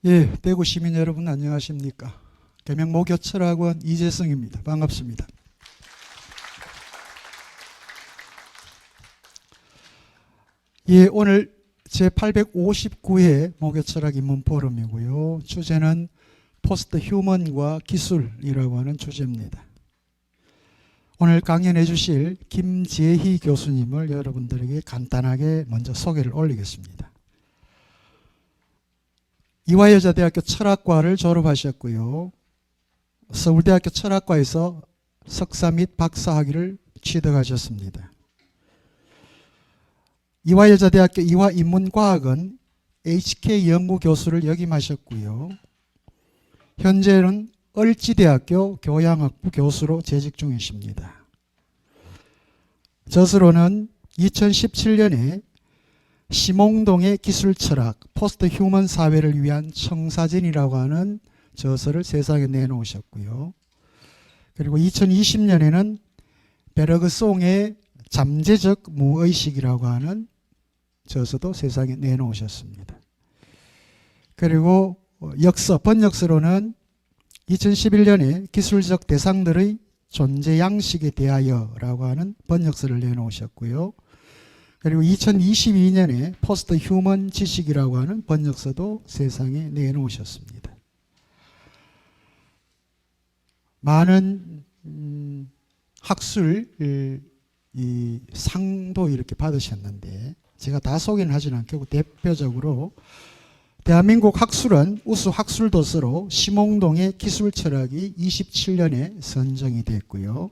예, 대구 시민 여러분 안녕하십니까? 계명모교철학원 이재성입니다. 반갑습니다. 예, 오늘 제859회 모교철학 입문 포럼이고요. 주제는 포스트 휴먼과 기술이라고 하는 주제입니다. 오늘 강연해 주실 김재희 교수님을 여러분들에게 간단하게 먼저 소개를 올리겠습니다. 이화여자대학교 철학과를 졸업하셨고요. 서울대학교 철학과에서 석사 및 박사 학위를 취득하셨습니다. 이화여자대학교 이화인문과학은 HK 연구교수를 역임하셨고요. 현재는 을지대학교 교양학부 교수로 재직 중이십니다. 저서로는 2017년에 심홍동의 기술철학, 포스트 휴먼 사회를 위한 청사진이라고 하는 저서를 세상에 내놓으셨고요. 그리고 2020년에는 베르그송의 잠재적 무의식이라고 하는 저서도 세상에 내놓으셨습니다. 그리고 번역서로는 2011년에 기술적 대상들의 존재 양식에 대하여라고 하는 번역서를 내놓으셨고요. 그리고 2022년에 포스트 휴먼 지식이라고 하는 번역서도 세상에 내놓으셨습니다. 많은 학술 이 상도 이렇게 받으셨는데 제가 다 소개는 하지는 않겠고 대표적으로 대한민국 학술원 우수 학술 도서로 심홍동의 기술철학이 27년에 선정이 됐고요.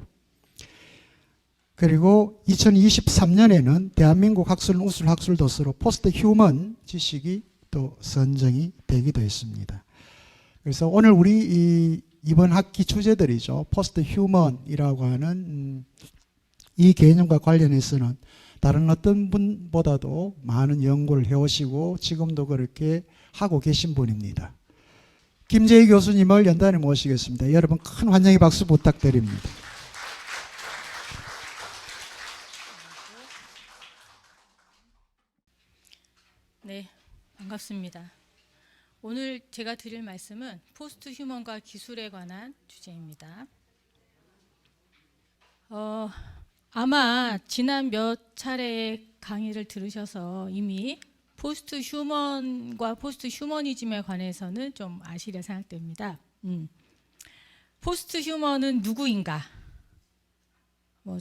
그리고 2023년에는 대한민국 학술원 우수 학술 도서로 포스트 휴먼 지식이 또 선정이 되기도 했습니다. 그래서 오늘 우리 이번 학기 주제들이죠. 포스트 휴먼이라고 하는 이 개념과 관련해서는 다른 어떤 분보다도 많은 연구를 해오시고 지금도 그렇게 하고 계신 분입니다. 김재희 교수님을 연단에 모시겠습니다. 여러분 큰 환영의 박수 부탁드립니다. 네, 반갑습니다. 오늘 제가 드릴 말씀은 포스트 휴먼과 기술에 관한 주제입니다. 아마 지난 몇 차례의 강의를 들으셔서 이미 포스트 휴먼과 포스트 휴머니즘에 관해서는 좀 아시리라 생각됩니다. 포스트 휴먼은 누구인가?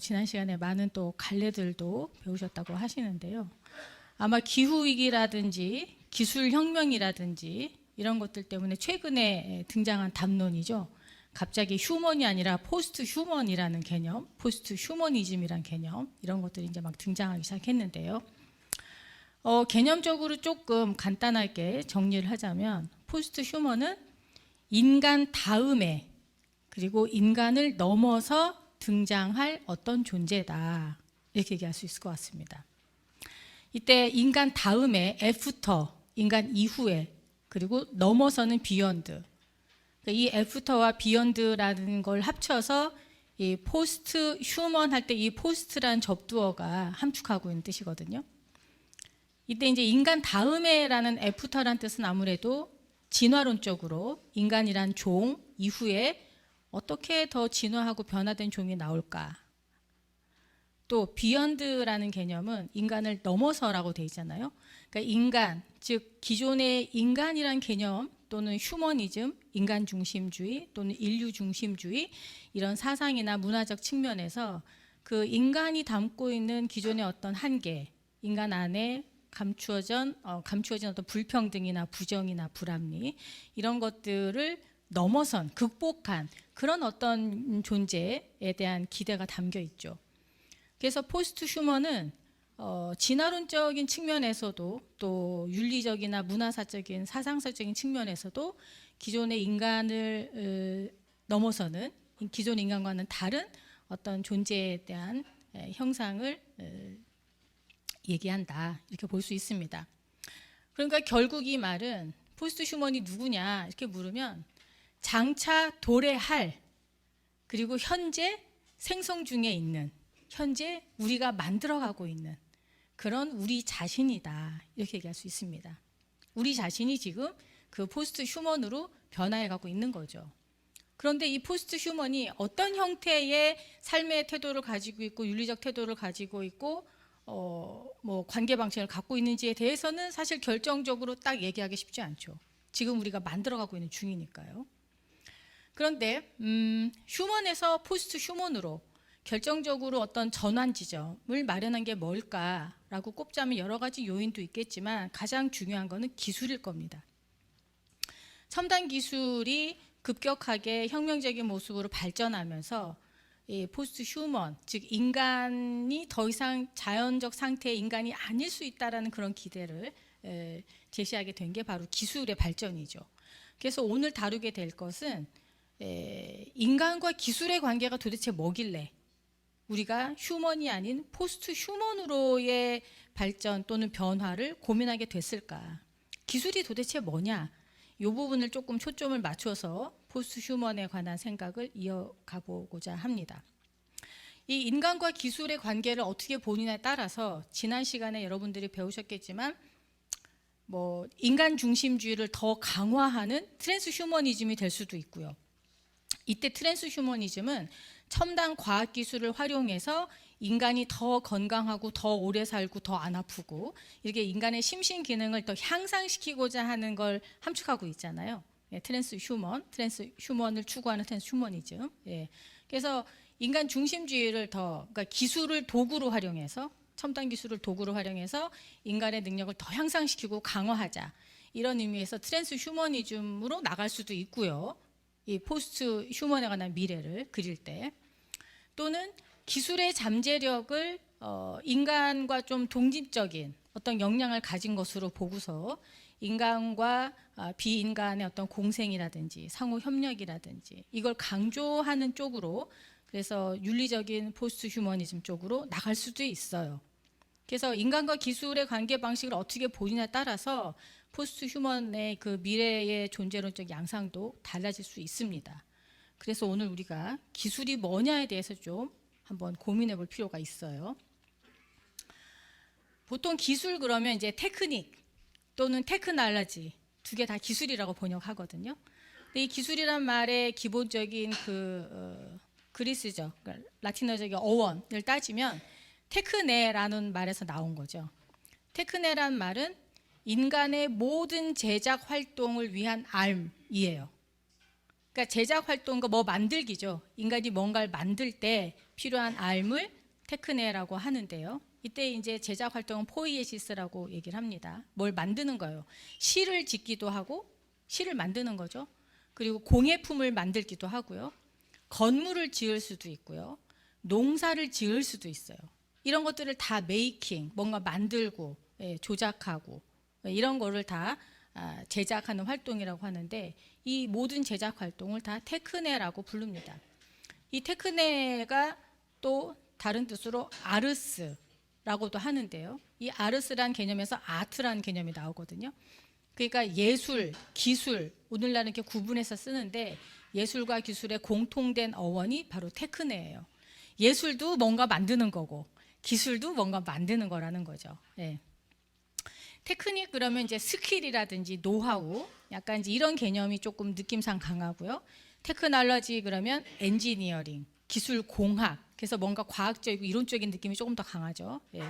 지난 시간에 많은 또 갈래들도 배우셨다고 하시는데요. 아마 기후위기라든지 기술혁명이라든지 이런 것들 때문에 최근에 등장한 담론이죠. 갑자기 휴먼이 아니라 포스트 휴먼이라는 개념, 포스트 휴머니즘이라는 개념 이런 것들이 이제 막 등장하기 시작했는데요. 개념적으로 조금 간단하게 정리를 하자면 포스트 휴먼은 인간 다음에 그리고 인간을 넘어서 등장할 어떤 존재다 이렇게 얘기할 수 있을 것 같습니다. 이때 인간 다음에 애프터, 인간 이후에 그리고 넘어서는 비욘드. 이 애프터와 비욘드라는 걸 합쳐서 이 포스트 휴먼 할 때 이 포스트란 접두어가 함축하고 있는 뜻이거든요. 이때 이제 인간 다음에라는 애프터란 뜻은 아무래도 진화론적으로 인간이란 종 이후에 어떻게 더 진화하고 변화된 종이 나올까. 또 비욘드라는 개념은 인간을 넘어서라고 돼 있잖아요. 그러니까 인간, 즉 기존의 인간이란 개념 또는 휴머니즘, 인간 중심주의 또는 인류 중심주의 이런 사상이나 문화적 측면에서 그 인간이 담고 있는 기존의 어떤 한계, 인간 안에 감추어진 어떤 불평등이나 부정이나 불합리 이런 것들을 넘어선, 극복한 그런 어떤 존재에 대한 기대가 담겨 있죠. 그래서 포스트 휴먼은 진화론적인 측면에서도 또 윤리적이나 문화사적인 사상사적인 측면에서도 기존의 인간을 넘어서는 기존 인간과는 다른 어떤 존재에 대한 형상을 얘기한다 이렇게 볼 수 있습니다. 그러니까 결국 이 말은 포스트 휴먼이 누구냐 이렇게 물으면 장차 도래할 그리고 현재 생성 중에 있는 현재 우리가 만들어가고 있는 그런 우리 자신이다 이렇게 얘기할 수 있습니다. 우리 자신이 지금 그 포스트 휴먼으로 변화해 가고 있는 거죠. 그런데 이 포스트 휴먼이 어떤 형태의 삶의 태도를 가지고 있고 윤리적 태도를 가지고 있고 뭐 관계 방식을 갖고 있는지에 대해서는 사실 결정적으로 딱 얘기하기 쉽지 않죠. 지금 우리가 만들어가고 있는 중이니까요. 그런데 휴먼에서 포스트 휴먼으로 결정적으로 어떤 전환 지점을 마련한 게 뭘까라고 꼽자면 여러 가지 요인도 있겠지만 가장 중요한 거는 기술일 겁니다. 첨단 기술이 급격하게 혁명적인 모습으로 발전하면서 이 포스트 휴먼, 즉 인간이 더 이상 자연적 상태의 인간이 아닐 수 있다라는 그런 기대를 제시하게 된 게 바로 기술의 발전이죠. 그래서 오늘 다루게 될 것은 인간과 기술의 관계가 도대체 뭐길래 우리가 휴먼이 아닌 포스트 휴먼으로의 발전 또는 변화를 고민하게 됐을까? 기술이 도대체 뭐냐? 이 부분을 조금 초점을 맞춰서 포스트 휴먼에 관한 생각을 이어가 보고자 합니다. 이 인간과 기술의 관계를 어떻게 보느냐에 따라서 지난 시간에 여러분들이 배우셨겠지만 뭐 인간 중심주의를 더 강화하는 트랜스 휴머니즘이 될 수도 있고요. 이때 트랜스 휴머니즘은 첨단 과학 기술을 활용해서 인간이 더 건강하고 더 오래 살고 더 안 아프고 이렇게 인간의 심신 기능을 더 향상시키고자 하는 걸 함축하고 있잖아요. 트랜스 휴먼을 추구하는 트랜스 휴머니즘. 그래서 인간 중심주의를 그러니까 기술을 도구로 활용해서 첨단 기술을 도구로 활용해서 인간의 능력을 더 향상시키고 강화하자. 이런 의미에서 트랜스 휴머니즘으로 나갈 수도 있고요. 이 포스트 휴먼에 관한 미래를 그릴 때 또는 기술의 잠재력을 인간과 좀 독립적인 어떤 역량을 가진 것으로 보고서 인간과 비인간의 어떤 공생이라든지 상호 협력이라든지 이걸 강조하는 쪽으로 그래서 윤리적인 포스트 휴머니즘 쪽으로 나갈 수도 있어요. 그래서 인간과 기술의 관계 방식을 어떻게 보느냐에 따라서 포스트 휴먼의 그 미래의 존재론적 양상도 달라질 수 있습니다. 그래서 오늘 우리가 기술이 뭐냐에 대해서 좀 한번 고민해 볼 필요가 있어요. 보통 기술 그러면 이제 테크닉 또는 테크놀로지 두 개 다 기술이라고 번역하거든요. 근데 이 기술이란 말의 기본적인 그리스죠. 그러니까 라틴어적인 어원을 따지면 테크네라는 말에서 나온 거죠. 테크네란 말은 인간의 모든 제작 활동을 위한 알이에요. 그러니까 제작 활동과 뭐 만들기죠. 인간이 뭔가를 만들 때 필요한 알을 테크네라고 하는데요. 이때 이제 제작 활동은 포이에시스라고 얘기를 합니다. 뭘 만드는 거예요. 실을 짓기도 하고 실을 만드는 거죠. 그리고 공예품을 만들기도 하고요. 건물을 지을 수도 있고요. 농사를 지을 수도 있어요. 이런 것들을 다 메이킹, 뭔가 만들고 조작하고 이런 거를 다 제작하는 활동이라고 하는데 이 모든 제작 활동을 다 테크네라고 부릅니다. 이 테크네가 또 다른 뜻으로 아르스라고도 하는데요. 이 아르스란 개념에서 아트라는 개념이 나오거든요. 그러니까 예술, 기술, 오늘날은 이렇게 구분해서 쓰는데 예술과 기술의 공통된 어원이 바로 테크네예요. 예술도 뭔가 만드는 거고 기술도 뭔가 만드는 거라는 거죠. 네. 테크닉 그러면 이제 스킬이라든지 노하우 약간 이제 이런 개념이 조금 느낌상 강하고요. 테크놀로지 그러면 엔지니어링, 기술 공학 그래서 뭔가 과학적이고 이론적인 느낌이 조금 더 강하죠. 예.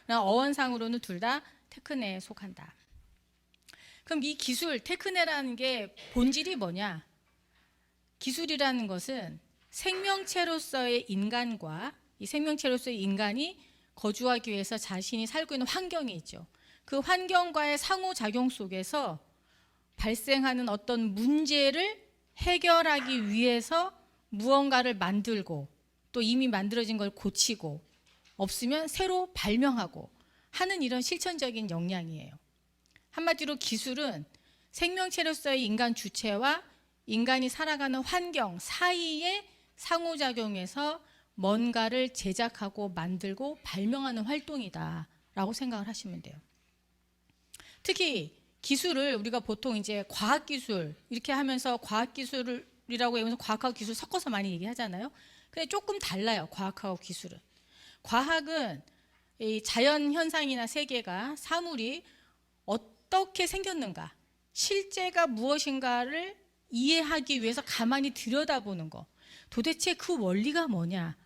어원상으로는 둘 다 테크네에 속한다. 그럼 이 기술 테크네라는 게 본질이 뭐냐? 기술이라는 것은 생명체로서의 인간과 이 생명체로서의 인간이 거주하기 위해서 자신이 살고 있는 환경이 있죠. 그 환경과의 상호작용 속에서 발생하는 어떤 문제를 해결하기 위해서 무언가를 만들고 또 이미 만들어진 걸 고치고 없으면 새로 발명하고 하는 이런 실천적인 역량이에요. 한마디로 기술은 생명체로서의 인간 주체와 인간이 살아가는 환경 사이에 상호작용해서 뭔가를 제작하고 만들고 발명하는 활동이다라고 생각을 하시면 돼요. 특히 기술을 우리가 보통 이제 과학기술 이렇게 하면서 과학기술이라고 하면서 과학하고 기술 섞어서 많이 얘기하잖아요. 근데 조금 달라요. 과학하고 기술은. 과학은 이 자연 현상이나 세계가 사물이 어떻게 생겼는가 실제가 무엇인가를 이해하기 위해서 가만히 들여다보는 거. 도대체 그 원리가 뭐냐?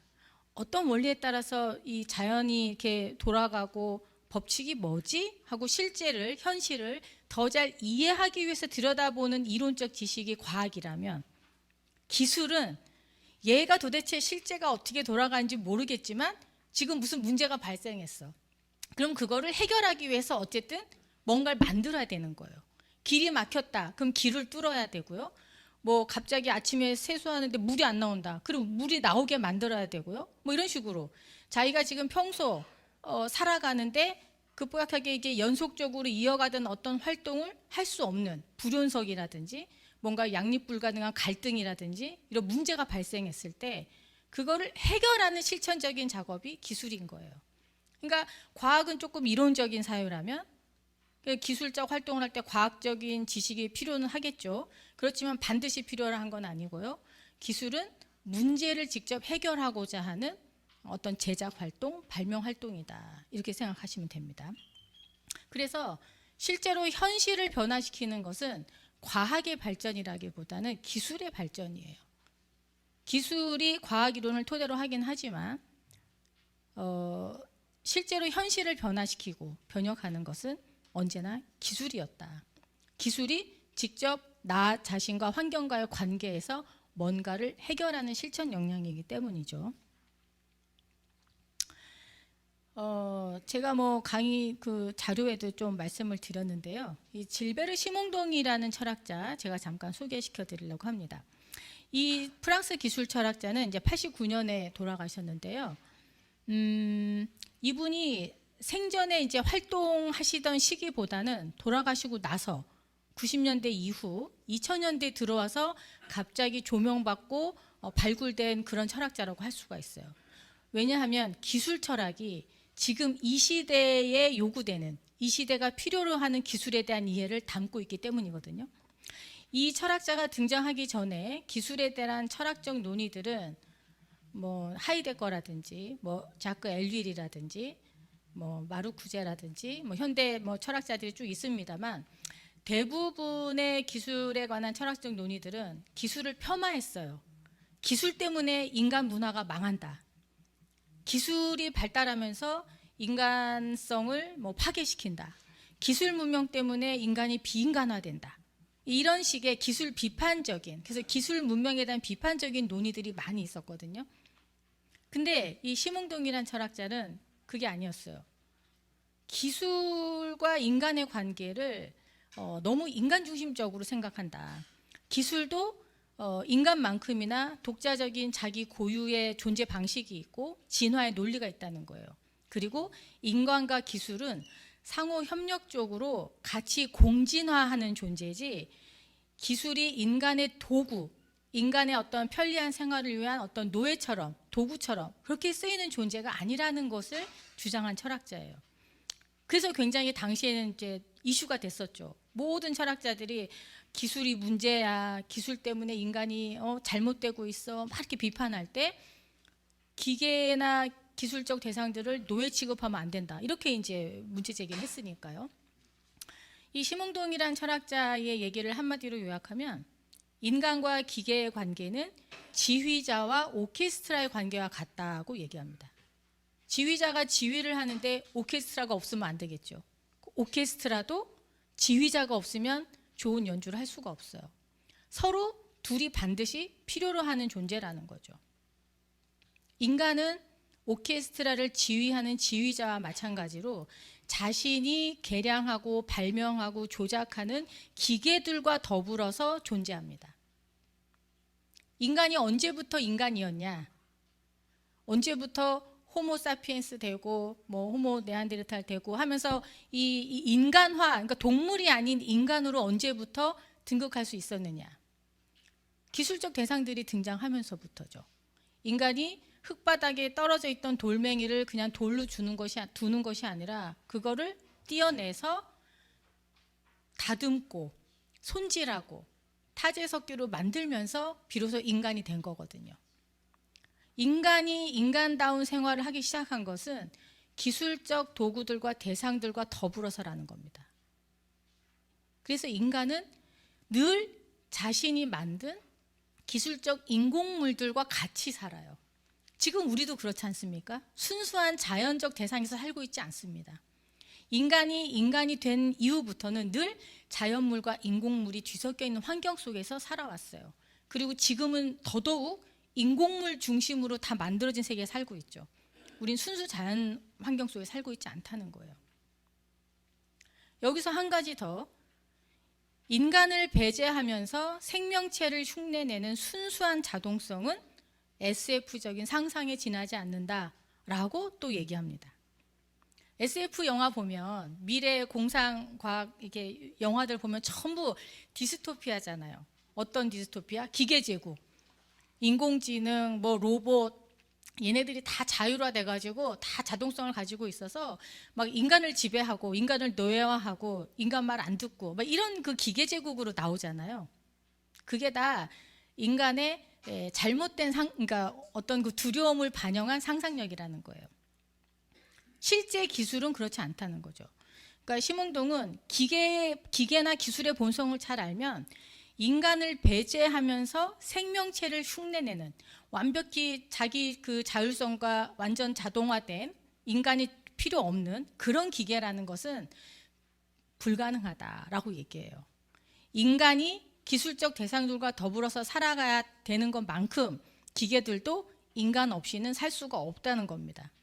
어떤 원리에 따라서 이 자연이 이렇게 돌아가고 법칙이 뭐지? 하고 실제를, 현실을 더 잘 이해하기 위해서 들여다보는 이론적 지식이 과학이라면, 기술은 얘가 도대체 실제가 어떻게 돌아가는지 모르겠지만 지금 무슨 문제가 발생했어. 그럼 그거를 해결하기 위해서 어쨌든 뭔가를 만들어야 되는 거예요. 길이 막혔다. 그럼 길을 뚫어야 되고요. 뭐 갑자기 아침에 세수하는데 물이 안 나온다. 그럼 물이 나오게 만들어야 되고요. 뭐 이런 식으로 자기가 지금 평소 살아가는데 급격하게 이게 연속적으로 이어가던 어떤 활동을 할 수 없는 불연석이라든지 뭔가 양립 불가능한 갈등이라든지 이런 문제가 발생했을 때 그거를 해결하는 실천적인 작업이 기술인 거예요. 그러니까 과학은 조금 이론적인 사유라면 기술적 활동을 할 때 과학적인 지식이 필요는 하겠죠. 그렇지만 반드시 필요한 건 아니고요. 기술은 문제를 직접 해결하고자 하는 어떤 제작 활동, 발명 활동이다. 이렇게 생각하시면 됩니다. 그래서 실제로 현실을 변화시키는 것은 과학의 발전이라기보다는 기술의 발전이에요. 기술이 과학 이론을 토대로 하긴 하지만 실제로 현실을 변화시키고 변혁하는 것은 언제나 기술이었다. 기술이 직접 나 자신과 환경과의 관계에서 뭔가를 해결하는 실천 역량이기 때문이죠. 제가 뭐 강의 그 자료에도 좀 말씀을 드렸는데요. 이 질베르 시몽동이라는 철학자 제가 잠깐 소개시켜 드리려고 합니다. 이 프랑스 기술 철학자는 이제 89년에 돌아가셨는데요. 이분이 생전에 이제 활동하시던 시기보다는 돌아가시고 나서 90년대 이후 2000년대 들어와서 갑자기 조명받고 발굴된 그런 철학자라고 할 수가 있어요. 왜냐하면 기술 철학이 지금 이 시대에 요구되는, 이 시대가 필요로 하는 기술에 대한 이해를 담고 있기 때문이거든요. 이 철학자가 등장하기 전에 기술에 대한 철학적 논의들은 뭐 하이데거라든지 뭐 자크 엘윌이라든지 뭐 마르쿠제라든지 뭐 현대 뭐 철학자들이 쭉 있습니다만 대부분의 기술에 관한 철학적 논의들은 기술을 폄하했어요. 기술 때문에 인간 문화가 망한다. 기술이 발달하면서 인간성을 뭐 파괴시킨다. 기술 문명 때문에 인간이 비인간화된다. 이런 식의 기술 비판적인, 그래서 기술 문명에 대한 비판적인 논의들이 많이 있었거든요. 근데 이 시몽동이란 철학자는 그게 아니었어요. 기술과 인간의 관계를 너무 인간 중심적으로 생각한다. 기술도 인간만큼이나 독자적인 자기 고유의 존재 방식이 있고 진화의 논리가 있다는 거예요. 그리고 인간과 기술은 상호 협력적으로 같이 공진화하는 존재지 기술이 인간의 도구, 인간의 어떤 편리한 생활을 위한 어떤 노예처럼, 도구처럼 그렇게 쓰이는 존재가 아니라는 것을 주장한 철학자예요. 그래서 굉장히 당시에는 이제 이슈가 됐었죠. 모든 철학자들이 기술이 문제야, 기술 때문에 인간이 잘못되고 있어, 막 이렇게 비판할 때 기계나 기술적 대상들을 노예 취급하면 안 된다. 이렇게 이제 문제 제기를 했으니까요. 이 시몽동이란 철학자의 얘기를 한마디로 요약하면 인간과 기계의 관계는 지휘자와 오케스트라의 관계와 같다고 얘기합니다. 지휘자가 지휘를 하는데 오케스트라가 없으면 안 되겠죠. 오케스트라도 지휘자가 없으면 좋은 연주를 할 수가 없어요. 서로 둘이 반드시 필요로 하는 존재라는 거죠. 인간은 오케스트라를 지휘하는 지휘자와 마찬가지로 자신이 개량하고 발명하고 조작하는 기계들과 더불어서 존재합니다. 인간이 언제부터 인간이었냐? 언제부터 호모 사피엔스 되고 뭐 호모 네안데르탈 되고 하면서 이 인간화, 그러니까 동물이 아닌 인간으로 언제부터 등극할 수 있었느냐? 기술적 대상들이 등장하면서부터죠. 인간이 흙바닥에 떨어져 있던 돌멩이를 그냥 돌로 두는 것이 아니라 그거를 떼어내서 다듬고 손질하고 타재석기로 만들면서 비로소 인간이 된 거거든요. 인간이 인간다운 생활을 하기 시작한 것은 기술적 도구들과 대상들과 더불어서라는 겁니다. 그래서 인간은 늘 자신이 만든 기술적 인공물들과 같이 살아요. 지금 우리도 그렇지 않습니까? 순수한 자연적 대상에서 살고 있지 않습니다. 인간이 된 이후부터는 늘 자연물과 인공물이 뒤섞여 있는 환경 속에서 살아왔어요. 그리고 지금은 더더욱 인공물 중심으로 다 만들어진 세계에 살고 있죠. 우린 순수 자연 환경 속에 살고 있지 않다는 거예요. 여기서 한 가지 더, 인간을 배제하면서 생명체를 흉내내는 순수한 자동성은 SF적인 상상에 지나지 않는다라고 또 얘기합니다. SF 영화 보면, 미래 공상과학 이렇게 영화들 보면 전부 디스토피아잖아요. 어떤 디스토피아? 기계제국, 인공지능, 뭐 로봇, 얘네들이 다 자율화돼 가지고 다 자동성을 가지고 있어서 막 인간을 지배하고 인간을 노예화하고 인간 말 안 듣고 막 이런 그 기계제국으로 나오잖아요. 그게 다 인간의 잘못된 그러니까 어떤 그 두려움을 반영한 상상력이라는 거예요. 실제 기술은 그렇지 않다는 거죠. 그러니까 심홍동은 기계나 기술의 본성을 잘 알면 인간을 배제하면서 생명체를 흉내내는, 완벽히 자기 그 자율성과 완전 자동화된, 인간이 필요 없는 그런 기계라는 것은 불가능하다라고 얘기해요. 인간이 기술적 대상들과 더불어서 살아가야 되는 것만큼 기계들도 인간 없이는 살 수가 없다는 겁니다.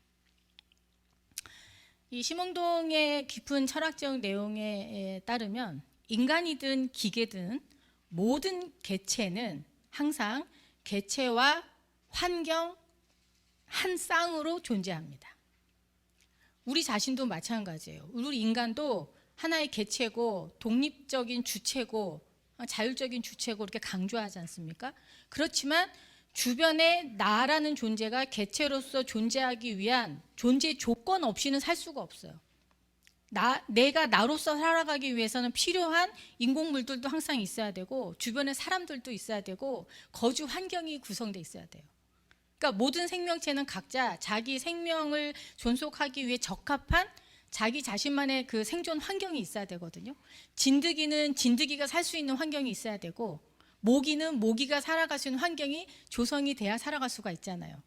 이 심홍동의 깊은 철학적 내용에 따르면 인간이든 기계든 모든 개체는 항상 개체와 환경 한 쌍으로 존재합니다. 우리 자신도 마찬가지예요. 우리 인간도 하나의 개체고 독립적인 주체고 자율적인 주체고 이렇게 강조하지 않습니까? 그렇지만 주변에 나라는 존재가 개체로서 존재하기 위한 존재 조건 없이는 살 수가 없어요. 내가 나로서 살아가기 위해서는 필요한 인공물들도 항상 있어야 되고 주변에 사람들도 있어야 되고 거주 환경이 구성되어 있어야 돼요. 그러니까 모든 생명체는 각자 자기 생명을 존속하기 위해 적합한 자기 자신만의 그 생존 환경이 있어야 되거든요. 진드기는 진드기가 살 수 있는 환경이 있어야 되고 모기는 모기가 살아갈 수 있는 환경이 조성이 돼야 살아갈 수가 있잖아요.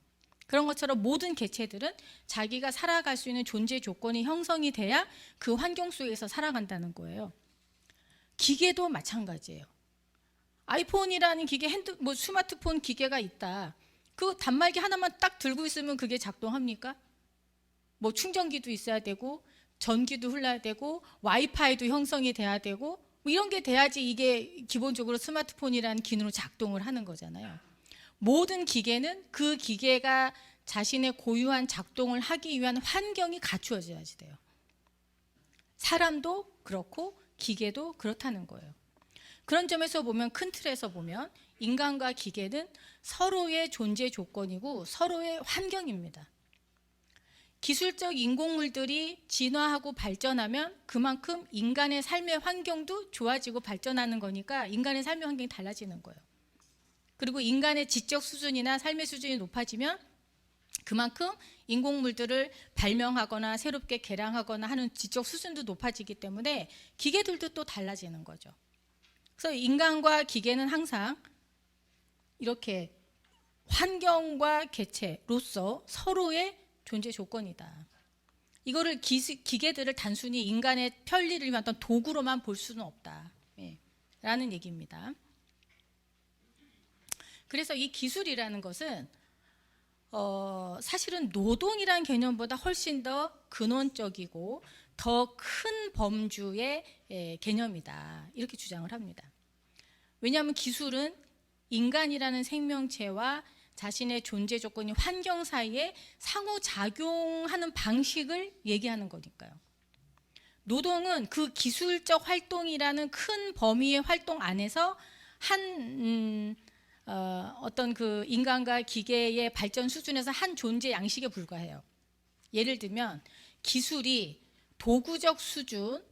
그런 것처럼 모든 개체들은 자기가 살아갈 수 있는 존재 조건이 형성이 돼야 그 환경 속에서 살아간다는 거예요. 기계도 마찬가지예요. 아이폰이라는 기계, 스마트폰 기계가 있다. 그 단말기 하나만 딱 들고 있으면 그게 작동합니까? 뭐 충전기도 있어야 되고 전기도 흘러야 되고 와이파이도 형성이 돼야 되고 뭐 이런 게 돼야지 이게 기본적으로 스마트폰이라는 기능으로 작동을 하는 거잖아요. 모든 기계는 그 기계가 자신의 고유한 작동을 하기 위한 환경이 갖추어져야지 돼요. 사람도 그렇고 기계도 그렇다는 거예요. 그런 점에서 보면, 큰 틀에서 보면 인간과 기계는 서로의 존재 조건이고 서로의 환경입니다. 기술적 인공물들이 진화하고 발전하면 그만큼 인간의 삶의 환경도 좋아지고 발전하는 거니까 인간의 삶의 환경이 달라지는 거예요. 그리고 인간의 지적 수준이나 삶의 수준이 높아지면 그만큼 인공물들을 발명하거나 새롭게 개량하거나 하는 지적 수준도 높아지기 때문에 기계들도 또 달라지는 거죠. 그래서 인간과 기계는 항상 이렇게 환경과 개체로서 서로의 존재 조건이다. 이거를 기계들을 단순히 인간의 편리를 위한 어떤 도구로만 볼 수는 없다. 라는 얘기입니다. 그래서 이 기술이라는 것은 사실은 노동이라는 개념보다 훨씬 더 근원적이고 더 큰 범주의 개념이다. 이렇게 주장을 합니다. 왜냐하면 기술은 인간이라는 생명체와 자신의 존재 조건인 환경 사이에 상호작용하는 방식을 얘기하는 거니까요. 노동은 그 기술적 활동이라는 큰 범위의 활동 안에서 어떤 그 인간과 기계의 발전 수준에서 한 존재 양식에 불과해요. 예를 들면 기술이 도구적 수준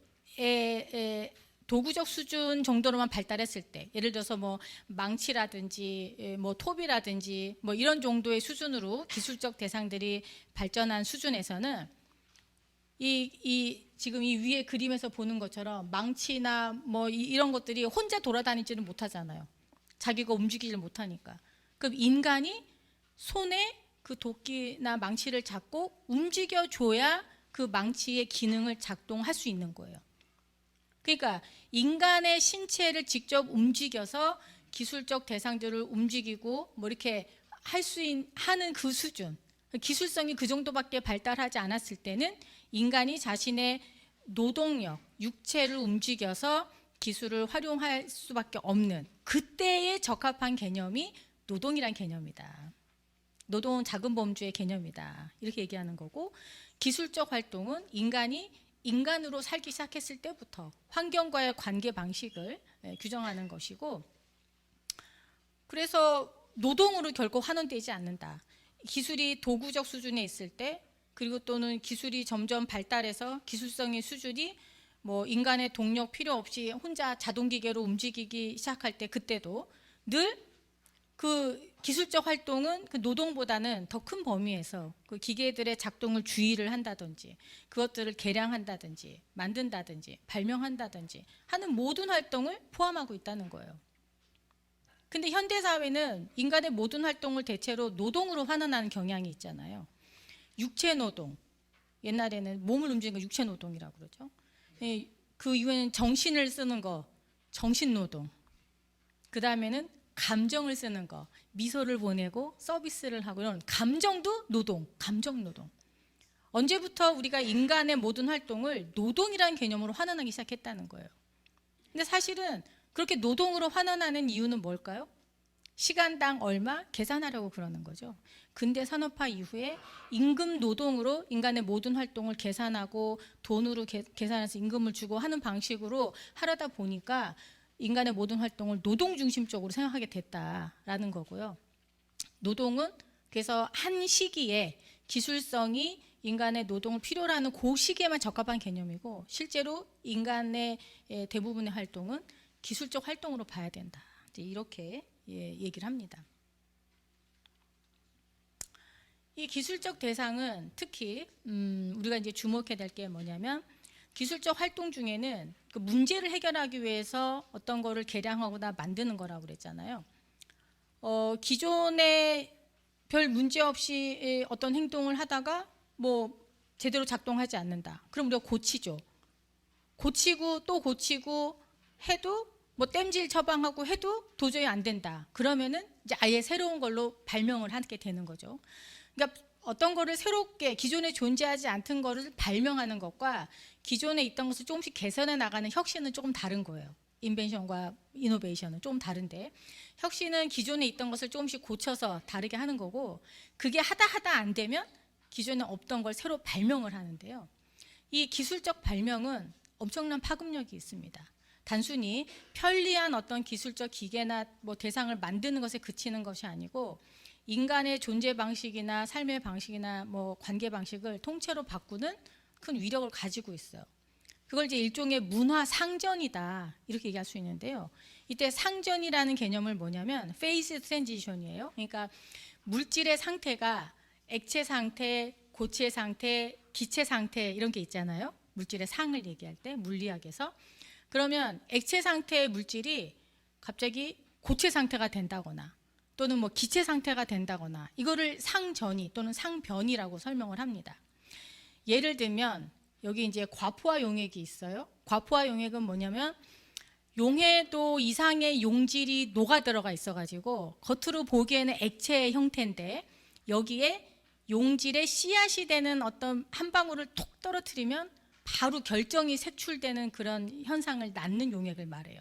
정도로만 발달했을 때, 예를 들어서 뭐 망치라든지 뭐 톱이라든지 뭐 이런 정도의 수준으로 기술적 대상들이 발전한 수준에서는 지금 이 위에 그림에서 보는 것처럼 망치나 뭐 이런 것들이 혼자 돌아다니지는 못하잖아요. 자기가 움직이질 못하니까. 그럼 인간이 손에 그 도끼나 망치를 잡고 움직여줘야 그 망치의 기능을 작동할 수 있는 거예요. 그러니까 인간의 신체를 직접 움직여서 기술적 대상들을 움직이고 뭐 이렇게 하는 그 수준, 기술성이 그 정도밖에 발달하지 않았을 때는 인간이 자신의 노동력, 육체를 움직여서 기술을 활용할 수밖에 없는 그때에 적합한 개념이 노동이란 개념이다. 노동은 작은 범주의 개념이다. 이렇게 얘기하는 거고, 기술적 활동은 인간이 인간으로 살기 시작했을 때부터 환경과의 관계 방식을 규정하는 것이고, 그래서 노동으로 결코 환원되지 않는다. 기술이 도구적 수준에 있을 때, 그리고 또는 기술이 점점 발달해서 기술성의 수준이 뭐 인간의 동력 필요 없이 혼자 자동기계로 움직이기 시작할 때, 그때도 늘 그 기술적 활동은 그 노동보다는 더 큰 범위에서 그 기계들의 작동을 주의를 한다든지, 그것들을 개량한다든지, 만든다든지, 발명한다든지 하는 모든 활동을 포함하고 있다는 거예요. 근데 현대 사회는 인간의 모든 활동을 대체로 노동으로 환원하는 경향이 있잖아요. 육체 노동, 옛날에는 몸을 움직이는 거 육체 노동이라고 그러죠. 그 이후에는 정신을 쓰는 거 정신 노동, 그 다음에는 감정을 쓰는 거, 미소를 보내고 서비스를 하고, 이런 감정도 노동, 감정 노동. 언제부터 우리가 인간의 모든 활동을 노동이라는 개념으로 환원하기 시작했다는 거예요. 근데 사실은 그렇게 노동으로 환원하는 이유는 뭘까요? 시간당 얼마 계산하려고 그러는 거죠. 근대 산업화 이후에 임금 노동으로 인간의 모든 활동을 계산하고 돈으로 계산해서 임금을 주고 하는 방식으로 하려다 보니까 인간의 모든 활동을 노동 중심적으로 생각하게 됐다라는 거고요. 노동은 그래서 한 시기에 기술성이 인간의 노동을 필요로 하는 그 시기에만 적합한 개념이고, 실제로 인간의 대부분의 활동은 기술적 활동으로 봐야 된다. 이렇게 얘기를 합니다. 이 기술적 대상은 특히 우리가 이제 주목해야 될 게 뭐냐면, 기술적 활동 중에는 그 문제를 해결하기 위해서 어떤 거를 개량하거나 만드는 거라고 그랬잖아요. 기존에 별 문제 없이 어떤 행동을 하다가 뭐 제대로 작동하지 않는다. 그럼 우리가 고치죠. 고치고 또 고치고 해도 뭐 땜질 처방하고 해도 도저히 안 된다. 그러면은 이제 아예 새로운 걸로 발명을 하게 되는 거죠. 그러니까 어떤 거를 새롭게 기존에 존재하지 않던 거를 발명하는 것과 기존에 있던 것을 조금씩 개선해 나가는 혁신은 조금 다른 거예요. 인벤션과 이노베이션은 조금 다른데, 혁신은 기존에 있던 것을 조금씩 고쳐서 다르게 하는 거고, 그게 하다 안 되면 기존에 없던 걸 새로 발명을 하는데요. 이 기술적 발명은 엄청난 파급력이 있습니다. 단순히 편리한 어떤 기술적 기계나 뭐 대상을 만드는 것에 그치는 것이 아니고, 인간의 존재 방식이나 삶의 방식이나 뭐 관계 방식을 통째로 바꾸는 큰 위력을 가지고 있어요. 그걸 이제 일종의 문화 상전이다, 이렇게 얘기할 수 있는데요. 이때 상전이라는 개념을 뭐냐면 페이즈 트랜지션이에요. 그러니까 물질의 상태가 액체 상태, 고체 상태, 기체 상태 이런 게 있잖아요. 물질의 상을 얘기할 때 물리학에서. 그러면 액체 상태의 물질이 갑자기 고체 상태가 된다거나 또는 뭐 기체 상태가 된다거나, 이거를 상전이 또는 상변이라고 설명을 합니다. 예를 들면 여기 이제 과포화 용액이 있어요. 과포화 용액은 뭐냐면 용해도 이상의 용질이 녹아 들어가 있어가지고 겉으로 보기에는 액체의 형태인데, 여기에 용질의 씨앗이 되는 어떤 한 방울을 톡 떨어뜨리면 바로 결정이 색출되는 그런 현상을 낳는 용액을 말해요.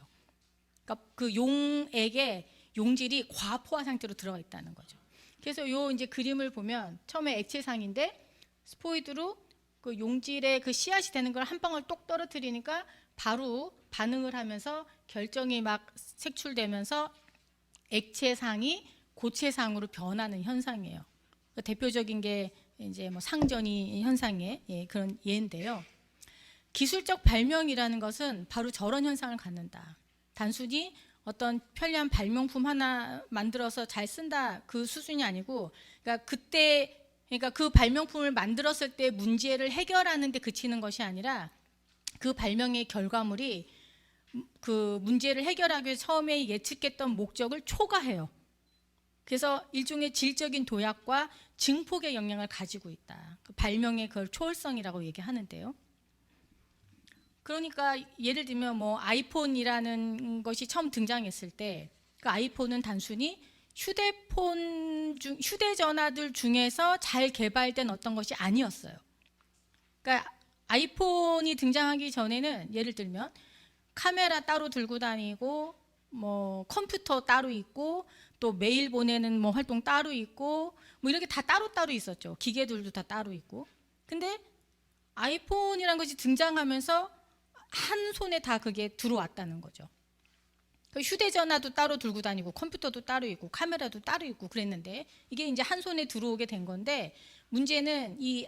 그러니까 그 용액에 용질이 과포화 상태로 들어가 있다는 거죠. 그래서 요 이제 그림을 보면 처음에 액체상인데 스포이드로 그 용질의 그 씨앗이 되는 걸 한 방울 똑 떨어뜨리니까 바로 반응을 하면서 결정이 막 색출되면서 액체상이 고체상으로 변하는 현상이에요. 대표적인 게 이제 뭐 상전이 현상의 그런 예인데요. 기술적 발명이라는 것은 바로 저런 현상을 갖는다. 단순히 어떤 편리한 발명품 하나 만들어서 잘 쓴다 그 수준이 아니고, 그러니까 그때 그러니까 그 발명품을 만들었을 때 문제를 해결하는 데 그치는 것이 아니라 그 발명의 결과물이 그 문제를 해결하기 위해 처음에 예측했던 목적을 초과해요. 그래서 일종의 질적인 도약과 증폭의 역량을 가지고 있다. 그 발명의 그 초월성이라고 얘기하는데요. 그러니까 예를 들면 뭐 아이폰이라는 것이 처음 등장했을 때 그 아이폰은 단순히 휴대전화들 중에서 잘 개발된 어떤 것이 아니었어요. 그러니까 아이폰이 등장하기 전에는 예를 들면 카메라 따로 들고 다니고 뭐 컴퓨터 따로 있고 또 메일 보내는 뭐 활동 따로 있고 뭐 이렇게 다 따로따로 있었죠. 기계들도 다 따로 있고. 근데 아이폰이라는 것이 등장하면서 한 손에 다 그게 들어왔다는 거죠. 휴대전화도 따로 들고 다니고 컴퓨터도 따로 있고 카메라도 따로 있고 그랬는데 이게 이제 한 손에 들어오게 된 건데 문제는 이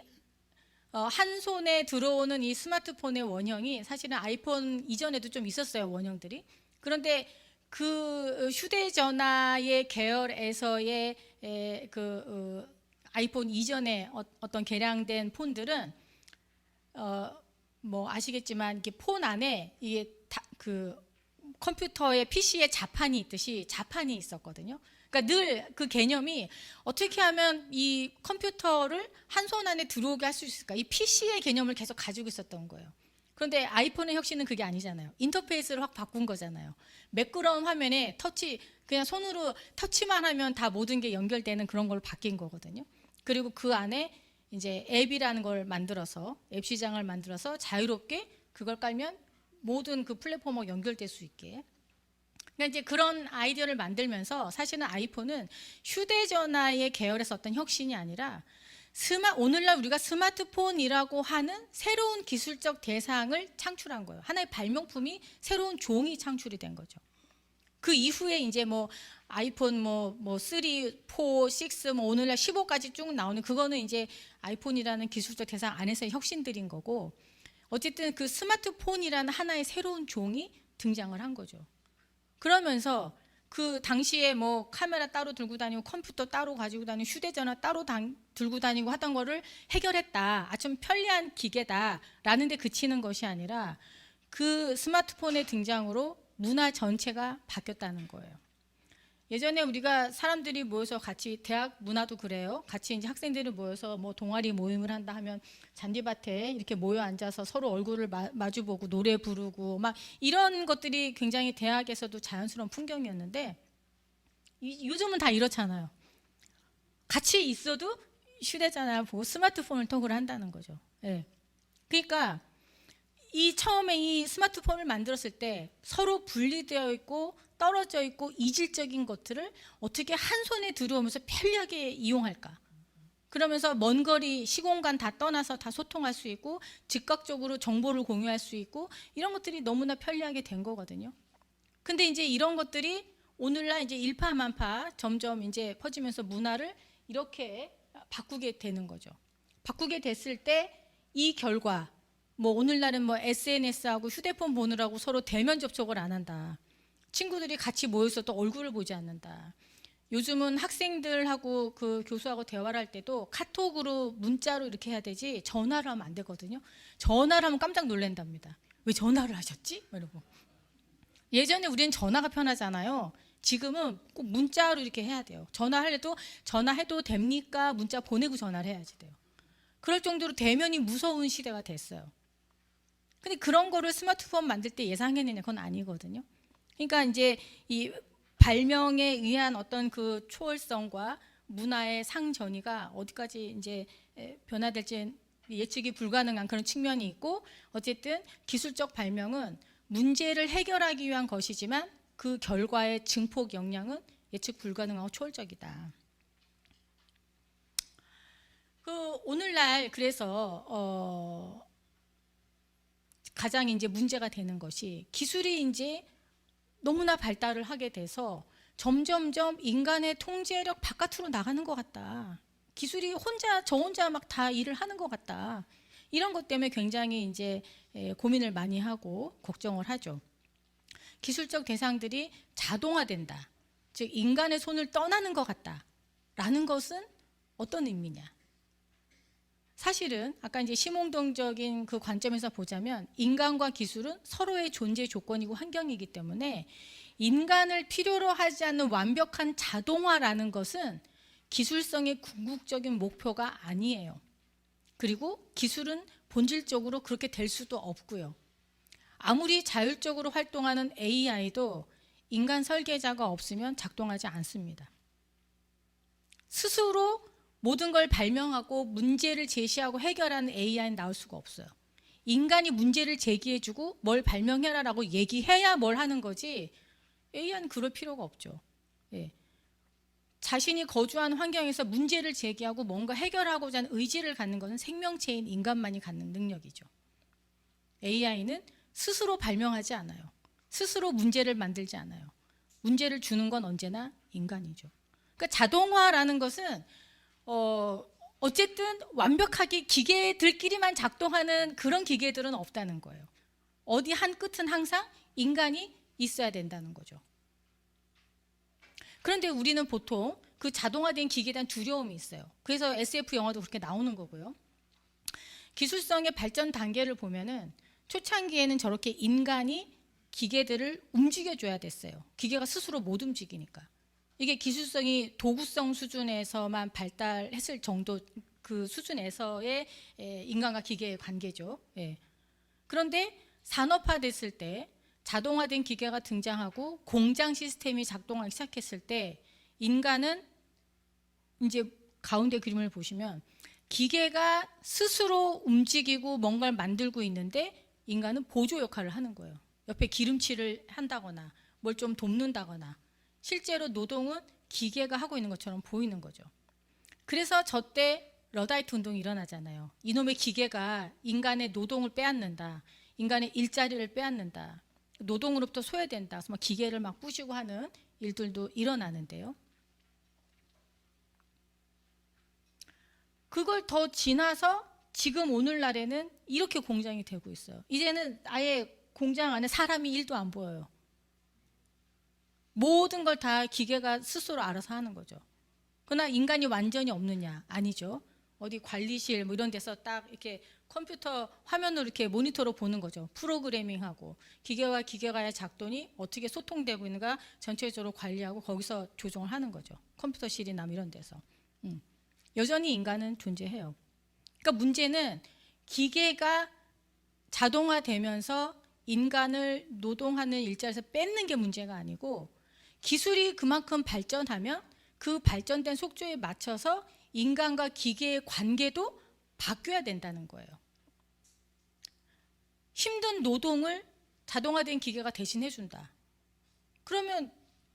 한 손에 들어오는 이 스마트폰의 원형이 사실은 아이폰 이전에도 좀 있었어요, 원형들이. 그런데 그 휴대전화의 계열에서의 아이폰 이전에 어떤 개량된 폰들은 뭐 아시겠지만 이게 폰 안에 이게 그 컴퓨터의 PC에 자판이 있듯이 자판이 있었거든요. 그러니까 늘 그 개념이 어떻게 하면 이 컴퓨터를 한 손 안에 들어오게 할 수 있을까? 이 PC의 개념을 계속 가지고 있었던 거예요. 그런데 아이폰의 혁신은 그게 아니잖아요. 인터페이스를 확 바꾼 거잖아요. 매끄러운 화면에 그냥 손으로 터치만 하면 다 모든 게 연결되는 그런 걸로 바뀐 거거든요. 그리고 그 안에 이제 앱이라는 걸 만들어서 앱 시장을 만들어서 자유롭게 그걸 깔면 모든 그 플랫폼하고 연결될 수 있게. 그러니까 이제 그런 아이디어를 만들면서 사실은 아이폰은 휴대전화의 계열에서 어떤 혁신이 아니라 오늘날 우리가 스마트폰이라고 하는 새로운 기술적 대상을 창출한 거예요. 하나의 발명품이 새로운 종이 창출이 된 거죠. 그 이후에 이제 뭐 아이폰 뭐 3, 4, 6, 뭐 오늘날 15까지 쭉 나오는 그거는 이제 아이폰이라는 기술적 대상 안에서의 혁신들인 거고 어쨌든 그 스마트폰이라는 하나의 새로운 종이 등장을 한 거죠. 그러면서 그 당시에 뭐 카메라 따로 들고 다니고 컴퓨터 따로 가지고 다니고 휴대전화 따로 들고 다니고 하던 거를 해결했다. 좀 편리한 기계다라는 데 그치는 것이 아니라 그 스마트폰의 등장으로 문화 전체가 바뀌었다는 거예요. 예전에 우리가 사람들이 모여서 같이 대학 문화도 그래요. 같이 이제 학생들이 모여서 뭐 동아리 모임을 한다 하면 잔디밭에 이렇게 모여 앉아서 서로 얼굴을 마주보고 노래 부르고 막 이런 것들이 굉장히 대학에서도 자연스러운 풍경이었는데 요즘은 다 이렇잖아요. 같이 있어도 휴대전화 보고 스마트폰을 톡을 한다는 거죠. 네. 그러니까 처음에 이 스마트폰을 만들었을 때 서로 분리되어 있고 떨어져 있고 이질적인 것들을 어떻게 한 손에 들어오면서 편리하게 이용할까? 그러면서 먼 거리 시공간 다 떠나서 다 소통할 수 있고 즉각적으로 정보를 공유할 수 있고 이런 것들이 너무나 편리하게 된 거거든요. 근데 이제 이런 것들이 오늘날 이제 일파만파 점점 이제 퍼지면서 문화를 이렇게 바꾸게 되는 거죠. 바꾸게 됐을 때 이 결과 뭐 오늘날은 뭐 SNS하고 휴대폰 보느라고 서로 대면 접촉을 안 한다. 친구들이 같이 모여서 또 얼굴을 보지 않는다. 요즘은 학생들하고 그 교수하고 대화를 할 때도 카톡으로 문자로 이렇게 해야 되지 전화를 하면 안 되거든요. 전화를 하면 깜짝 놀란답니다. 왜 전화를 하셨지? 이러고. 예전에 우리는 전화가 편하잖아요. 지금은 꼭 문자로 이렇게 해야 돼요. 전화해도 됩니까? 문자 보내고 전화를 해야지 돼요. 그럴 정도로 대면이 무서운 시대가 됐어요. 근데 그런 거를 스마트폰 만들 때 예상했느냐? 그건 아니거든요. 그러니까 이제 이 발명에 의한 어떤 그 초월성과 문화의 상전이가 어디까지 이제 변화될지 예측이 불가능한 그런 측면이 있고 어쨌든 기술적 발명은 문제를 해결하기 위한 것이지만 그 결과의 증폭 역량은 예측 불가능하고 초월적이다. 오늘날 그래서 가장 이제 문제가 되는 것이 기술이 이제 너무나 발달을 하게 돼서 점점점 인간의 통제력 바깥으로 나가는 것 같다. 기술이 저 혼자 막 다 일을 하는 것 같다. 이런 것 때문에 굉장히 이제 고민을 많이 하고 걱정을 하죠. 기술적 대상들이 자동화된다. 즉 인간의 손을 떠나는 것 같다라는 것은 어떤 의미냐? 사실은 아까 이제 심홍동적인 그 관점에서 보자면 인간과 기술은 서로의 존재 조건이고 환경이기 때문에 인간을 필요로 하지 않는 완벽한 자동화라는 것은 기술성의 궁극적인 목표가 아니에요. 그리고 기술은 본질적으로 그렇게 될 수도 없고요. 아무리 자율적으로 활동하는 AI도 인간 설계자가 없으면 작동하지 않습니다. 스스로 모든 걸 발명하고 문제를 제시하고 해결하는 AI는 나올 수가 없어요. 인간이 문제를 제기해주고 뭘 발명해라라고 얘기해야 뭘 하는 거지 AI는 그럴 필요가 없죠. 예. 자신이 거주하는 환경에서 문제를 제기하고 뭔가 해결하고자 하는 의지를 갖는 것은 생명체인 인간만이 갖는 능력이죠. AI는 스스로 발명하지 않아요. 스스로 문제를 만들지 않아요. 문제를 주는 건 언제나 인간이죠. 그러니까 자동화라는 것은 어쨌든 완벽하게 기계들끼리만 작동하는 그런 기계들은 없다는 거예요. 어디 한 끝은 항상 인간이 있어야 된다는 거죠. 그런데 우리는 보통 그 자동화된 기계에 대한 두려움이 있어요. 그래서 SF 영화도 그렇게 나오는 거고요. 기술성의 발전 단계를 보면은 초창기에는 저렇게 인간이 기계들을 움직여줘야 됐어요. 기계가 스스로 못 움직이니까. 이게 기술성이 도구성 수준에서만 발달했을 정도 그 수준에서의 인간과 기계의 관계죠. 예. 그런데 산업화됐을 때 자동화된 기계가 등장하고 공장 시스템이 작동하기 시작했을 때 인간은 이제 가운데 그림을 보시면 기계가 스스로 움직이고 뭔가를 만들고 있는데 인간은 보조 역할을 하는 거예요. 옆에 기름칠을 한다거나 뭘 좀 돕는다거나 실제로 노동은 기계가 하고 있는 것처럼 보이는 거죠. 그래서 저때 러다이트 운동이 일어나잖아요. 이놈의 기계가 인간의 노동을 빼앗는다. 인간의 일자리를 빼앗는다. 노동으로부터 소외된다. 그래서 막 기계를 막 부시고 하는 일들도 일어나는데요. 그걸 더 지나서 지금 오늘날에는 이렇게 공장이 되고 있어요. 이제는 아예 공장 안에 사람이 1도 안 보여요. 모든 걸 다 기계가 스스로 알아서 하는 거죠. 그러나 인간이 완전히 없느냐? 아니죠. 어디 관리실 뭐 이런 데서 딱 이렇게 컴퓨터 화면으로 이렇게 모니터로 보는 거죠. 프로그래밍하고 기계와 기계가의 작동이 어떻게 소통되고 있는가 전체적으로 관리하고 거기서 조정을 하는 거죠. 컴퓨터실이나 이런 데서. 여전히 인간은 존재해요. 그러니까 문제는 기계가 자동화되면서 인간을 노동하는 일자리에서 뺏는 게 문제가 아니고 기술이 그만큼 발전하면 그 발전된 속도에 맞춰서 인간과 기계의 관계도 바뀌어야 된다는 거예요. 힘든 노동을 자동화된 기계가 대신해준다. 그러면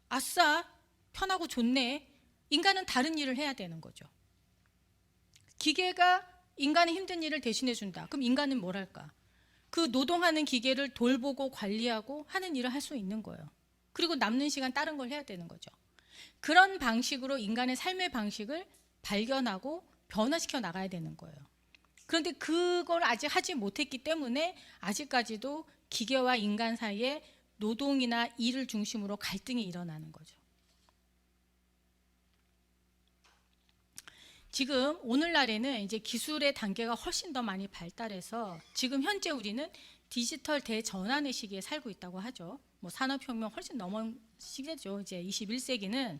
아싸 편하고 좋네. 인간은 다른 일을 해야 되는 거죠. 기계가 인간의 힘든 일을 대신해준다. 그럼 인간은 뭘 할까? 그 노동하는 기계를 돌보고 관리하고 하는 일을 할 수 있는 거예요. 그리고 남는 시간 다른 걸 해야 되는 거죠. 그런 방식으로 인간의 삶의 방식을 발견하고 변화시켜 나가야 되는 거예요. 그런데 그걸 아직 하지 못했기 때문에 아직까지도 기계와 인간 사이에 노동이나 일을 중심으로 갈등이 일어나는 거죠. 지금 오늘날에는 이제 기술의 단계가 훨씬 더 많이 발달해서 지금 현재 우리는 디지털 대전환의 시기에 살고 있다고 하죠. 뭐 산업혁명 훨씬 넘은 시기죠. 이제 21세기는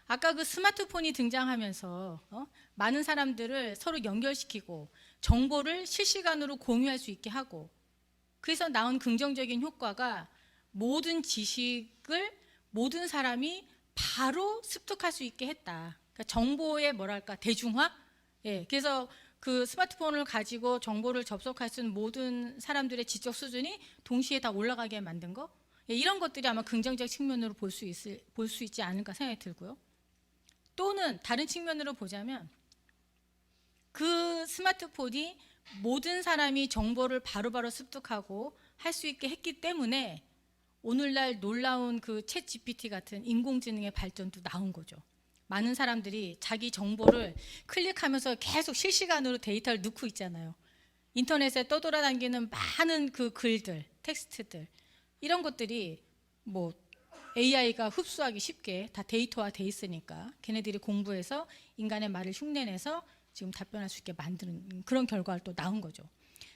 아까 그 스마트폰이 등장하면서 많은 사람들을 서로 연결시키고 정보를 실시간으로 공유할 수 있게 하고 그래서 나온 긍정적인 효과가 모든 지식을 모든 사람이 바로 습득할 수 있게 했다. 그러니까 정보의 뭐랄까 대중화. 예, 그래서 그 스마트폰을 가지고 정보를 접속할 수 있는 모든 사람들의 지적 수준이 동시에 다 올라가게 만든 거. 예, 이런 것들이 아마 긍정적 측면으로 볼 수 있지 않을까 생각이 들고요. 또는 다른 측면으로 보자면 그 스마트폰이 모든 사람이 정보를 바로바로 습득하고 할 수 있게 했기 때문에 오늘날 놀라운 그 챗 GPT 같은 인공지능의 발전도 나온 거죠. 많은 사람들이 자기 정보를 클릭하면서 계속 실시간으로 데이터를 넣고 있잖아요. 인터넷에 떠돌아다니는 많은 그 글들, 텍스트들 이런 것들이 뭐 AI가 흡수하기 쉽게 다 데이터화 돼 있으니까 걔네들이 공부해서 인간의 말을 흉내내서 지금 답변할 수 있게 만드는 그런 결과가 또 나온 거죠.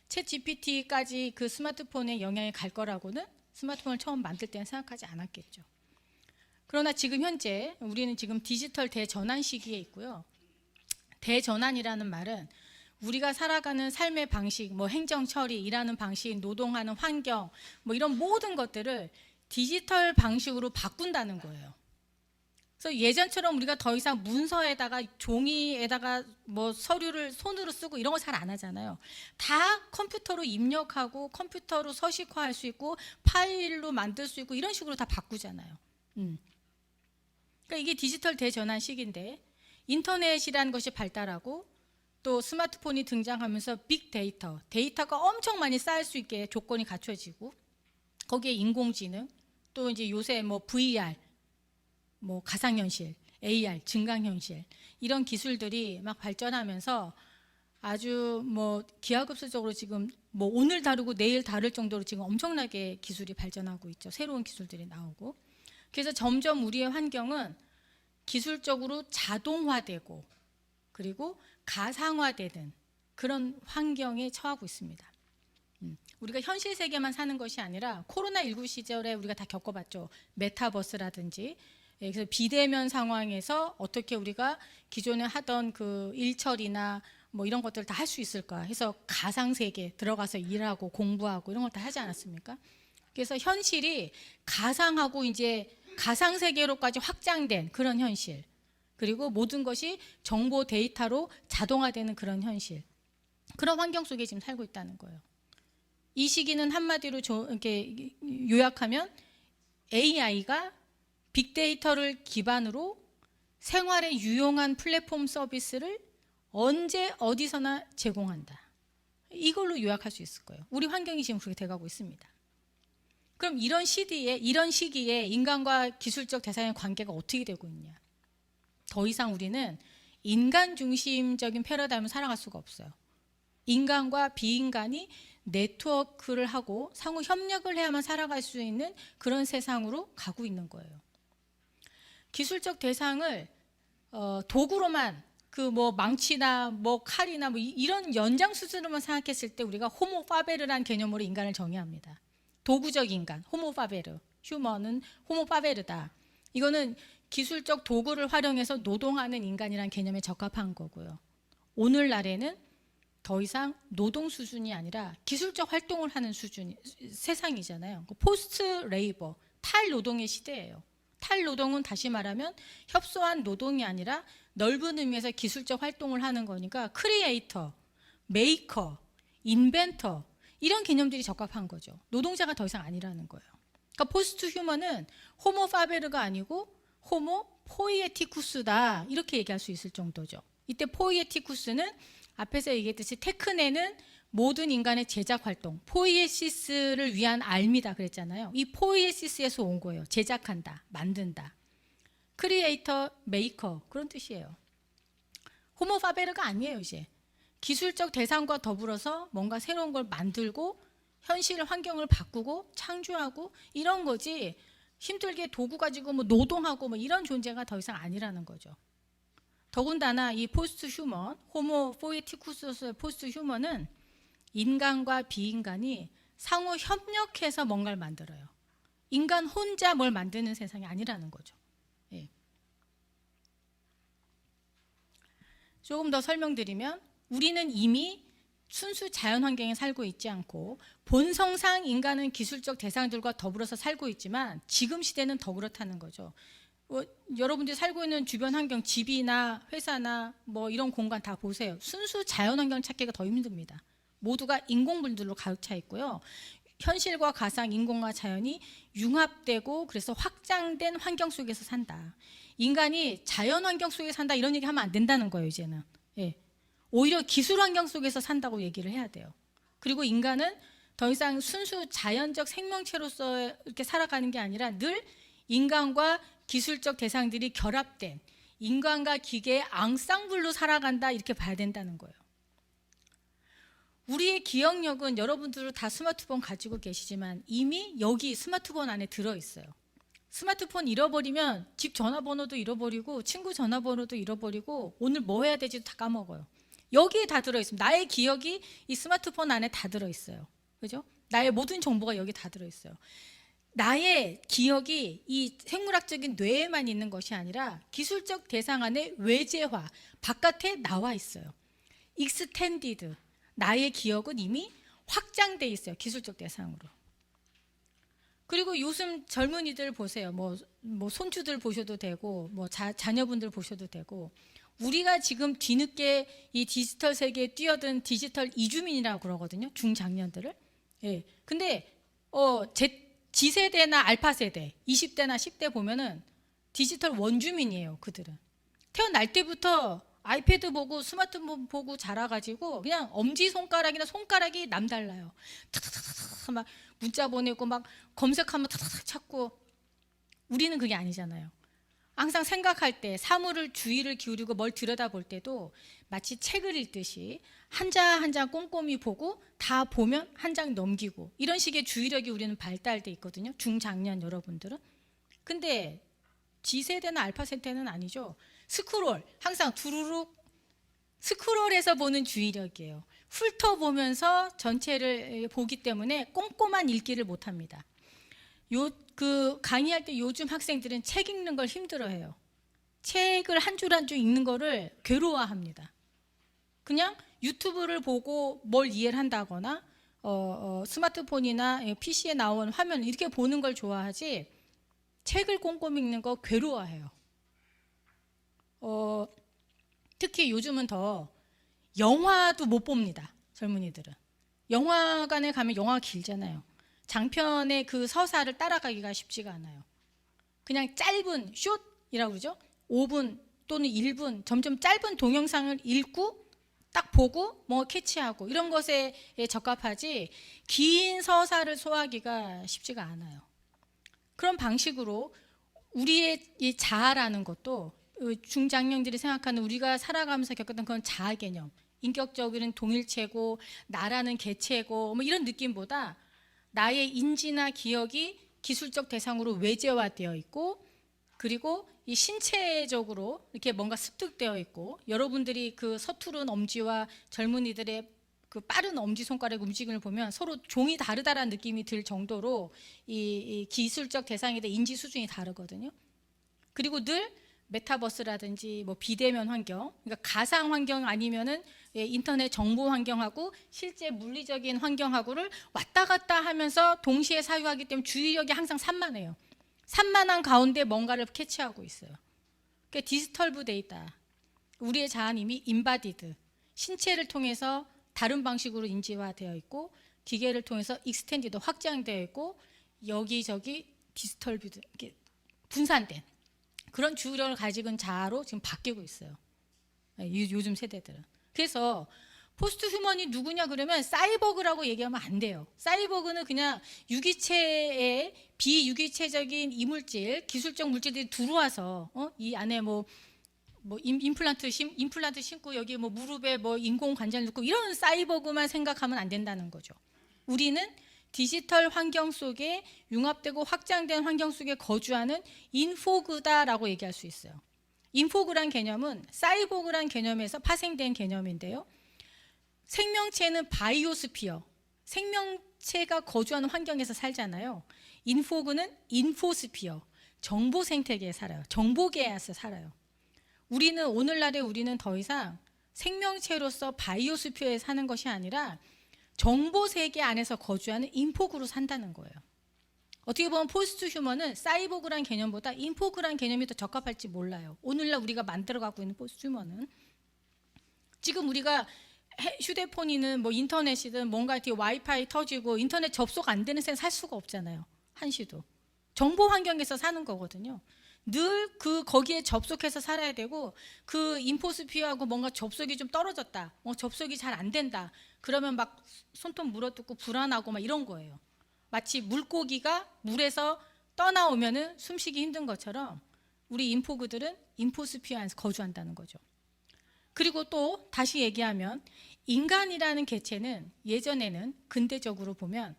챗 GPT까지 그 스마트폰에 영향이 갈 거라고는 스마트폰을 처음 만들 때는 생각하지 않았겠죠. 그러나 지금 현재 우리는 지금 디지털 대전환 시기에 있고요. 대전환이라는 말은 우리가 살아가는 삶의 방식, 뭐 행정 처리, 일하는 방식, 노동하는 환경, 뭐 이런 모든 것들을 디지털 방식으로 바꾼다는 거예요. 그래서 예전처럼 우리가 더 이상 문서에다가 종이에다가 뭐 서류를 손으로 쓰고 이런 거 잘 안 하잖아요. 다 컴퓨터로 입력하고 컴퓨터로 서식화할 수 있고 파일로 만들 수 있고 이런 식으로 다 바꾸잖아요. 그러니까 이게 디지털 대전환 시기인데 인터넷이라는 것이 발달하고 또 스마트폰이 등장하면서 빅데이터, 데이터가 엄청 많이 쌓일 수 있게 조건이 갖춰지고 거기에 인공지능 또 이제 요새 뭐 VR 뭐 가상현실, AR, 증강현실 이런 기술들이 막 발전하면서 아주 뭐 기하급수적으로 지금 뭐 오늘 다루고 내일 다룰 정도로 지금 엄청나게 기술이 발전하고 있죠. 새로운 기술들이 나오고 그래서 점점 우리의 환경은 기술적으로 자동화되고 그리고 가상화되는 그런 환경에 처하고 있습니다. 우리가 현실 세계만 사는 것이 아니라 코로나19 시절에 우리가 다 겪어봤죠. 메타버스라든지 그래서 비대면 상황에서 어떻게 우리가 기존에 하던 그 일처리나 뭐 이런 것들을 다 할 수 있을까 해서 가상세계 들어가서 일하고 공부하고 이런 걸 다 하지 않았습니까? 그래서 현실이 가상하고 이제 가상세계로까지 확장된 그런 현실 그리고 모든 것이 정보 데이터로 자동화되는 그런 현실 그런 환경 속에 지금 살고 있다는 거예요. 이 시기는 한마디로 이렇게 요약하면 AI가 빅데이터를 기반으로 생활에 유용한 플랫폼 서비스를 언제 어디서나 제공한다. 이걸로 요약할 수 있을 거예요. 우리 환경이 지금 그렇게 돼가고 있습니다. 그럼 이런 시기에 인간과 기술적 대상의 관계가 어떻게 되고 있냐? 더 이상 우리는 인간 중심적인 패러다임을 살아갈 수가 없어요. 인간과 비인간이 네트워크를 하고 상호 협력을 해야만 살아갈 수 있는 그런 세상으로 가고 있는 거예요. 기술적 대상을 도구로만 그 뭐 망치나 뭐 칼이나 뭐 이런 연장 수준으로만 생각했을 때 우리가 호모 파베르라는 개념으로 인간을 정의합니다. 도구적 인간, 호모 파베르, 휴먼은 호모 파베르다. 이거는 기술적 도구를 활용해서 노동하는 인간이라는 개념에 적합한 거고요. 오늘날에는 더 이상 노동 수준이 아니라 기술적 활동을 하는 수준 세상이잖아요. 포스트 레이버, 탈노동의 시대예요. 탈노동은 다시 말하면 협소한 노동이 아니라 넓은 의미에서 기술적 활동을 하는 거니까 크리에이터, 메이커, 인벤터 이런 개념들이 적합한 거죠. 노동자가 더 이상 아니라는 거예요. 그러니까 포스트 휴먼은 호모 파베르가 아니고 호모 포이에티쿠스다 이렇게 얘기할 수 있을 정도죠. 이때 포이에티쿠스는 앞에서 얘기했듯이 테크네는 모든 인간의 제작 활동, 포이에시스를 위한 알미다 그랬잖아요. 이 포이에시스에서 온 거예요. 제작한다, 만든다. 크리에이터, 메이커 그런 뜻이에요. 호모 파베르가 아니에요 이제. 기술적 대상과 더불어서 뭔가 새로운 걸 만들고 현실 환경을 바꾸고 창조하고 이런 거지 힘들게 도구 가지고 뭐 노동하고 뭐 이런 존재가 더 이상 아니라는 거죠. 더군다나 이 포스트 휴먼, 호모 포에티쿠스의 포스트 휴먼은 인간과 비인간이 상호 협력해서 뭔가를 만들어요. 인간 혼자 뭘 만드는 세상이 아니라는 거죠. 예. 조금 더 설명드리면 우리는 이미 순수 자연 환경에 살고 있지 않고 본성상 인간은 기술적 대상들과 더불어서 살고 있지만 지금 시대는 더 그렇다는 거죠. 여러분들이 살고 있는 주변 환경, 집이나 회사나 뭐 이런 공간 다 보세요. 순수 자연 환경 찾기가 더 힘듭니다. 모두가 인공물들로 가득 차 있고요. 현실과 가상, 인공과 자연이 융합되고 그래서 확장된 환경 속에서 산다. 인간이 자연 환경 속에 산다 이런 얘기 하면 안 된다는 거예요 이제는. 예. 오히려 기술 환경 속에서 산다고 얘기를 해야 돼요. 그리고 인간은 더 이상 순수 자연적 생명체로서 이렇게 살아가는 게 아니라 늘 인간과 기술적 대상들이 결합된 인간과 기계의 앙상블로 살아간다 이렇게 봐야 된다는 거예요. 우리의 기억력은 여러분들은 다 스마트폰 가지고 계시지만 이미 여기 스마트폰 안에 들어있어요. 스마트폰 잃어버리면 집 전화번호도 잃어버리고 친구 전화번호도 잃어버리고 오늘 뭐 해야 될지도 다 까먹어요. 여기에 다 들어있습니다. 나의 기억이 이 스마트폰 안에 다 들어있어요. 그죠? 나의 모든 정보가 여기 다 들어있어요. 나의 기억이 이 생물학적인 뇌에만 있는 것이 아니라 기술적 대상 안에 외재화, 바깥에 나와 있어요. 익스텐디드, 나의 기억은 이미 확장돼 있어요. 기술적 대상으로. 그리고 요즘 젊은이들 보세요. 뭐 손주들 보셔도 되고, 뭐 자녀분들 보셔도 되고, 우리가 지금 뒤늦게 이 디지털 세계에 뛰어든 디지털 이주민이라고 그러거든요. 중장년들을. 예. 근데 G세대나 알파세대, 20대나 10대 보면은 디지털 원주민이에요. 그들은. 태어날 때부터 아이패드 보고 스마트폰 보고 자라가지고 그냥 엄지손가락이나 손가락이 남달라요. 탁탁탁탁 막 문자 보내고 막 검색하면 탁탁탁 찾고. 우리는 그게 아니잖아요. 항상 생각할 때 사물을 주의를 기울이고 뭘 들여다볼 때도 마치 책을 읽듯이 한 장 한 장 꼼꼼히 보고 다 보면 한 장 넘기고 이런 식의 주의력이 우리는 발달돼 있거든요. 중장년 여러분들은. 근데 G세대나 알파세대는 아니죠. 스크롤, 항상 두루룩 스크롤해서 보는 주의력이에요. 훑어보면서 전체를 보기 때문에 꼼꼼한 읽기를 못합니다. 강의할 때 요즘 학생들은 책 읽는 걸 힘들어해요. 책을 한 줄 한 줄 읽는 거를 괴로워합니다. 그냥 유튜브를 보고 뭘 이해를 한다거나 스마트폰이나 PC에 나온 화면 이렇게 보는 걸 좋아하지 책을 꼼꼼히 읽는 거 괴로워해요. 특히 요즘은 더 영화도 못 봅니다. 젊은이들은. 영화관에 가면 영화가 길잖아요. 장편의 그 서사를 따라가기가 쉽지가 않아요. 그냥 짧은 숏이라고 그러죠. 5분 또는 1분 점점 짧은 동영상을 읽고 딱 보고 뭐 캐치하고 이런 것에 적합하지 긴 서사를 소화하기가 쉽지가 않아요. 그런 방식으로 우리의 이 자아라는 것도 중장년들이 생각하는 우리가 살아가면서 겪었던 그런 자아 개념, 인격적인 동일체고 나라는 개체고 뭐 이런 느낌보다 나의 인지나 기억이 기술적 대상으로 외재화되어 있고 그리고 이 신체적으로 이렇게 뭔가 습득되어 있고 여러분들이 그 서투른 엄지와 젊은이들의 그 빠른 엄지손가락 움직임을 보면 서로 종이 다르다라는 느낌이 들 정도로 이 기술적 대상에 대한 인지 수준이 다르거든요. 그리고 늘 메타버스라든지 뭐 비대면 환경, 그러니까 가상 환경 아니면은 인터넷 정보 환경하고 실제 물리적인 환경하고를 왔다 갔다 하면서 동시에 사유하기 때문에 주의력이 항상 산만해요. 산만한 가운데 뭔가를 캐치하고 있어요. 그러니까 디지털브 데이터, 우리의 자아는 이미 인바디드, 신체를 통해서 다른 방식으로 인지화되어 있고 기계를 통해서 익스텐디드 확장되어 있고 여기저기 디지털브드 분산된 그런 주의력을 가지고 자아로 지금 바뀌고 있어요. 요즘 세대들은. 그래서 포스트 휴먼이 누구냐 그러면 사이보그라고 얘기하면 안 돼요. 사이보그는 그냥 유기체에 비유기체적인 이물질, 기술적 물질들이 들어와서 이 안에 뭐 임플란트 심고 여기 뭐 무릎에 뭐 인공 관절 넣고 이런 사이보그만 생각하면 안 된다는 거죠. 우리는 디지털 환경 속에 융합되고 확장된 환경 속에 거주하는 인포그다라고 얘기할 수 있어요. 인포그란 개념은 사이보그란 개념에서 파생된 개념인데요. 생명체는 바이오스피어, 생명체가 거주하는 환경에서 살잖아요. 인포그는 인포스피어, 정보 생태계에 살아요. 정보계에서 살아요. 우리는 더 이상 생명체로서 바이오스피어에 사는 것이 아니라 정보 세계 안에서 거주하는 인포그로 산다는 거예요. 어떻게 보면 포스트 휴먼은 사이보그란 개념보다 인포그란 개념이 더 적합할지 몰라요. 오늘날 우리가 만들어 갖고 있는 포스트 휴먼은 지금 우리가 휴대폰이든 뭐 인터넷이든 뭔가 이렇게 와이파이 터지고 인터넷 접속 안 되는 세상 살 수가 없잖아요. 한시도. 정보 환경에서 사는 거거든요. 늘 거기에 접속해서 살아야 되고 그 인포스피어하고 뭔가 접속이 좀 떨어졌다. 접속이 잘 안 된다. 그러면 막 손톱 물어뜯고 불안하고 막 이런 거예요. 마치 물고기가 물에서 떠나오면은 숨쉬기 힘든 것처럼 우리 인포그들은 인포스피어 안에서 거주한다는 거죠. 그리고 또 다시 얘기하면 인간이라는 개체는 예전에는 근대적으로 보면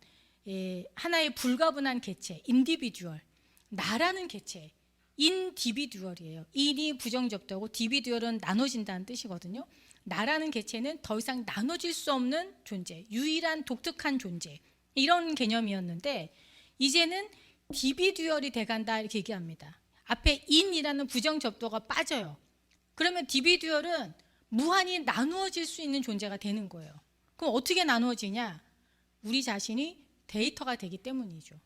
하나의 불가분한 개체, 인디비듀얼, 나라는 개체, 인디비듀얼이에요. 인이 부정적도고 디비듀얼은 나눠진다는 뜻이거든요. 나라는 개체는 더 이상 나눠질 수 없는 존재, 유일한 독특한 존재, 이런 개념이었는데 이제는 디비듀얼이 돼간다 이렇게 얘기합니다. 앞에 인이라는 부정접두가 빠져요. 그러면 디비듀얼은 무한히 나누어질 수 있는 존재가 되는 거예요. 그럼 어떻게 나누어지냐? 우리 자신이 데이터가 되기 때문이죠.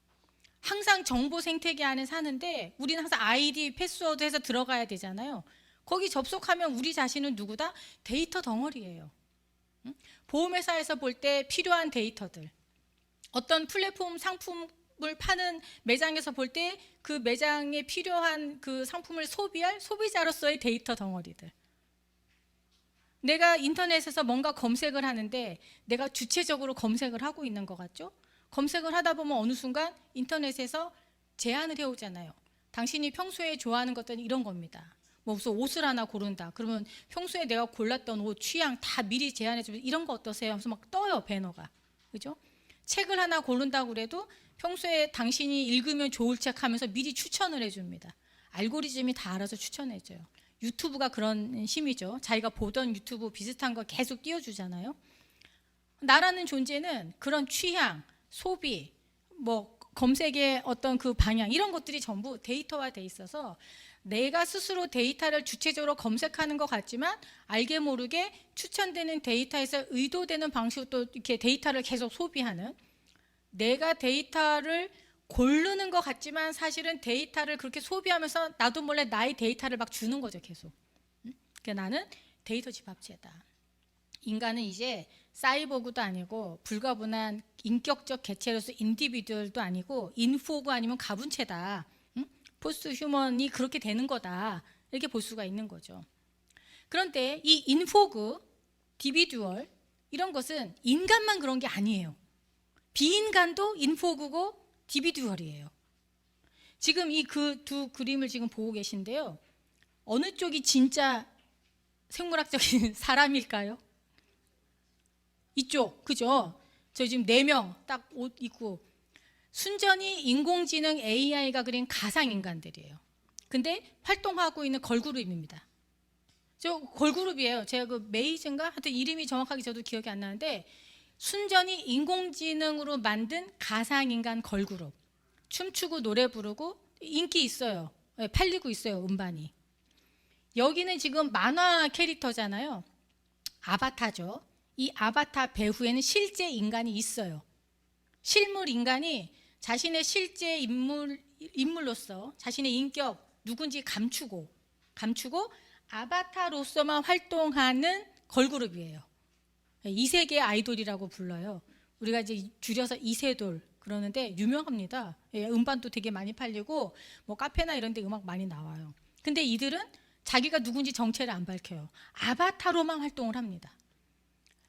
항상 정보 생태계 안에 사는데 우리는 항상 아이디, 패스워드 해서 들어가야 되잖아요. 거기 접속하면 우리 자신은 누구다? 데이터 덩어리예요. 보험회사에서 볼 때 필요한 데이터들, 어떤 플랫폼 상품을 파는 매장에서 볼 때 그 매장에 필요한 그 상품을 소비할 소비자로서의 데이터 덩어리들, 내가 인터넷에서 뭔가 검색을 하는데 내가 주체적으로 검색을 하고 있는 것 같죠? 검색을 하다 보면 어느 순간 인터넷에서 제안을 해오잖아요. 당신이 평소에 좋아하는 것들은 이런 겁니다. 뭐 무슨 옷을 하나 고른다. 그러면 평소에 내가 골랐던 옷, 취향 다 미리 제안해주면 이런 거 어떠세요? 하면서 막 떠요, 배너가. 그죠? 책을 하나 고른다고 그래도 평소에 당신이 읽으면 좋을 책 하면서 미리 추천을 해줍니다. 알고리즘이 다 알아서 추천해줘요. 유튜브가 그런 힘이죠. 자기가 보던 유튜브 비슷한 거 계속 띄워주잖아요. 나라는 존재는 그런 취향, 소비, 뭐 검색의 어떤 그 방향, 이런 것들이 전부 데이터화돼 있어서 내가 스스로 데이터를 주체적으로 검색하는 것 같지만 알게 모르게 추천되는 데이터에서 의도되는 방식으로 또 이렇게 데이터를 계속 소비하는, 내가 데이터를 고르는 것 같지만 사실은 데이터를 그렇게 소비하면서 나도 몰래 나의 데이터를 막 주는 거죠, 계속. 그러니까 나는 데이터 집합체다. 인간은 이제 사이보그도 아니고 불가분한 인격적 개체로서 인디비듀얼도 아니고 인포그 아니면 가분체다. 포스트 휴먼이 그렇게 되는 거다. 이렇게 볼 수가 있는 거죠. 그런데 이 인포그, 디비듀얼 이런 것은 인간만 그런 게 아니에요. 비인간도 인포그고 디비듀얼이에요. 지금 이 그 두 그림을 지금 보고 계신데요. 어느 쪽이 진짜 생물학적인 사람일까요? 이쪽, 그죠? 저 지금 4명 딱 옷 입고 순전히 인공지능 AI가 그린 가상인간들이에요. 근데 활동하고 있는 걸그룹입니다. 저 걸그룹이에요. 제가 그 메이즈인가? 하여튼 이름이 정확하게 저도 기억이 안 나는데 순전히 인공지능으로 만든 가상인간 걸그룹. 춤추고 노래 부르고 인기 있어요. 팔리고 있어요, 음반이. 여기는 지금 만화 캐릭터잖아요. 아바타죠. 이 아바타 배후에는 실제 인간이 있어요. 실물 인간이 자신의 실제 인물로서 자신의 인격 누군지 감추고 아바타로서만 활동하는 걸그룹이에요. 이세계 아이돌이라고 불러요. 우리가 이제 줄여서 이세돌 그러는데 유명합니다. 음반도 되게 많이 팔리고 뭐 카페나 이런 데 음악 많이 나와요. 근데 이들은 자기가 누군지 정체를 안 밝혀요. 아바타로만 활동을 합니다.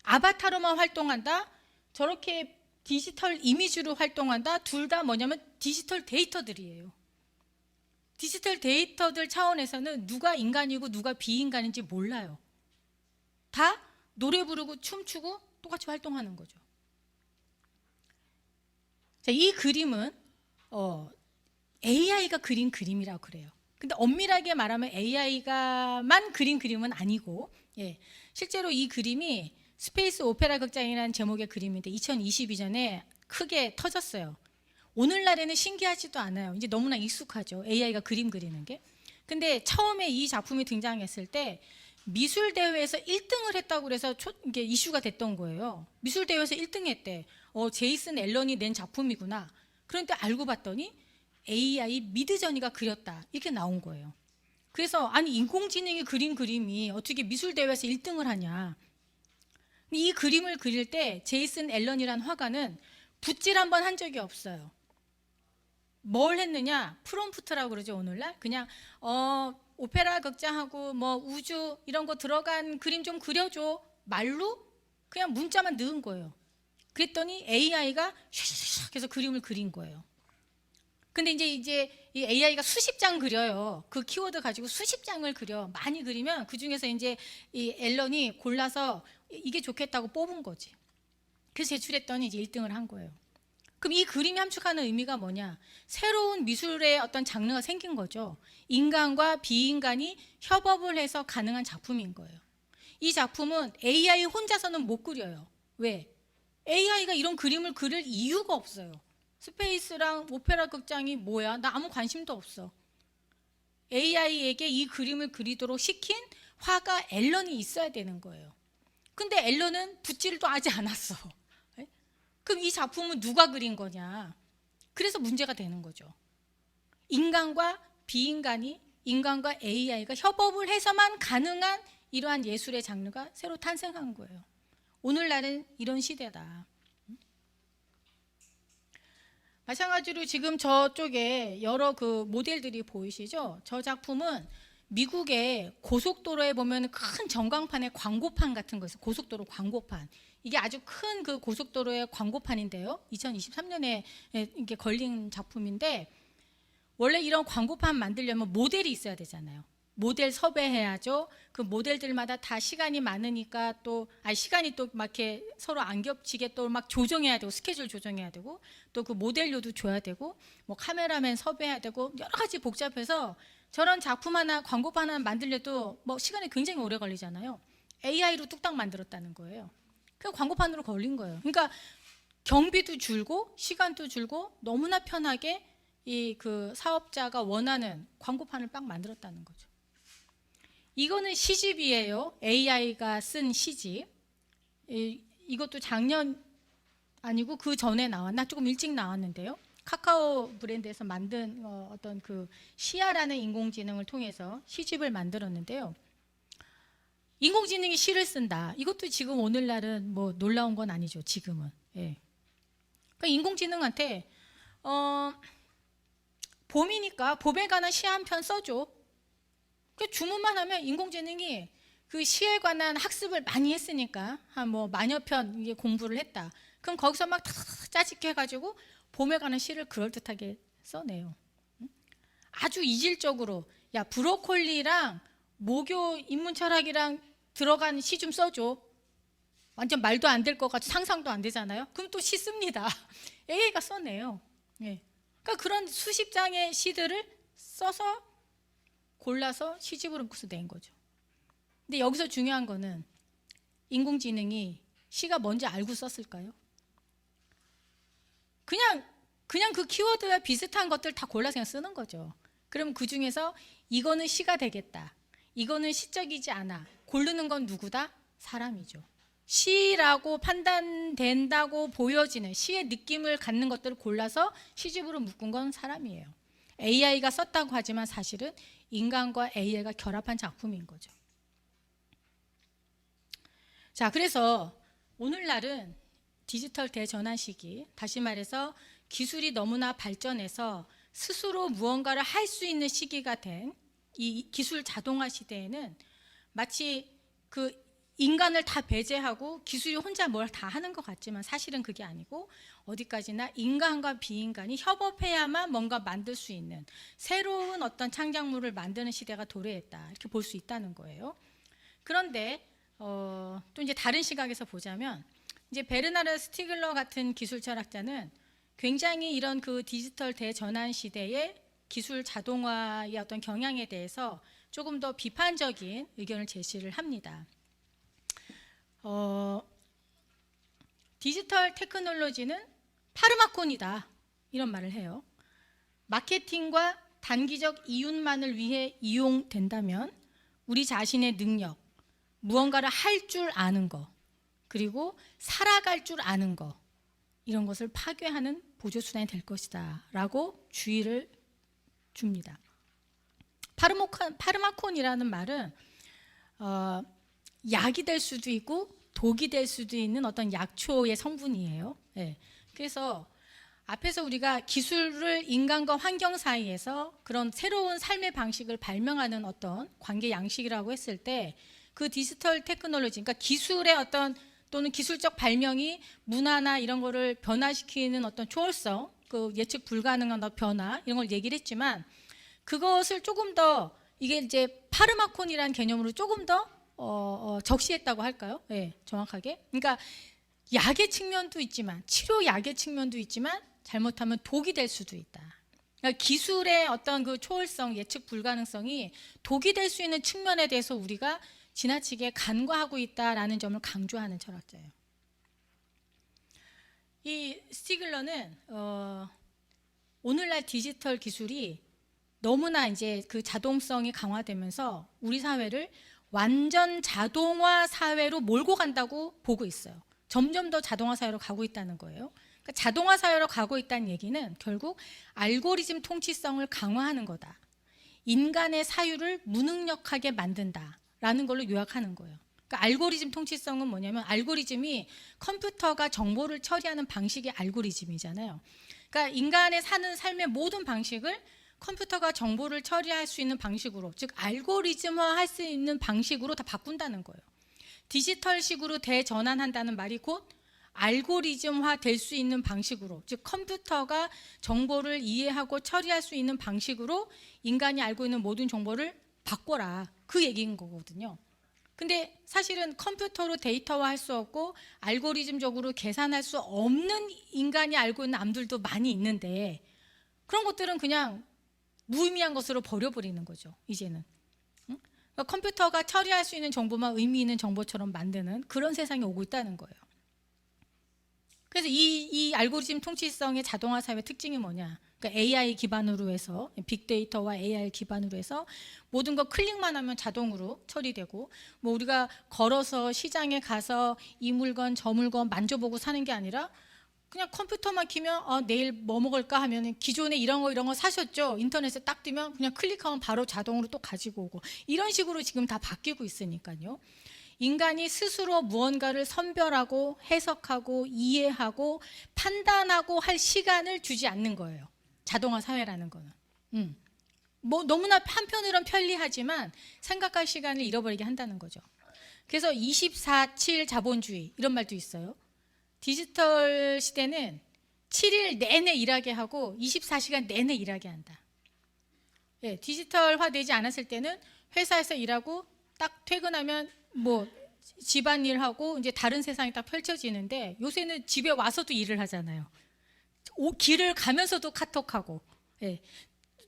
아바타로만 활동한다? 저렇게 디지털 이미지로 활동한다? 둘 다 뭐냐면 디지털 데이터들이에요. 디지털 데이터들 차원에서는 누가 인간이고 누가 비인간인지 몰라요. 다 노래 부르고 춤추고 똑같이 활동하는 거죠. 자, 이 그림은 AI가 그린 그림이라고 그래요. 근데 엄밀하게 말하면 AI가만 그린 그림은 아니고, 실제로 이 그림이 스페이스 오페라 극장이라는 제목의 그림인데 2022년에 크게 터졌어요. 오늘날에는 신기하지도 않아요. 이제 너무나 익숙하죠. AI가 그림 그리는 게. 근데 처음에 이 작품이 등장했을 때 미술 대회에서 1등을 했다고 그래서 이게 이슈가 됐던 거예요. 미술 대회에서 1등 했대. 제이슨 앨런이 낸 작품이구나. 그런데 알고 봤더니 AI 미드저니가 그렸다. 이렇게 나온 거예요. 그래서 아니 인공지능이 그린 그림이 어떻게 미술 대회에서 1등을 하냐. 이 그림을 그릴 때 제이슨 앨런이라는 화가는 붓질 한번 한 적이 없어요. 뭘 했느냐? 프롬프트라고 그러죠, 오늘날. 그냥 오페라 극장하고 뭐 우주 이런 거 들어간 그림 좀 그려줘. 말로 그냥 문자만 넣은 거예요. 그랬더니 AI가 샥샥 해서 그림을 그린 거예요. 근데 이제 이 AI가 수십 장 그려요. 그 키워드 가지고 수십 장을 그려. 많이 그리면 그 중에서 이제 이 앨런이 골라서 이게 좋겠다고 뽑은 거지. 그래서 제출했더니 이제 1등을 한 거예요. 그럼 이 그림이 함축하는 의미가 뭐냐? 새로운 미술의 어떤 장르가 생긴 거죠. 인간과 비인간이 협업을 해서 가능한 작품인 거예요. 이 작품은 AI 혼자서는 못 그려요. 왜? AI가 이런 그림을 그릴 이유가 없어요. 스페이스랑 오페라 극장이 뭐야? 나 아무 관심도 없어. AI에게 이 그림을 그리도록 시킨 화가 앨런이 있어야 되는 거예요. 근데 앨런은 붓질도 하지 않았어. 그럼 이 작품은 누가 그린 거냐? 그래서 문제가 되는 거죠. 인간과 비인간이, 인간과 AI가 협업을 해서만 가능한 이러한 예술의 장르가 새로 탄생한 거예요. 오늘날은 이런 시대다. 마찬가지로 지금 저쪽에 여러 그 모델들이 보이시죠? 저 작품은 미국의 고속도로에 보면 큰 전광판의 광고판 같은 거 있어요. 고속도로 광고판. 이게 아주 큰 그 고속도로의 광고판인데요. 2023년에 이게 걸린 작품인데, 원래 이런 광고판 만들려면 모델이 있어야 되잖아요. 모델 섭외해야죠. 그 모델들마다 다 시간이 많으니까 시간이 또 막 이렇게 서로 안 겹치게 또 막 조정해야 되고, 스케줄 조정해야 되고, 또 그 모델료도 줘야 되고, 뭐 카메라맨 섭외해야 되고, 여러 가지 복잡해서 저런 작품 하나, 광고판 하나 만들려도 뭐 시간이 굉장히 오래 걸리잖아요. AI로 뚝딱 만들었다는 거예요. 그 광고판으로 걸린 거예요. 그러니까 경비도 줄고 시간도 줄고 너무나 편하게 이 그 사업자가 원하는 광고판을 딱 만들었다는 거죠. 이거는 시집이에요. AI가 쓴 시집. 이것도 작년 아니고 그 전에 나왔나? 조금 일찍 나왔는데요. 카카오 브랜드에서 만든 어떤 그 시아라는 인공지능을 통해서 시집을 만들었는데요. 인공지능이 시를 쓴다. 이것도 지금 오늘날은 뭐 놀라운 건 아니죠. 지금은. 예. 그러니까 인공지능한테 봄이니까 봄에 관한 시 한 편 써줘. 그 주문만 하면 인공지능이 그 시에 관한 학습을 많이 했으니까 한 뭐 만여 편 이게 공부를 했다. 그럼 거기서 막 짜집게 해가지고 봄에 관한 시를 그럴듯하게 써내요. 아주 이질적으로 야 브로콜리랑 모교 인문철학이랑 들어간 시 좀 써줘. 완전 말도 안 될 것 같고 상상도 안 되잖아요. 그럼 또 시 씁니다. AI가 써내요. 예. 그러니까 그런 수십 장의 시들을 써서 골라서 시집으로 묶어서 낸 거죠. 근데 여기서 중요한 거는 인공지능이 시가 뭔지 알고 썼을까요? 그냥 그 키워드와 비슷한 것들 다 골라서 그냥 쓰는 거죠. 그럼 그 중에서 이거는 시가 되겠다, 이거는 시적이지 않아, 고르는 건 누구다? 사람이죠. 시라고 판단된다고 보여지는 시의 느낌을 갖는 것들을 골라서 시집으로 묶은 건 사람이에요. AI가 썼다고 하지만 사실은 인간과 AI가 결합한 작품인 거죠. 자, 그래서 오늘날은 디지털 대전환 시기, 다시 말해서 기술이 너무나 발전해서 스스로 무언가를 할 수 있는 시기가 된 이 기술 자동화 시대에는 마치 그 인간을 다 배제하고 기술이 혼자 뭘 다 하는 것 같지만 사실은 그게 아니고 어디까지나 인간과 비인간이 협업해야만 뭔가 만들 수 있는 새로운 어떤 창작물을 만드는 시대가 도래했다, 이렇게 볼 수 있다는 거예요. 그런데 또 이제 다른 시각에서 보자면 이제 베르나르 스티글러 같은 기술 철학자는 굉장히 이런 그 디지털 대전환 시대의 기술 자동화의 어떤 경향에 대해서 조금 더 비판적인 의견을 제시를 합니다. 디지털 테크놀로지는 파르마콘이다, 이런 말을 해요. 마케팅과 단기적 이윤만을 위해 이용된다면 우리 자신의 능력, 무언가를 할 줄 아는 거, 그리고 살아갈 줄 아는 거, 이런 것을 파괴하는 보조수단이 될 것이다 라고 주의를 줍니다. 파르마콘이라는 말은 약이 될 수도 있고 독이 될 수도 있는 어떤 약초의 성분이에요. 네. 그래서 앞에서 우리가 기술을 인간과 환경 사이에서 그런 새로운 삶의 방식을 발명하는 어떤 관계 양식이라고 했을 때 그 디지털 테크놀로지, 그러니까 기술의 어떤 또는 기술적 발명이 문화나 이런 거를 변화시키는 어떤 초월성, 그 예측 불가능한 변화, 이런 걸 얘기를 했지만 그것을 조금 더 이게 이제 파르마콘이라는 개념으로 조금 더 적시했다고 할까요? 네, 정확하게. 그러니까 약의 측면도 있지만 치료 약의 측면도 있지만 잘못하면 독이 될 수도 있다. 그러니까 기술의 어떤 그 초월성, 예측 불가능성이 독이 될 수 있는 측면에 대해서 우리가 지나치게 간과하고 있다라는 점을 강조하는 철학자예요. 이 스티글러는 오늘날 디지털 기술이 너무나 이제 그 자동성이 강화되면서 우리 사회를 완전 자동화 사회로 몰고 간다고 보고 있어요. 점점 더 자동화 사회로 가고 있다는 거예요. 그러니까 자동화 사회로 가고 있다는 얘기는 결국 알고리즘 통치성을 강화하는 거다. 인간의 사유를 무능력하게 만든다라는 걸로 요약하는 거예요. 그러니까 알고리즘 통치성은 뭐냐면 알고리즘이 컴퓨터가 정보를 처리하는 방식이 알고리즘이잖아요. 그러니까 인간의 사는 삶의 모든 방식을 컴퓨터가 정보를 처리할 수 있는 방식으로, 즉 알고리즘화할 수 있는 방식으로 다 바꾼다는 거예요. 디지털식으로 대전환한다는 말이 곧 알고리즘화 될 수 있는 방식으로, 즉 컴퓨터가 정보를 이해하고 처리할 수 있는 방식으로 인간이 알고 있는 모든 정보를 바꿔라, 그 얘기인 거거든요. 근데 사실은 컴퓨터로 데이터화할 수 없고 알고리즘적으로 계산할 수 없는 인간이 알고 있는 암들도 많이 있는데 그런 것들은 그냥 무의미한 것으로 버려버리는 거죠, 이제는. 응? 그러니까 컴퓨터가 처리할 수 있는 정보만 의미 있는 정보처럼 만드는 그런 세상이 오고 있다는 거예요. 그래서 이 알고리즘 통치성의 자동화 사회의 특징이 뭐냐? 그러니까 AI 기반으로 해서, 빅데이터와 AI 기반으로 해서 모든 거 클릭만 하면 자동으로 처리되고, 뭐 우리가 걸어서 시장에 가서 이 물건 저 물건 만져보고 사는 게 아니라 그냥 컴퓨터만 키면 내일 뭐 먹을까 하면 기존에 이런 거 사셨죠? 인터넷에 딱 뜨면 그냥 클릭하면 바로 자동으로 또 가지고 오고, 이런 식으로 지금 다 바뀌고 있으니까요. 인간이 스스로 무언가를 선별하고 해석하고 이해하고 판단하고 할 시간을 주지 않는 거예요, 자동화 사회라는 거는. 뭐 너무나 한편으론 편리하지만 생각할 시간을 잃어버리게 한다는 거죠. 그래서 24/7 자본주의 이런 말도 있어요. 디지털 시대는 7일 내내 일하게 하고 24시간 내내 일하게 한다. 예, 디지털화 되지 않았을 때는 회사에서 일하고 딱 퇴근하면 뭐 집안일하고 이제 다른 세상이 딱 펼쳐지는데, 요새는 집에 와서도 일을 하잖아요. 길을 가면서도 카톡하고, 예,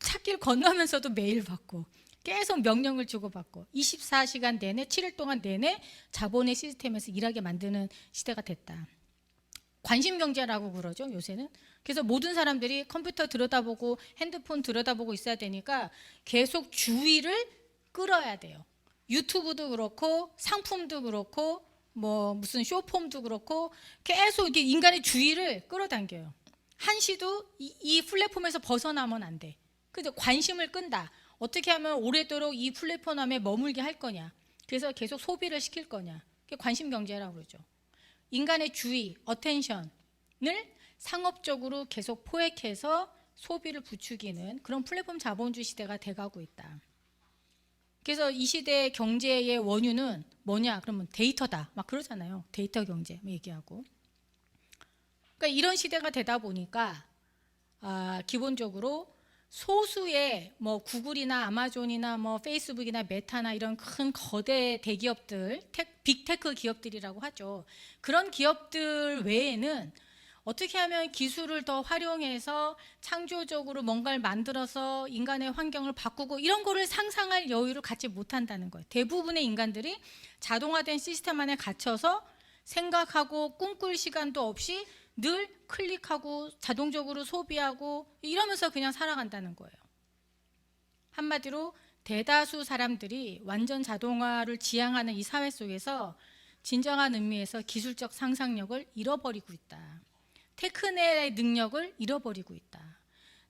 찾길 건너면서도 메일 받고, 계속 명령을 주고받고 24시간 내내 7일 동안 내내 자본의 시스템에서 일하게 만드는 시대가 됐다. 관심경제라고 그러죠, 요새는. 그래서 모든 사람들이 컴퓨터 들여다보고 핸드폰 들여다보고 있어야 되니까 계속 주의를 끌어야 돼요. 유튜브도 그렇고 상품도 그렇고 뭐 무슨 쇼폼도 그렇고 계속 이게 인간의 주의를 끌어당겨요. 한시도 이 플랫폼에서 벗어나면 안 돼. 그래서 관심을 끈다. 어떻게 하면 오래도록 이 플랫폼에 머물게 할 거냐. 그래서 계속 소비를 시킬 거냐. 그게 관심경제라고 그러죠. 인간의 주의, 어텐션을 상업적으로 계속 포획해서 소비를 부추기는 그런 플랫폼 자본주의 시대가 돼가고 있다. 그래서 이 시대의 경제의 원유는 뭐냐? 그러면 데이터다. 막 그러잖아요. 데이터 경제 얘기하고. 그러니까 이런 시대가 되다 보니까 기본적으로 소수의 뭐 구글이나 아마존이나 뭐 페이스북이나 메타나 이런 큰 거대 대기업들, 빅테크 기업들이라고 하죠. 그런 기업들 외에는 어떻게 하면 기술을 더 활용해서 창조적으로 뭔가를 만들어서 인간의 환경을 바꾸고 이런 거를 상상할 여유를 갖지 못한다는 거예요. 대부분의 인간들이 자동화된 시스템 안에 갇혀서 생각하고 꿈꿀 시간도 없이 늘 클릭하고 자동적으로 소비하고 이러면서 그냥 살아간다는 거예요. 한마디로 대다수 사람들이 완전 자동화를 지향하는 이 사회 속에서 진정한 의미에서 기술적 상상력을 잃어버리고 있다. 테크닉의 능력을 잃어버리고 있다.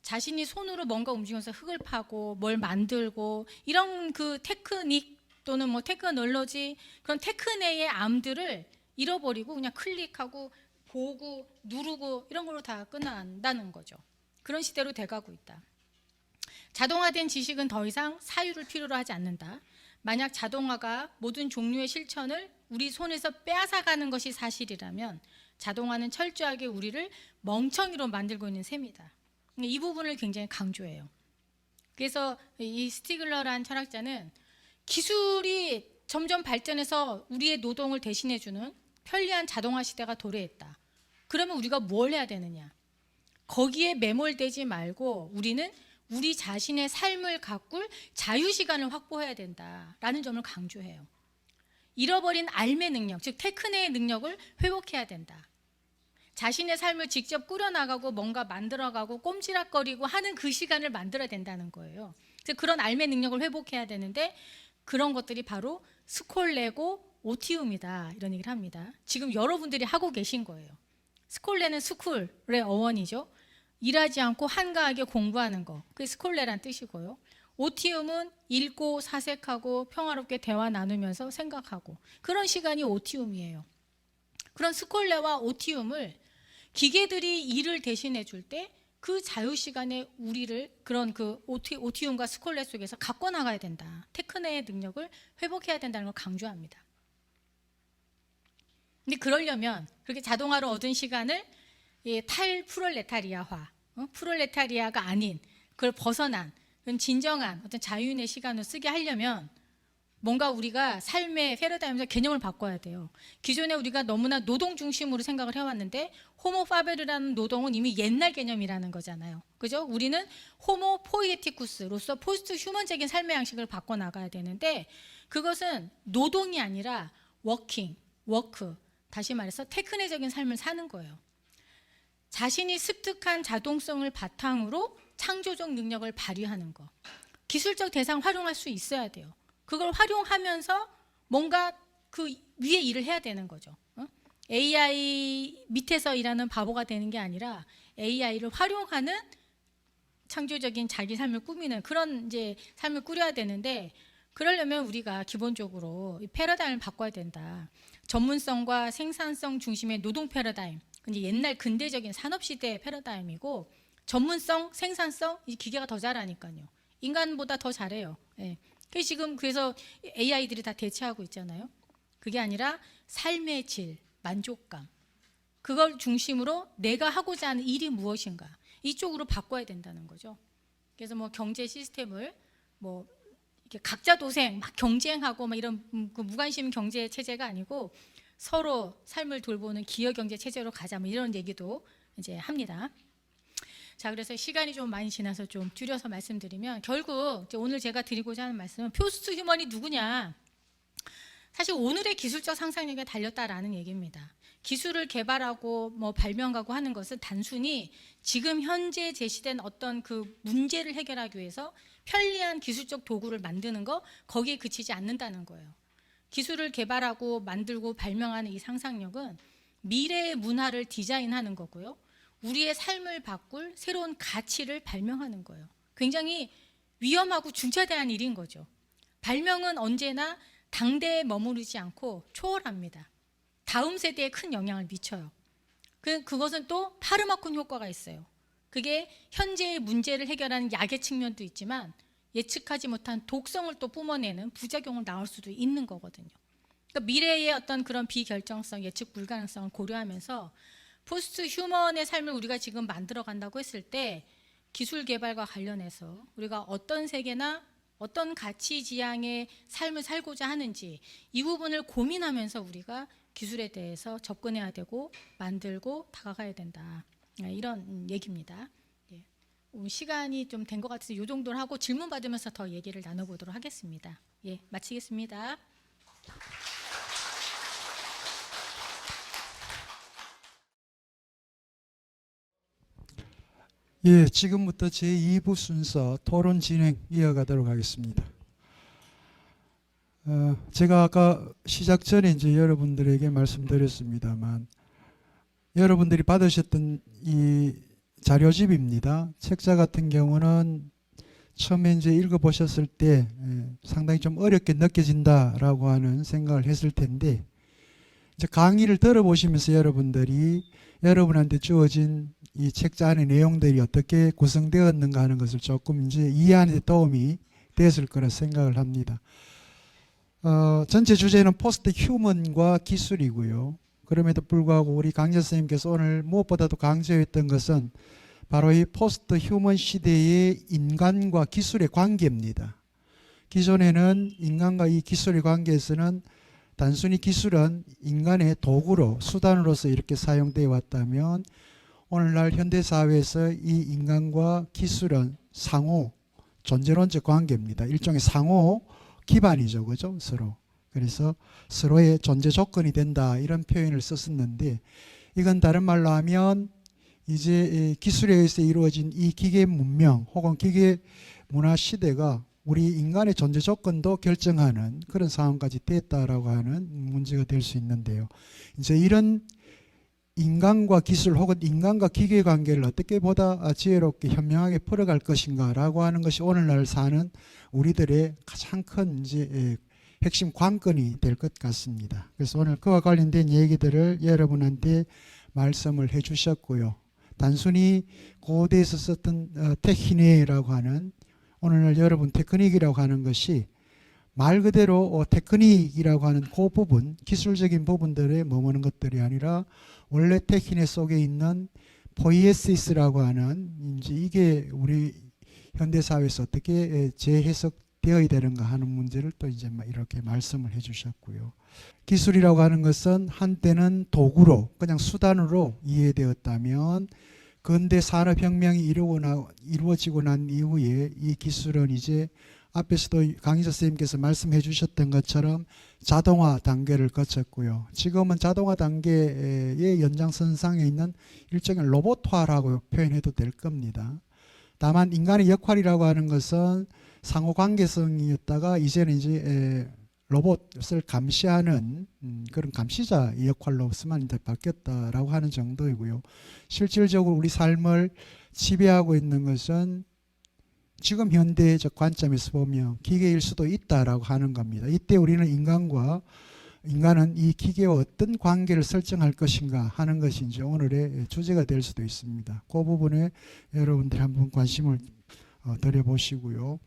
자신이 손으로 뭔가 움직여서 흙을 파고 뭘 만들고 이런 그 테크닉 또는 뭐 테크놀로지, 그런 테크닉의 암들을 잃어버리고 그냥 클릭하고 보고 누르고 이런 걸로 다 끝난다는 거죠. 그런 시대로 돼가고 있다. 자동화된 지식은 더 이상 사유를 필요로 하지 않는다. 만약 자동화가 모든 종류의 실천을 우리 손에서 빼앗아가는 것이 사실이라면 자동화는 철저하게 우리를 멍청이로 만들고 있는 셈이다. 이 부분을 굉장히 강조해요. 그래서 이 스티글러라는 철학자는 기술이 점점 발전해서 우리의 노동을 대신해주는 편리한 자동화 시대가 도래했다. 그러면 우리가 뭘 해야 되느냐? 거기에 매몰되지 말고 우리는 우리 자신의 삶을 가꿀 자유시간을 확보해야 된다라는 점을 강조해요. 잃어버린 삶의 능력, 즉 테크네의 능력을 회복해야 된다. 자신의 삶을 직접 꾸려나가고 뭔가 만들어가고 꼼지락거리고 하는 그 시간을 만들어야 된다는 거예요. 그래서 그런 삶의 능력을 회복해야 되는데 그런 것들이 바로 스콜레고 오티움이다, 이런 얘기를 합니다. 지금 여러분들이 하고 계신 거예요. 스콜레는 스쿨의 어원이죠. 일하지 않고 한가하게 공부하는 거, 그게 스콜레란 뜻이고요. 오티움은 읽고 사색하고 평화롭게 대화 나누면서 생각하고, 그런 시간이 오티움이에요. 그런 스콜레와 오티움을 기계들이 일을 대신해 줄 때 그 자유 시간에 우리를 그런 그 오티움과 스콜레 속에서 갖고 나가야 된다. 테크네의 능력을 회복해야 된다는 걸 강조합니다. 근데 그러려면 그렇게 자동화로 얻은 시간을 탈프롤레타리아화, 프롤레타리아가 아닌 그걸 벗어난 그런 진정한 어떤 자유인의 시간을 쓰게 하려면 뭔가 우리가 삶의 패러다임에서 개념을 바꿔야 돼요. 기존에 우리가 너무나 노동 중심으로 생각을 해왔는데 호모 파베르라는 노동은 이미 옛날 개념이라는 거잖아요. 그죠? 우리는 호모 포이에티쿠스로서 포스트 휴먼적인 삶의 양식을 바꿔 나가야 되는데 그것은 노동이 아니라 워킹, 워크, 다시 말해서 테크네적인 삶을 사는 거예요. 자신이 습득한 자동성을 바탕으로 창조적 능력을 발휘하는 거. 기술적 대상을 활용할 수 있어야 돼요. 그걸 활용하면서 뭔가 그 위에 일을 해야 되는 거죠. AI 밑에서 일하는 바보가 되는 게 아니라 AI를 활용하는 창조적인 자기 삶을 꾸미는 그런 이제 삶을 꾸려야 되는데, 그러려면 우리가 기본적으로 패러다임을 바꿔야 된다. 전문성과 생산성 중심의 노동 패러다임, 근데 옛날 근대적인 산업시대의 패러다임이고, 전문성, 생산성, 이 기계가 더 잘하니까요. 인간보다 더 잘해요. 예. 그래서 AI들이 다 대체하고 있잖아요. 그게 아니라 삶의 질, 만족감, 그걸 중심으로 내가 하고자 하는 일이 무엇인가, 이쪽으로 바꿔야 된다는 거죠. 그래서 뭐 경제 시스템을 뭐 이렇게 각자 도생, 막 경쟁하고 막 이런 그 무관심 경제 체제가 아니고 서로 삶을 돌보는 기여 경제 체제로 가자, 뭐 이런 얘기도 이제 합니다. 자, 그래서 시간이 좀 많이 지나서 좀 줄여서 말씀드리면, 결국 이제 오늘 제가 드리고자 하는 말씀은 포스트 휴먼이 누구냐? 사실 오늘의 기술적 상상력에 달렸다라는 얘기입니다. 기술을 개발하고 뭐 발명하고 하는 것은 단순히 지금 현재 제시된 어떤 그 문제를 해결하기 위해서 편리한 기술적 도구를 만드는 거, 거기에 그치지 않는다는 거예요. 기술을 개발하고 만들고 발명하는 이 상상력은 미래의 문화를 디자인하는 거고요. 우리의 삶을 바꿀 새로운 가치를 발명하는 거예요. 굉장히 위험하고 중차대한 일인 거죠. 발명은 언제나 당대에 머무르지 않고 초월합니다. 다음 세대에 큰 영향을 미쳐요. 그것은 또 파르마콘 효과가 있어요. 그게 현재의 문제를 해결하는 약의 측면도 있지만 예측하지 못한 독성을 또 뿜어내는 부작용을 낳을 수도 있는 거거든요. 그러니까 미래의 어떤 그런 비결정성, 예측 불가능성을 고려하면서 포스트 휴먼의 삶을 우리가 지금 만들어 간다고 했을 때 기술 개발과 관련해서 우리가 어떤 세계나 어떤 가치 지향의 삶을 살고자 하는지, 이 부분을 고민하면서 우리가 기술에 대해서 접근해야 되고 만들고 다가가야 된다, 이런 얘기입니다. 시간이 좀 된 것 같아서 이 정도로 하고 질문 받으면서 더 얘기를 나눠보도록 하겠습니다. 마치겠습니다. 지금부터 제2부 순서 토론 진행 이어가도록 하겠습니다. 제가 아까 시작 전에 이제 여러분들에게 말씀드렸습니다만, 여러분들이 받으셨던 이 자료집입니다. 책자 같은 경우는 처음에 이제 읽어보셨을 때 상당히 좀 어렵게 느껴진다라고 하는 생각을 했을 텐데, 이제 강의를 들어보시면서 여러분한테 주어진 이 책자 안의 내용들이 어떻게 구성되었는가 하는 것을 조금 이제 이해하는 데 도움이 됐을 거라 생각을 합니다. 전체 주제는 포스트 휴먼과 기술이고요. 그럼에도 불구하고 우리 강재 선생님께서 오늘 무엇보다도 강조했던 것은 바로 이 포스트 휴먼 시대의 인간과 기술의 관계입니다. 기존에는 인간과 이 기술의 관계에서는 단순히 기술은 인간의 도구로, 수단으로서 이렇게 사용되어 왔다면, 오늘날 현대사회에서 이 인간과 기술은 상호 존재론적 관계입니다. 일종의 상호 기반이죠, 그죠? 서로 그래서 서로의 존재 조건이 된다 이런 표현을 썼었는데 이건 다른 말로 하면 이제 기술에 의해서 이루어진 이 기계 문명 혹은 기계 문화 시대가 우리 인간의 존재 조건도 결정하는 그런 상황까지 됐다라고 하는 문제가 될 수 있는데요. 이제 이런 인간과 기술 혹은 인간과 기계 관계를 어떻게 보다 지혜롭게 현명하게 풀어갈 것인가라고 하는 것이 오늘날 사는 우리들의 가장 큰 이제 핵심 관건이 될 것 같습니다. 그래서 오늘 그와 관련된 얘기들을 여러분한테 말씀을 해주셨고요. 단순히 고대에서 썼던 테크닉이라고 하는 오늘날 여러분 테크닉이라고 하는 것이 말 그대로 테크닉이라고 하는 그 부분, 기술적인 부분들에 머무는 것들이 아니라 원래 테크닉 속에 있는 포이에시스라고 하는 이제 이게 우리 현대 사회에서 어떻게 재해석되어야 되는가 하는 문제를 또 이제 이렇게 말씀을 해주셨고요. 기술이라고 하는 것은 한때는 도구로 그냥 수단으로 이해되었다면 근대 산업혁명이 이루어지고 난 이후에 이 기술은 이제 앞에서도 강희서 선생님께서 말씀해 주셨던 것처럼 자동화 단계를 거쳤고요. 지금은 자동화 단계의 연장선상에 있는 일종의 로봇화라고 표현해도 될 겁니다. 다만 인간의 역할이라고 하는 것은 상호관계성이었다가 이제는 이제 로봇을 감시하는 그런 감시자의 역할로서만 이제 바뀌었다라고 하는 정도이고요. 실질적으로 우리 삶을 지배하고 있는 것은 지금 현대적 관점에서 보면 기계일 수도 있다라고 하는 겁니다. 이때 우리는 인간은 이 기계와 어떤 관계를 설정할 것인가 하는 것이 이제 오늘의 주제가 될 수도 있습니다. 그 부분에 여러분들이 한번 관심을 드려보시고요.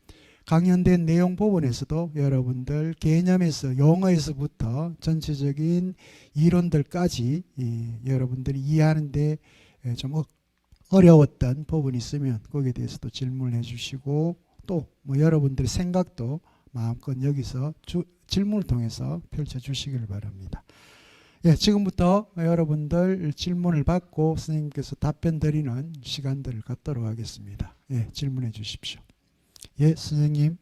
강연된 내용 부분에서도 여러분들 개념에서 용어에서부터 전체적인 이론들까지 여러분들이 이해하는데 좀 어려웠던 부분이 있으면 거기에 대해서도 질문을 해주시고 또 뭐 여러분들의 생각도 마음껏 여기서 질문을 통해서 펼쳐주시길 바랍니다. 예, 지금부터 여러분들 질문을 받고 선생님께서 답변 드리는 시간들을 갖도록 하겠습니다. 예, 질문해 주십시오. 예, 선생님.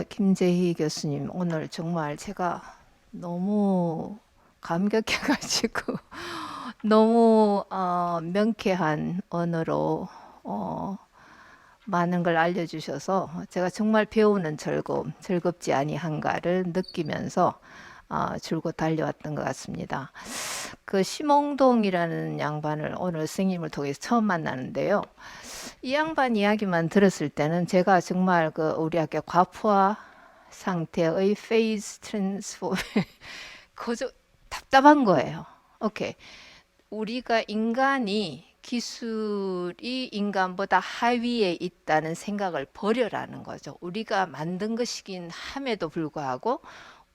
김재희 교수님, 오늘 정말 제가 너무 감격해가지고 너무 명쾌한 언어로 많은 걸 알려주셔서 제가 정말 배우는 즐겁지 아니한가를 느끼면서 줄곧 달려왔던 것 같습니다. 그 심홍동이라는 양반을 오늘 선생님을 통해서 처음 만나는데요. 이 양반 이야기만 들었을 때는 제가 정말 그 우리 학교 과부하 상태의 페이즈 트랜스포 거저 답답한 거예요. 오케이. 우리가 인간이 기술이 인간보다 하위에 있다는 생각을 버려라는 거죠. 우리가 만든 것이긴 함에도 불구하고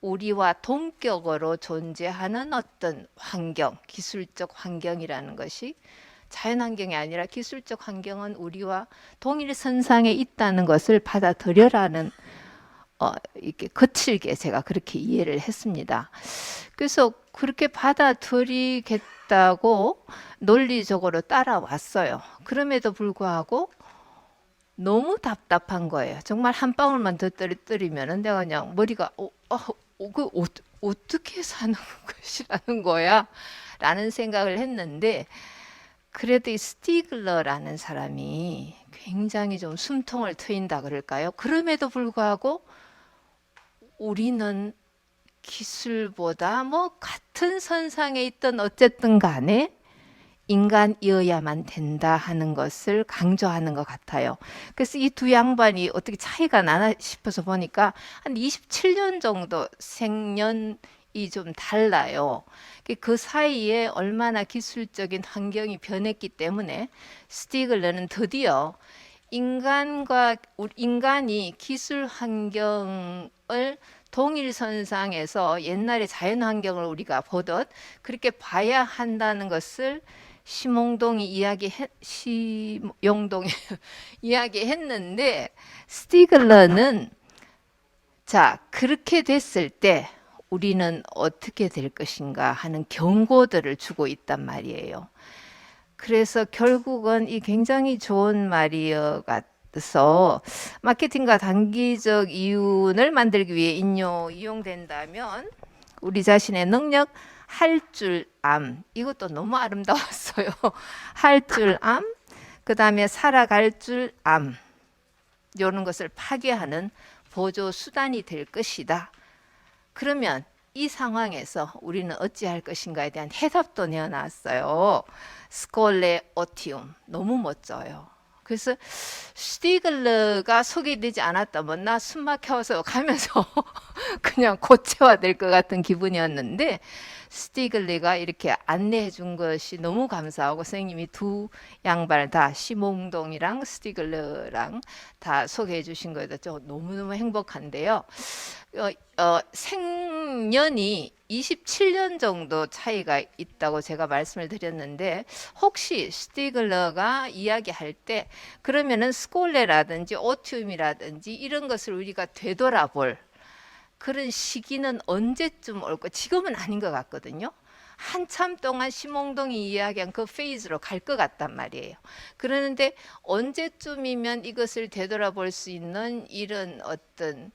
우리와 동격으로 존재하는 어떤 환경, 기술적 환경이라는 것이 자연환경이 아니라 기술적 환경은 우리와 동일선상에 있다는 것을 받아들여라는 이렇게 거칠게 제가 그렇게 이해를 했습니다. 그래서 그렇게 받아들이겠다고 논리적으로 따라왔어요. 그럼에도 불구하고 너무 답답한 거예요. 정말 한 방울만 더 떨어뜨리면 내가 그냥 머리가 어떻게 사는 것이라는 거야? 라는 생각을 했는데 그래도 이 스티글러라는 사람이 굉장히 좀 숨통을 트인다 그럴까요? 그럼에도 불구하고 우리는 기술보다 뭐 같은 선상에 있던 어쨌든 간에 인간이어야만 된다 하는 것을 강조하는 것 같아요. 그래서 이 두 양반이 어떻게 차이가 나나 싶어서 보니까 한 27년 정도 생년이 좀 달라요. 그 사이에 얼마나 기술적인 환경이 변했기 때문에 스티글러는 드디어 인간이 기술 환경을 동일선상에서 옛날에 자연환경을 우리가 보듯 그렇게 봐야 한다는 것을 심용동이 이야기했는데 스티글러는 자 그렇게 됐을 때 우리는 어떻게 될 것인가 하는 경고들을 주고 있단 말이에요. 그래서 결국은 이 굉장히 좋은 말이어 있어서 마케팅과 단기적 이윤을 만들기 위해 이용된다면 우리 자신의 능력, 할 줄 암, 이것도 너무 아름다웠어요. 할 줄 암, 그 다음에 살아갈 줄 암, 이런 것을 파괴하는 보조 수단이 될 것이다. 그러면 이 상황에서 우리는 어찌할 것인가에 대한 해답도 내어놨어요. 스콜레 오티움, 너무 멋져요. 그래서 슈티글러가 소개되지 않았다면 나 숨 막혀서 가면서 그냥 고체화될 것 같은 기분이었는데 스티글리가 이렇게 안내해 준 것이 너무 감사하고 선생님이 두 양발 다 시몽동이랑 스티글러랑 다 소개해 주신 거에도 너무너무 행복한데요. 생년이 27년 정도 차이가 있다고 제가 말씀을 드렸는데 혹시 스티글러가 이야기할 때 그러면은 스콜레라든지 오티움이라든지 이런 것을 우리가 되돌아볼 그런 시기는 언제쯤 올까? 지금은 아닌 것 같거든요. 한참 동안 심홍동이 이야기한 그 페이즈로 갈 것 같단 말이에요. 그러는데 언제쯤이면 이것을 되돌아볼 수 있는 이런 어떤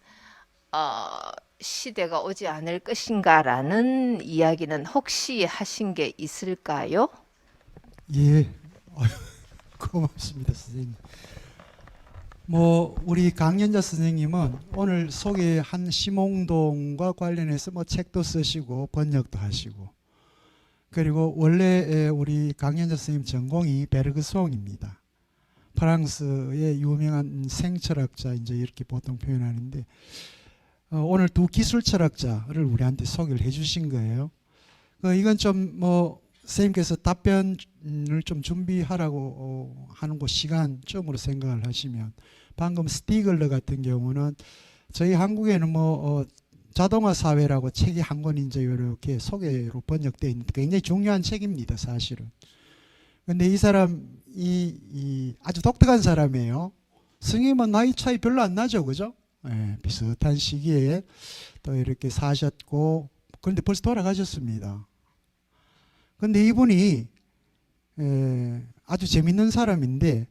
시대가 오지 않을 것인가라는 이야기는 혹시 하신 게 있을까요? 예, 고맙습니다, 선생님. 우리 강연자 선생님은 오늘 소개한 심홍동과 관련해서 책도 쓰시고 번역도 하시고, 그리고 원래 우리 강연자 선생님 전공이 베르그송입니다. 프랑스의 유명한 생철학자, 이제 이렇게 보통 표현하는데, 오늘 두 기술 철학자를 우리한테 소개를 해주신 거예요. 이건 좀 선생님께서 답변을 좀 준비하라고 하는 그 시간쯤으로 생각을 하시면, 방금 스티글러 같은 경우는 저희 한국에는 자동화 사회라고 책이 한 권 이제 이렇게 소개로 번역되어 있는 굉장히 중요한 책입니다, 사실은. 근데 이 사람 이 아주 독특한 사람이에요. 선생님은 나이 차이 별로 안 나죠, 그죠? 예, 비슷한 시기에 또 이렇게 사셨고, 그런데 벌써 돌아가셨습니다. 근데 이분이 아주 재밌는 사람인데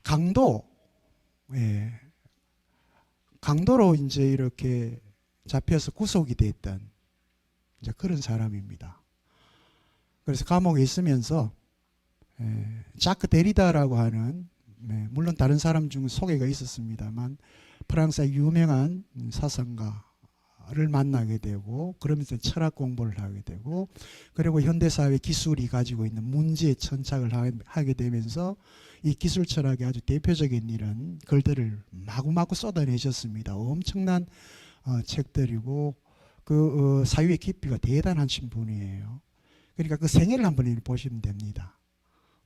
강도로 이제 이렇게 잡혀서 구속이 됐던 이제 그런 사람입니다. 그래서 감옥에 있으면서 자크 데리다라고 하는, 물론 다른 사람 중 소개가 있었습니다만, 프랑스의 유명한 사상가를 만나게 되고, 그러면서 철학 공부를 하게 되고, 그리고 현대사회 기술이 가지고 있는 문제에 천착을 하게 되면서 이 기술 철학의 아주 대표적인 이런 글들을 마구마구 쏟아내셨습니다. 엄청난 책들이고 그 사유의 깊이가 대단하신 분이에요. 그러니까 그 생애를 한번 보시면 됩니다.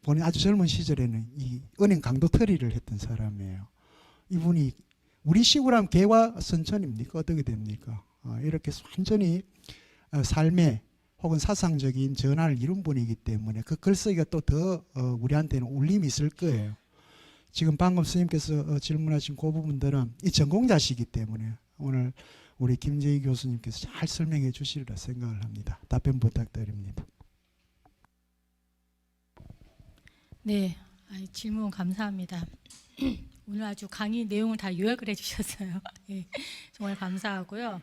본인 아주 젊은 시절에는 이 은행 강도터리를 했던 사람이에요. 이분이 우리 식으로 하면 개와 선천입니까? 어떻게 됩니까? 이렇게 완전히 삶의 혹은 사상적인 전환을 이룬 분이기 때문에 그 글쓰기가 또 더 우리한테는 울림이 있을 거예요. 지금 방금 스님께서 질문하신 그 부분들은 이 전공자시기 때문에 오늘 우리 김재희 교수님께서 잘 설명해 주시리라 생각을 합니다. 답변 부탁드립니다. 네, 질문 감사합니다. 오늘 아주 강의 내용을 다 요약을 해주셨어요. 네, 정말 감사하고요.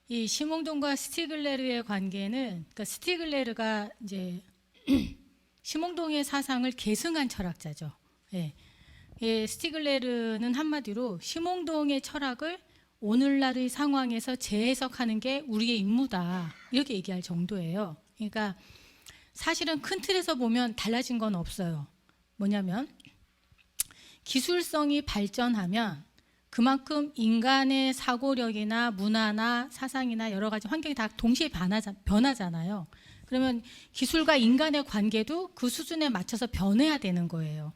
이 심홍동과 스티글레르의 관계는, 그러니까 스티글레르가 이제 심홍동의 사상을 계승한 철학자죠. 예. 스티글레르는 한마디로 심홍동의 철학을 오늘날의 상황에서 재해석하는 게 우리의 임무다, 이렇게 얘기할 정도예요. 그러니까 사실은 큰 틀에서 보면 달라진 건 없어요. 뭐냐면 기술성이 발전하면 그만큼 인간의 사고력이나 문화나 사상이나 여러 가지 환경이 다 동시에 변하잖아요. 그러면 기술과 인간의 관계도 그 수준에 맞춰서 변해야 되는 거예요.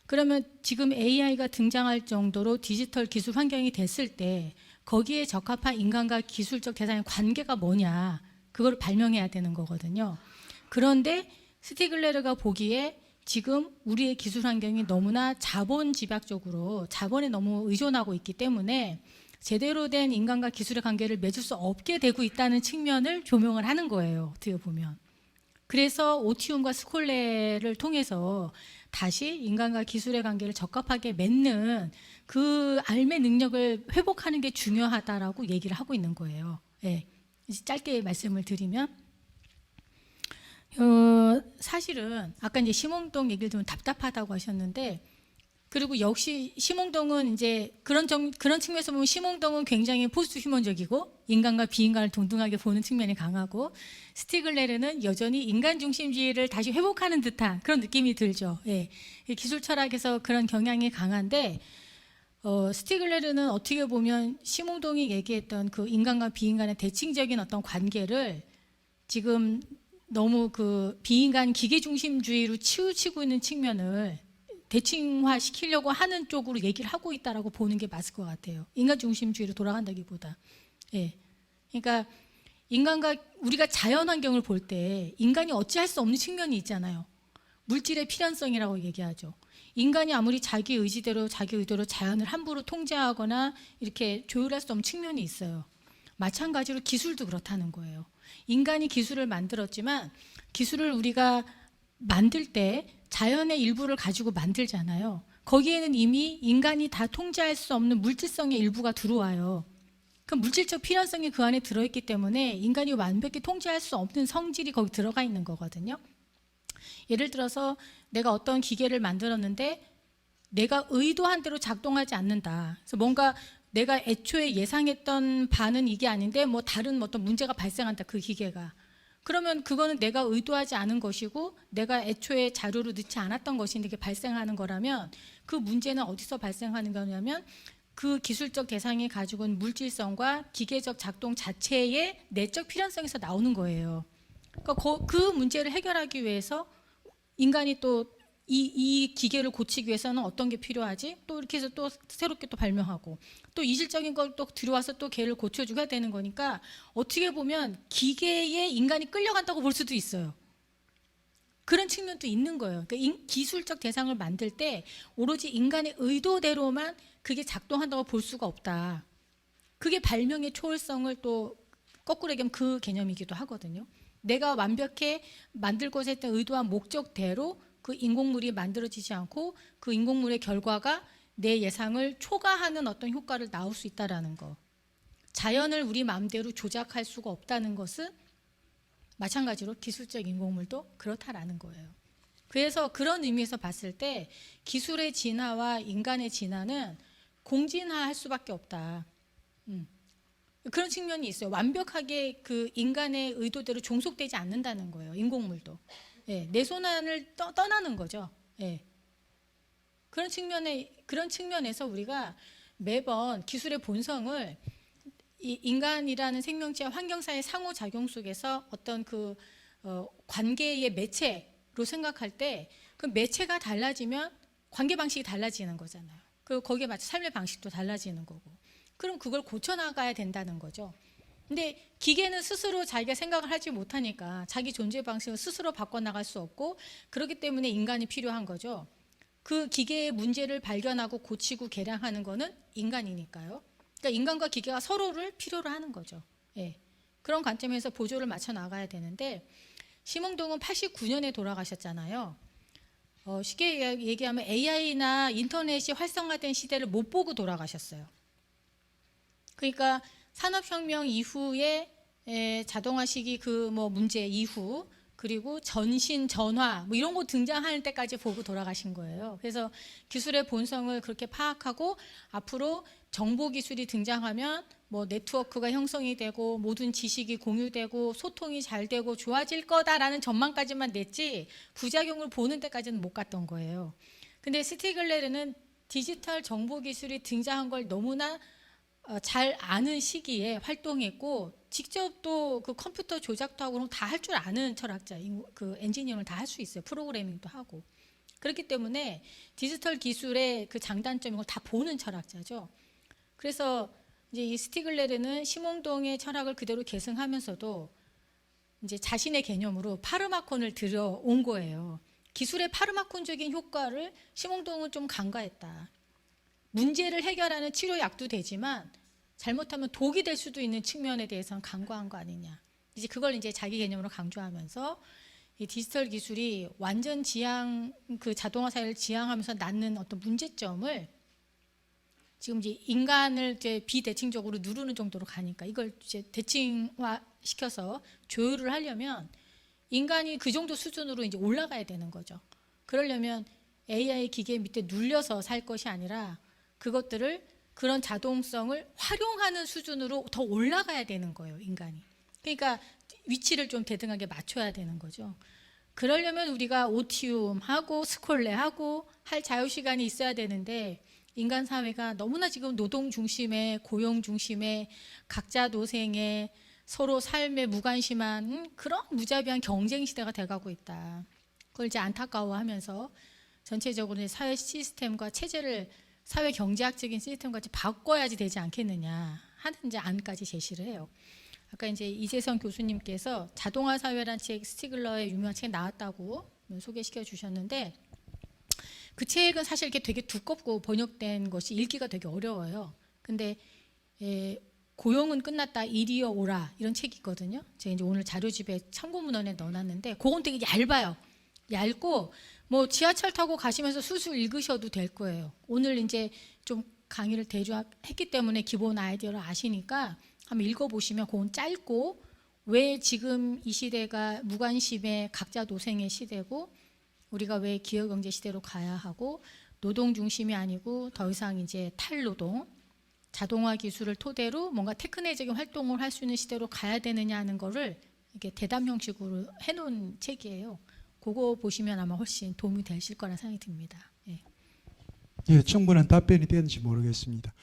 그러면 지금 AI가 등장할 정도로 디지털 기술 환경이 됐을 때 거기에 적합한 인간과 기술적 대상의 관계가 뭐냐, 그걸 발명해야 되는 거거든요. 그런데 스티글레르가 보기에 지금 우리의 기술 환경이 너무나 자본 집약적으로 자본에 너무 의존하고 있기 때문에 제대로 된 인간과 기술의 관계를 맺을 수 없게 되고 있다는 측면을 조명을 하는 거예요, 어떻게 보면. 그래서 오티움과 스콜레를 통해서 다시 인간과 기술의 관계를 적합하게 맺는 그 알매 능력을 회복하는 게 중요하다라고 얘기를 하고 있는 거예요. 예. 이제 짧게 말씀을 드리면 사실은 아까 이제 심홍동 얘기를 좀 답답하다고 하셨는데, 그리고 역시 심홍동은 이제 그런 측면에서 보면 심홍동은 굉장히 포스트 휴먼적이고 인간과 비인간을 동등하게 보는 측면이 강하고, 스티글레르는 여전히 인간 중심주의를 다시 회복하는 듯한 그런 느낌이 들죠. 예. 기술 철학에서 그런 경향이 강한데, 스티글레르는 어떻게 보면 심홍동이 얘기했던 그 인간과 비인간의 대칭적인 어떤 관계를 지금 너무 그 비인간 기계 중심주의로 치우치고 있는 측면을 대칭화 시키려고 하는 쪽으로 얘기를 하고 있다라고 보는 게 맞을 것 같아요. 인간 중심주의로 돌아간다기보다. 예. 그러니까 인간과 우리가 자연 환경을 볼 때 인간이 어찌할 수 없는 측면이 있잖아요. 물질의 필연성이라고 얘기하죠. 인간이 아무리 자기 의지대로 자기 의도로 자연을 함부로 통제하거나 이렇게 조율할 수 없는 측면이 있어요. 마찬가지로 기술도 그렇다는 거예요. 인간이 기술을 만들었지만 기술을 우리가 만들 때 자연의 일부를 가지고 만들잖아요. 거기에는 이미 인간이 다 통제할 수 없는 물질성의 일부가 들어와요. 그 물질적 필연성이 그 안에 들어있기 때문에 인간이 완벽히 통제할 수 없는 성질이 거기 들어가 있는 거거든요. 예를 들어서 내가 어떤 기계를 만들었는데 내가 의도한 대로 작동하지 않는다. 그래서 뭔가 내가 애초에 예상했던 바는 이게 아닌데 뭐 다른 어떤 문제가 발생한다, 그 기계가. 그러면 그거는 내가 의도하지 않은 것이고 내가 애초에 자료로 넣지 않았던 것인데 이게 발생하는 거라면, 그 문제는 어디서 발생하는 거냐면 그 기술적 대상이 가지고 있는 물질성과 기계적 작동 자체의 내적 필연성에서 나오는 거예요. 그러니까 그 문제를 해결하기 위해서 인간이 또 이 기계를 고치기 위해서는 어떤 게 필요하지? 또 이렇게 해서 또 새롭게 또 발명하고 또 이질적인 걸 또 들어와서 또 걔를 고쳐주고 해야 되는 거니까, 어떻게 보면 기계에 인간이 끌려간다고 볼 수도 있어요. 그런 측면도 있는 거예요. 그러니까 기술적 대상을 만들 때 오로지 인간의 의도대로만 그게 작동한다고 볼 수가 없다. 그게 발명의 초월성을 또 거꾸로 얘기하면 그 개념이기도 하거든요. 내가 완벽히 만들고자 했던 의도한 목적대로 그 인공물이 만들어지지 않고 그 인공물의 결과가 내 예상을 초과하는 어떤 효과를 낳을 수 있다는 거. 자연을 우리 마음대로 조작할 수가 없다는 것은 마찬가지로 기술적 인공물도 그렇다라는 거예요. 그래서 그런 의미에서 봤을 때 기술의 진화와 인간의 진화는 공진화할 수밖에 없다. 그런 측면이 있어요. 완벽하게 그 인간의 의도대로 종속되지 않는다는 거예요. 인공물도. 예, 내 손안을 떠나는 거죠. 예. 그런 측면에서 우리가 매번 기술의 본성을 이 인간이라는 생명체와 환경사의 상호작용 속에서 어떤 그 관계의 매체로 생각할 때, 그 매체가 달라지면 관계 방식이 달라지는 거잖아요. 그리고 거기에 맞춰 삶의 방식도 달라지는 거고. 그럼 그걸 고쳐나가야 된다는 거죠. 근데 기계는 스스로 자기가 생각을 하지 못하니까 자기 존재 방식을 스스로 바꿔나갈 수 없고, 그렇기 때문에 인간이 필요한 거죠. 그 기계의 문제를 발견하고 고치고 개량하는 거는 인간이니까요. 그러니까 인간과 기계가 서로를 필요로 하는 거죠. 예. 그런 관점에서 보조를 맞춰 나가야 되는데, 심홍동은 89년에 돌아가셨잖아요. 쉽게 얘기하면 AI나 인터넷이 활성화된 시대를 못 보고 돌아가셨어요. 그러니까 산업혁명 이후에 자동화 시기 그 뭐 문제 이후, 그리고 전신, 전화 뭐 이런 거 등장하는 때까지 보고 돌아가신 거예요. 그래서 기술의 본성을 그렇게 파악하고 앞으로 정보 기술이 등장하면 뭐 네트워크가 형성이 되고 모든 지식이 공유되고 소통이 잘 되고 좋아질 거다라는 전망까지만 냈지 부작용을 보는 데까지는 못 갔던 거예요. 근데 스티글레르는 디지털 정보 기술이 등장한 걸 너무나 잘 아는 시기에 활동했고, 직접 또 그 컴퓨터 조작도 하고 다 할 줄 아는 철학자, 그 엔지니어를 다 할 수 있어요. 프로그래밍도 하고. 그렇기 때문에 디지털 기술의 그 장단점 이걸 다 보는 철학자죠. 그래서 이제 이 스티글레르는 심홍동의 철학을 그대로 계승하면서도 이제 자신의 개념으로 파르마콘을 들여온 거예요. 기술의 파르마콘적인 효과를 심홍동은 좀 간과했다. 문제를 해결하는 치료약도 되지만 잘못하면 독이 될 수도 있는 측면에 대해서는 간과한 거 아니냐. 이제 그걸 이제 자기 개념으로 강조하면서 이 디지털 기술이 완전 지향 그 자동화 사회를 지향하면서 낳는 어떤 문제점을 지금 이제 인간을 이제 비대칭적으로 누르는 정도로 가니까 이걸 이제 대칭화 시켜서 조율을 하려면 인간이 그 정도 수준으로 이제 올라가야 되는 거죠. 그러려면 AI 기계 밑에 눌려서 살 것이 아니라 그것들을 그런 자동성을 활용하는 수준으로 더 올라가야 되는 거예요, 인간이. 그러니까 위치를 좀 대등하게 맞춰야 되는 거죠. 그러려면 우리가 오티움하고 스콜레하고 할 자유시간이 있어야 되는데 인간 사회가 너무나 지금 노동 중심의 고용 중심의 각자 노생의 서로 삶에 무관심한 그런 무자비한 경쟁 시대가 돼가고 있다. 그걸 이제 안타까워하면서 전체적으로 이제 사회 시스템과 체제를 사회 경제학적인 시스템과 같이 바꿔야지 되지 않겠느냐 하는 이제 안까지 제시를 해요. 아까 이제 이재성 교수님께서 자동화 사회란 책 스티글러의 유명한 책 나왔다고 소개시켜 주셨는데 그 책은 사실 이렇게 되게 두껍고 번역된 것이 읽기가 되게 어려워요. 근데 고용은 끝났다 이리어 오라 이런 책이 있거든요. 제가 이제 오늘 자료집에 참고문헌에 넣어놨는데 그건 되게 얇아요. 얇고 뭐 지하철 타고 가시면서 술술 읽으셔도 될 거예요. 오늘 이제 좀 강의를 대주했기 때문에 기본 아이디어를 아시니까 한번 읽어보시면 그건 짧고 왜 지금 이 시대가 무관심의 각자 노생의 시대고 우리가 왜 기업경제 시대로 가야 하고 노동 중심이 아니고 더 이상 이제 탈노동 자동화 기술을 토대로 뭔가 테크닉적인 활동을 할 수 있는 시대로 가야 되느냐 하는 거를 이렇게 대담 형식으로 해놓은 책이에요. 그거 보시면 아마 훨씬 도움이 되실 거라 생각이 듭니다. 예. 예, 충분한 답변이 되는지 모르겠습니다.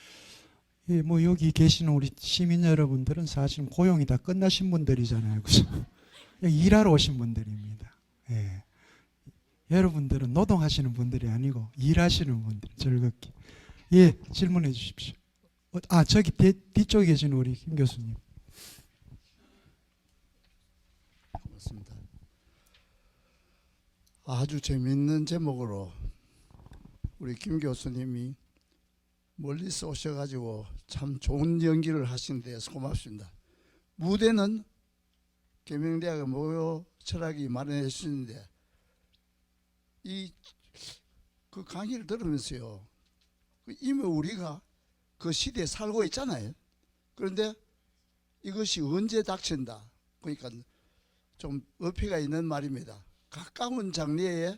예, 뭐 여기 계시는 우리 시민 여러분들은 사실 고용이 다 끝나신 분들이잖아요. 그죠? 일하러 오신 분들입니다. 예. 여러분들은 노동하시는 분들이 아니고 일하시는 분들 즐겁게. 예, 질문해 주십시오. 저기 뒤쪽에 계시는 우리 김 교수님. 고맙습니다. 아주 재미있는 제목으로 우리 김 교수님이 멀리서 오셔가지고 참 좋은 연기를 하신 데서 고맙습니다. 무대는 계명대학의 모교 철학이 마련해 주시는데 그 강의를 들으면서요, 이미 우리가 그 시대에 살고 있잖아요. 그런데 이것이 언제 닥친다. 그러니까 좀 어폐가 있는 말입니다. 가까운 장래에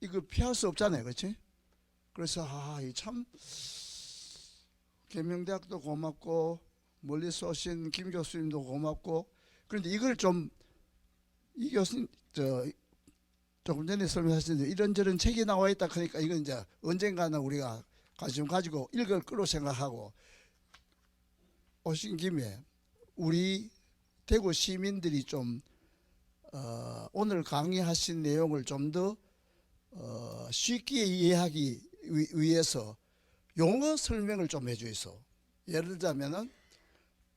이거 피할 수 없잖아요, 그렇지? 그래서 참 계명대학도 고맙고 멀리서 오신 김 교수님도 고맙고 그런데 이걸 좀 이 교수님 조금 전에 설명하셨는데 이런저런 책이 나와 있다 그러니까 이건 이제 언젠가는 우리가 관심 가지고 읽을 거로 생각하고 오신 김에 우리 대구 시민들이 좀 오늘 강의하신 내용을 좀 더 쉽게 이해하기 위해서 용어 설명을 좀 해주이소. 예를 들자면은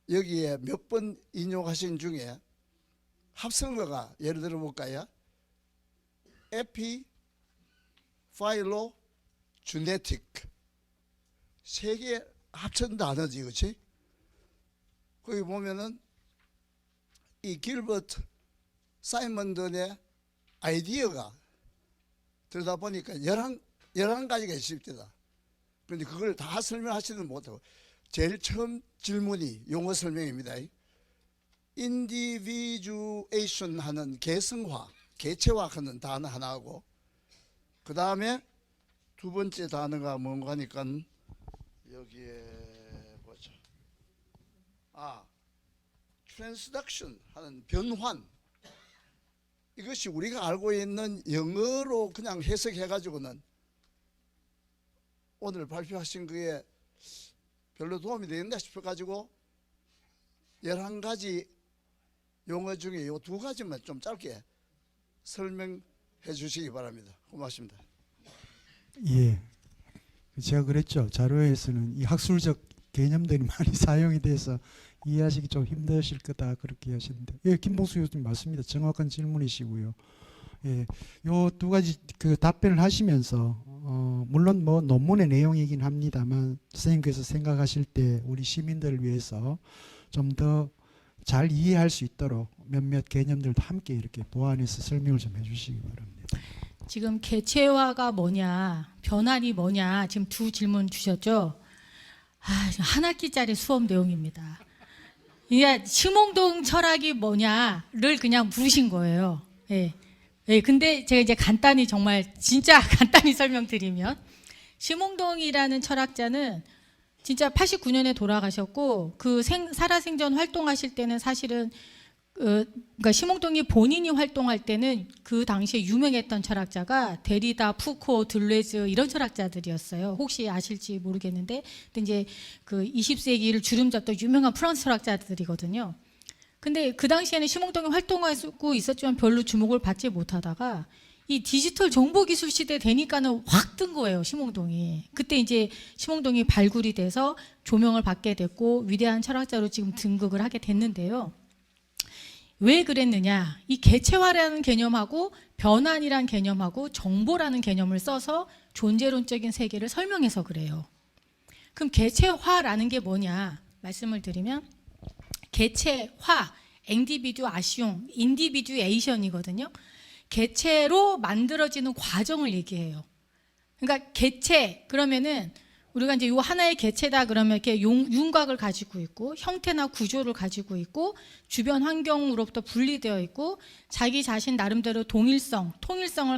여기에 몇 번 인용하신 중에 합성어가 예를 들어 볼까요? 에피, 파일로, 주네틱 세 개 합친 단어지, 그렇지? 거기 보면은 이 길버트 사이먼던의 아이디어가 들다 보니까 11가지가 있습니다. 그런데 그걸 다 설명하지는 못하고 제일 처음 질문이 용어 설명입니다. 인디비주에이션 하는 개성화, 개체화하는 단어 하나하고 그 다음에 두 번째 단어가 뭔가 하니까 여기에 보죠. 트랜스덕션 하는 변환. 이것이 우리가 알고 있는 영어로 그냥 해석해가지고는 오늘 발표하신 거에 별로 도움이 되겠나 싶어가지고 11가지 용어 중에 이 2가지만 좀 짧게 설명해 주시기 바랍니다. 고맙습니다. 예, 제가 그랬죠. 자료에서는 이 학술적 개념들이 많이 사용이 돼서 이해하시기 좀 힘드실 거다 그렇게 하시는데, 예, 김봉수 교수님 맞습니다. 정확한 질문이시고요. 예, 요 2가지 그 답변을 하시면서 물론 뭐 논문의 내용이긴 합니다만 선생님께서 생각하실 때 우리 시민들을 위해서 좀 더 잘 이해할 수 있도록 몇몇 개념들도 함께 이렇게 보완해서 설명을 좀 해주시기 바랍니다. 지금 개체화가 뭐냐, 변환이 뭐냐, 지금 두 질문 주셨죠? 한 학기짜리 수업 내용입니다. 이게 심홍동 철학이 뭐냐를 그냥 물으신 거예요. 예. 예, 근데 제가 이제 간단히 정말 진짜 간단히 설명드리면 심홍동이라는 철학자는 진짜 89년에 돌아가셨고 그 살아생전 활동하실 때는 사실은 그러니까 심홍동이 본인이 활동할 때는 그 당시에 유명했던 철학자가 데리다, 푸코, 들레즈 이런 철학자들이었어요. 혹시 아실지 모르겠는데, 근데 이제 그 20세기를 주름잡던 유명한 프랑스 철학자들이거든요. 근데 그 당시에는 심홍동이 활동하고 있었지만 별로 주목을 받지 못하다가 이 디지털 정보기술 시대 되니까는 확 뜬 거예요, 심홍동이. 그때 이제 심홍동이 발굴이 돼서 조명을 받게 됐고 위대한 철학자로 지금 등극을 하게 됐는데요. 왜 그랬느냐? 이 개체화라는 개념하고 변환이라는 개념하고 정보라는 개념을 써서 존재론적인 세계를 설명해서 그래요. 그럼 개체화라는 게 뭐냐? 말씀을 드리면 개체화, 엔디비듀아시옹, 인디비듀에이션이거든요. 개체로 만들어지는 과정을 얘기해요. 그러니까 개체 그러면은 우리가 이제 요 하나의 개체다 그러면 이렇게 윤곽을 가지고 있고 형태나 구조를 가지고 있고 주변 환경으로부터 분리되어 있고 자기 자신 나름대로 통일성을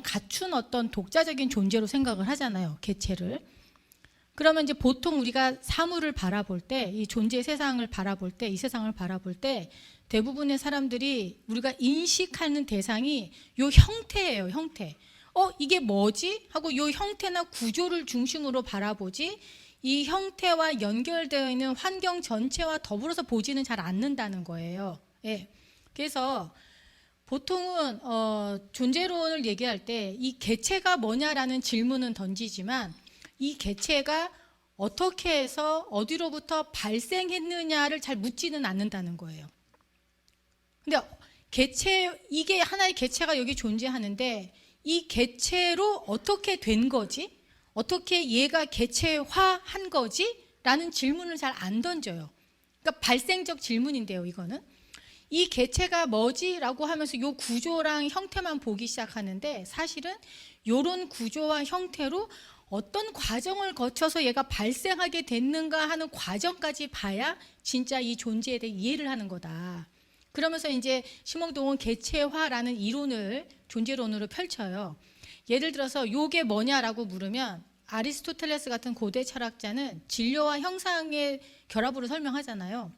갖춘 어떤 독자적인 존재로 생각을 하잖아요. 개체를. 그러면 이제 보통 우리가 사물을 바라볼 때, 이 존재 세상을 바라볼 때, 이 세상을 바라볼 때 대부분의 사람들이 우리가 인식하는 대상이 요 형태예요, 형태. 이게 뭐지? 하고 요 형태나 구조를 중심으로 바라보지 이 형태와 연결되어 있는 환경 전체와 더불어서 보지는 잘 않는다는 거예요. 예. 그래서 보통은 존재론을 얘기할 때 이 개체가 뭐냐라는 질문은 던지지만 이 개체가 어떻게 해서 어디로부터 발생했느냐를 잘 묻지는 않는다는 거예요. 근데 이게 하나의 개체가 여기 존재하는데 이 개체로 어떻게 된 거지? 어떻게 얘가 개체화한 거지? 라는 질문을 잘 안 던져요. 그러니까 발생적 질문인데요, 이거는. 이 개체가 뭐지? 라고 하면서 이 구조랑 형태만 보기 시작하는데 사실은 이런 구조와 형태로 어떤 과정을 거쳐서 얘가 발생하게 됐는가 하는 과정까지 봐야 진짜 이 존재에 대해 이해를 하는 거다. 그러면서 이제 심홍동은 개체화라는 이론을 존재론으로 펼쳐요. 예를 들어서 요게 뭐냐라고 물으면 아리스토텔레스 같은 고대 철학자는 진료와 형상의 결합으로 설명하잖아요.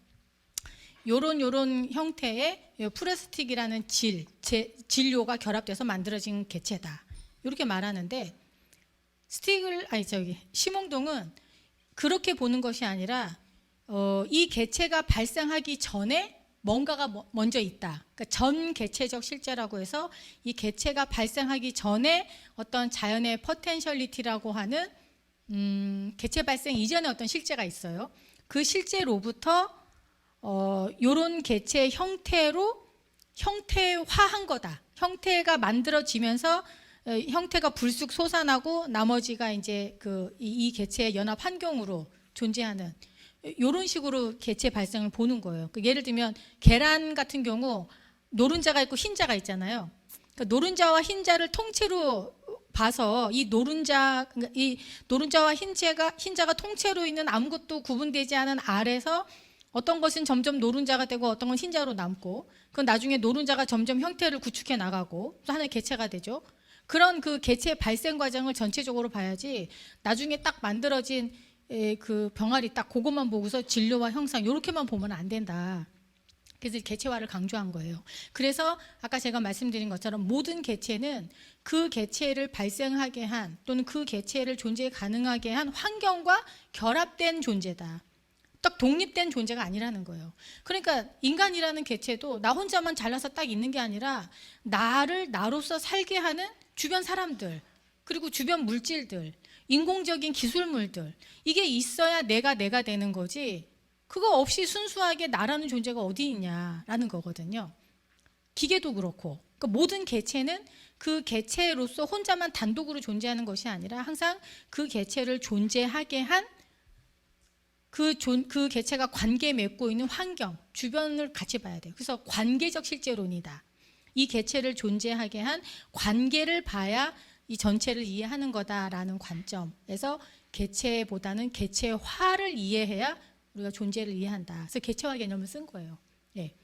요런 형태의 프레스틱이라는 진료가 결합돼서 만들어진 개체다. 이렇게 말하는데 심홍동은 그렇게 보는 것이 아니라 이 개체가 발생하기 전에 뭔가가 먼저 있다. 그러니까 전 개체적 실제라고 해서 이 개체가 발생하기 전에 어떤 자연의 포텐셜리티라고 하는 개체 발생 이전에 어떤 실제가 있어요. 그 실제로부터 요런 개체의 형태화한 거다. 형태가 만들어지면서 형태가 불쑥 솟아나고 나머지가 이제 이 개체의 연합 환경으로 존재하는 이런 식으로 개체 발생을 보는 거예요. 예를 들면 계란 같은 경우 노른자가 있고 흰자가 있잖아요. 그러니까 노른자와 흰자를 통째로 봐서 이 노른자와 흰자가 통째로 있는 아무것도 구분되지 않은 알에서 어떤 것은 점점 노른자가 되고 어떤 건 흰자로 남고 그건 나중에 노른자가 점점 형태를 구축해 나가고 하나의 개체가 되죠. 그런 그 개체 발생 과정을 전체적으로 봐야지 나중에 딱 만들어진 그 병아리 딱 그것만 보고서 진료와 형상 이렇게만 보면 안 된다. 그래서 개체화를 강조한 거예요. 그래서 아까 제가 말씀드린 것처럼 모든 개체는 그 개체를 발생하게 한 또는 그 개체를 존재 가능하게 한 환경과 결합된 존재다. 딱 독립된 존재가 아니라는 거예요. 그러니까 인간이라는 개체도 나 혼자만 잘나서 딱 있는 게 아니라 나를 나로서 살게 하는 주변 사람들 그리고 주변 물질들 인공적인 기술물들 이게 있어야 내가 되는 거지 그거 없이 순수하게 나라는 존재가 어디 있냐라는 거거든요. 기계도 그렇고 그러니까 모든 개체는 그 개체로서 혼자만 단독으로 존재하는 것이 아니라 항상 그 개체를 존재하게 한 그 개체가 관계 맺고 있는 환경, 주변을 같이 봐야 돼요. 그래서 관계적 실제론이다. 이 개체를 존재하게 한 관계를 봐야 이 전체를 이해하는 거다라는 관점에서 개체보다는 개체화를 이해해야 우리가 존재를 이해한다. 그래서 개체화 개념을 쓴 거예요. 예.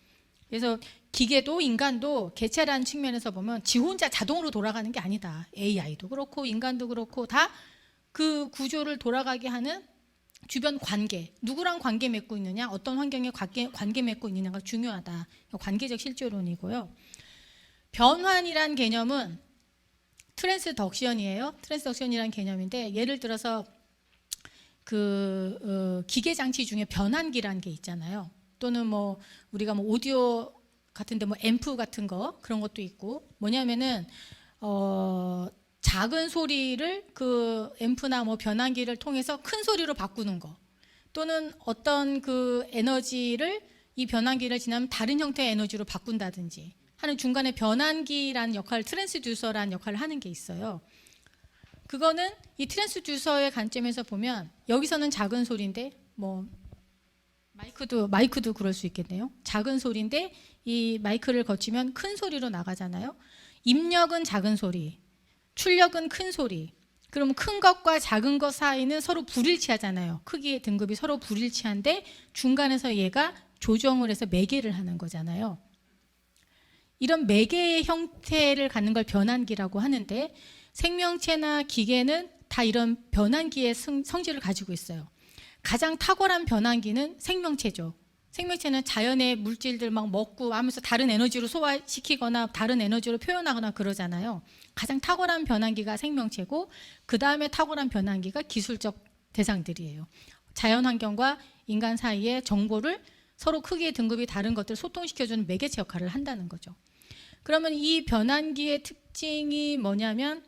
그래서 기계도 인간도 개체라는 측면에서 보면 지 혼자 자동으로 돌아가는 게 아니다. AI도 그렇고 인간도 그렇고 다 그 구조를 돌아가게 하는 주변 관계, 누구랑 관계 맺고 있느냐, 어떤 환경에 관계 맺고 있느냐가 중요하다. 관계적 실존론이고요. 변환이란 개념은 트랜스덕션이에요. 트랜스덕션이란 개념인데 예를 들어서 기계 장치 중에 변환기라는 게 있잖아요. 또는 뭐 우리가 뭐 오디오 같은데 뭐 앰프 같은 거 그런 것도 있고 뭐냐면은 작은 소리를 그 앰프나 뭐 변환기를 통해서 큰 소리로 바꾸는 거 또는 어떤 그 에너지를 이 변환기를 지나면 다른 형태의 에너지로 바꾼다든지 하는 중간에 변환기라는 역할, 트랜스듀서라는 역할을 하는 게 있어요. 그거는 이 트랜스듀서의 관점에서 보면 여기서는 작은 소리인데 뭐 마이크도 그럴 수 있겠네요. 작은 소리인데 이 마이크를 거치면 큰 소리로 나가잖아요. 입력은 작은 소리, 출력은 큰 소리. 그럼 큰 것과 작은 것 사이는 서로 불일치하잖아요. 크기의 등급이 서로 불일치한데 중간에서 얘가 조정을 해서 매개를 하는 거잖아요. 이런 매개의 형태를 갖는 걸 변환기라고 하는데 생명체나 기계는 다 이런 변환기의 성질을 가지고 있어요. 가장 탁월한 변환기는 생명체죠. 생명체는 자연의 물질들 막 먹고 하면서 다른 에너지로 소화시키거나 다른 에너지로 표현하거나 그러잖아요. 가장 탁월한 변환기가 생명체고 그 다음에 탁월한 변환기가 기술적 대상들이에요. 자연환경과 인간 사이의 정보를 서로 크기의 등급이 다른 것들을 소통시켜주는 매개체 역할을 한다는 거죠. 그러면 이 변환기의 특징이 뭐냐면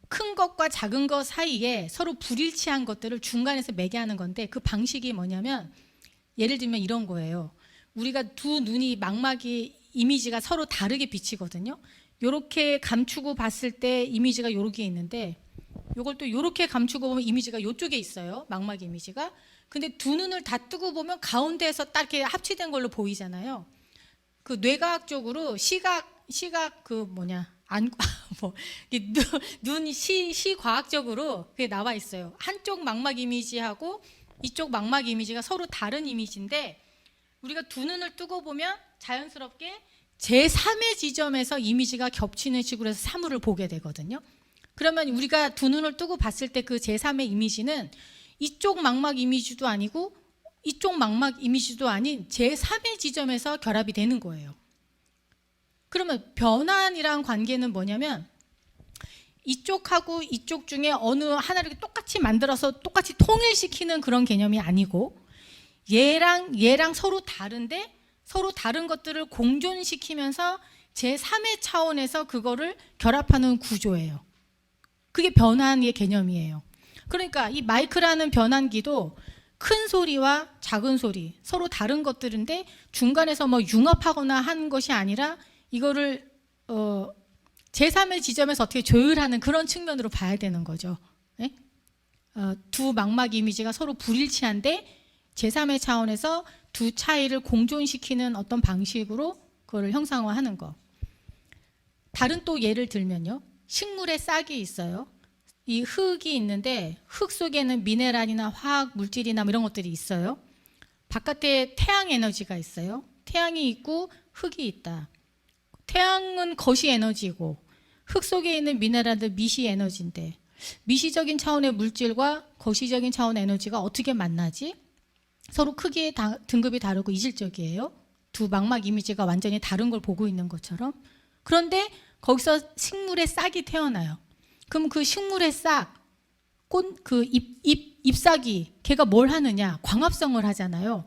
큰 것과 작은 것 사이에 서로 불일치한 것들을 중간에서 매개하는 건데 그 방식이 뭐냐면 예를 들면 이런 거예요. 우리가 두 눈이 망막이 이미지가 서로 다르게 비치거든요. 이렇게 감추고 봤을 때 이미지가 이렇게 있는데 이걸 또 이렇게 감추고 보면 이미지가 이쪽에 있어요. 망막 이미지가. 근데 두 눈을 다 뜨고 보면 가운데에서 딱 이렇게 합치된 걸로 보이잖아요. 그 뇌과학적으로 시각 눈이 시과학적으로 그게 나와 있어요. 한쪽 망막 이미지하고 이쪽 망막 이미지가 서로 다른 이미지인데 우리가 두 눈을 뜨고 보면 자연스럽게 제3의 지점에서 이미지가 겹치는 식으로 해서 사물을 보게 되거든요. 그러면 우리가 두 눈을 뜨고 봤을 때 그 제3의 이미지는 이쪽 망막 이미지도 아니고 이쪽 망막 이미지도 아닌 제3의 지점에서 결합이 되는 거예요. 그러면 변환이란 관계는 뭐냐면 이쪽하고 이쪽 중에 어느 하나를 똑같이 만들어서 똑같이 통일시키는 그런 개념이 아니고 얘랑 서로 다른데 서로 다른 것들을 공존시키면서 제3의 차원에서 그거를 결합하는 구조예요. 그게 변환의 개념이에요. 그러니까 이 마이크라는 변환기도 큰 소리와 작은 소리 서로 다른 것들인데 중간에서 뭐 융합하거나 한 것이 아니라 이거를 제3의 지점에서 어떻게 조율하는 그런 측면으로 봐야 되는 거죠. 네? 두 망막 이미지가 서로 불일치한데 제3의 차원에서 두 차이를 공존시키는 어떤 방식으로 그거를 형상화하는 거. 다른 또 예를 들면요. 식물의 싹이 있어요. 이 흙이 있는데 흙 속에는 미네랄이나 화학 물질이나 뭐 이런 것들이 있어요. 바깥에 태양 에너지가 있어요. 태양이 있고 흙이 있다. 태양은 거시 에너지고 흙 속에 있는 미네랄들 미시 에너지인데 미시적인 차원의 물질과 거시적인 차원의 에너지가 어떻게 만나지? 서로 크기의 등급이 다르고 이질적이에요. 두 망막 이미지가 완전히 다른 걸 보고 있는 것처럼. 그런데 거기서 식물의 싹이 태어나요. 그럼 그 식물의 싹, 잎사귀, 걔가 뭘 하느냐? 광합성을 하잖아요.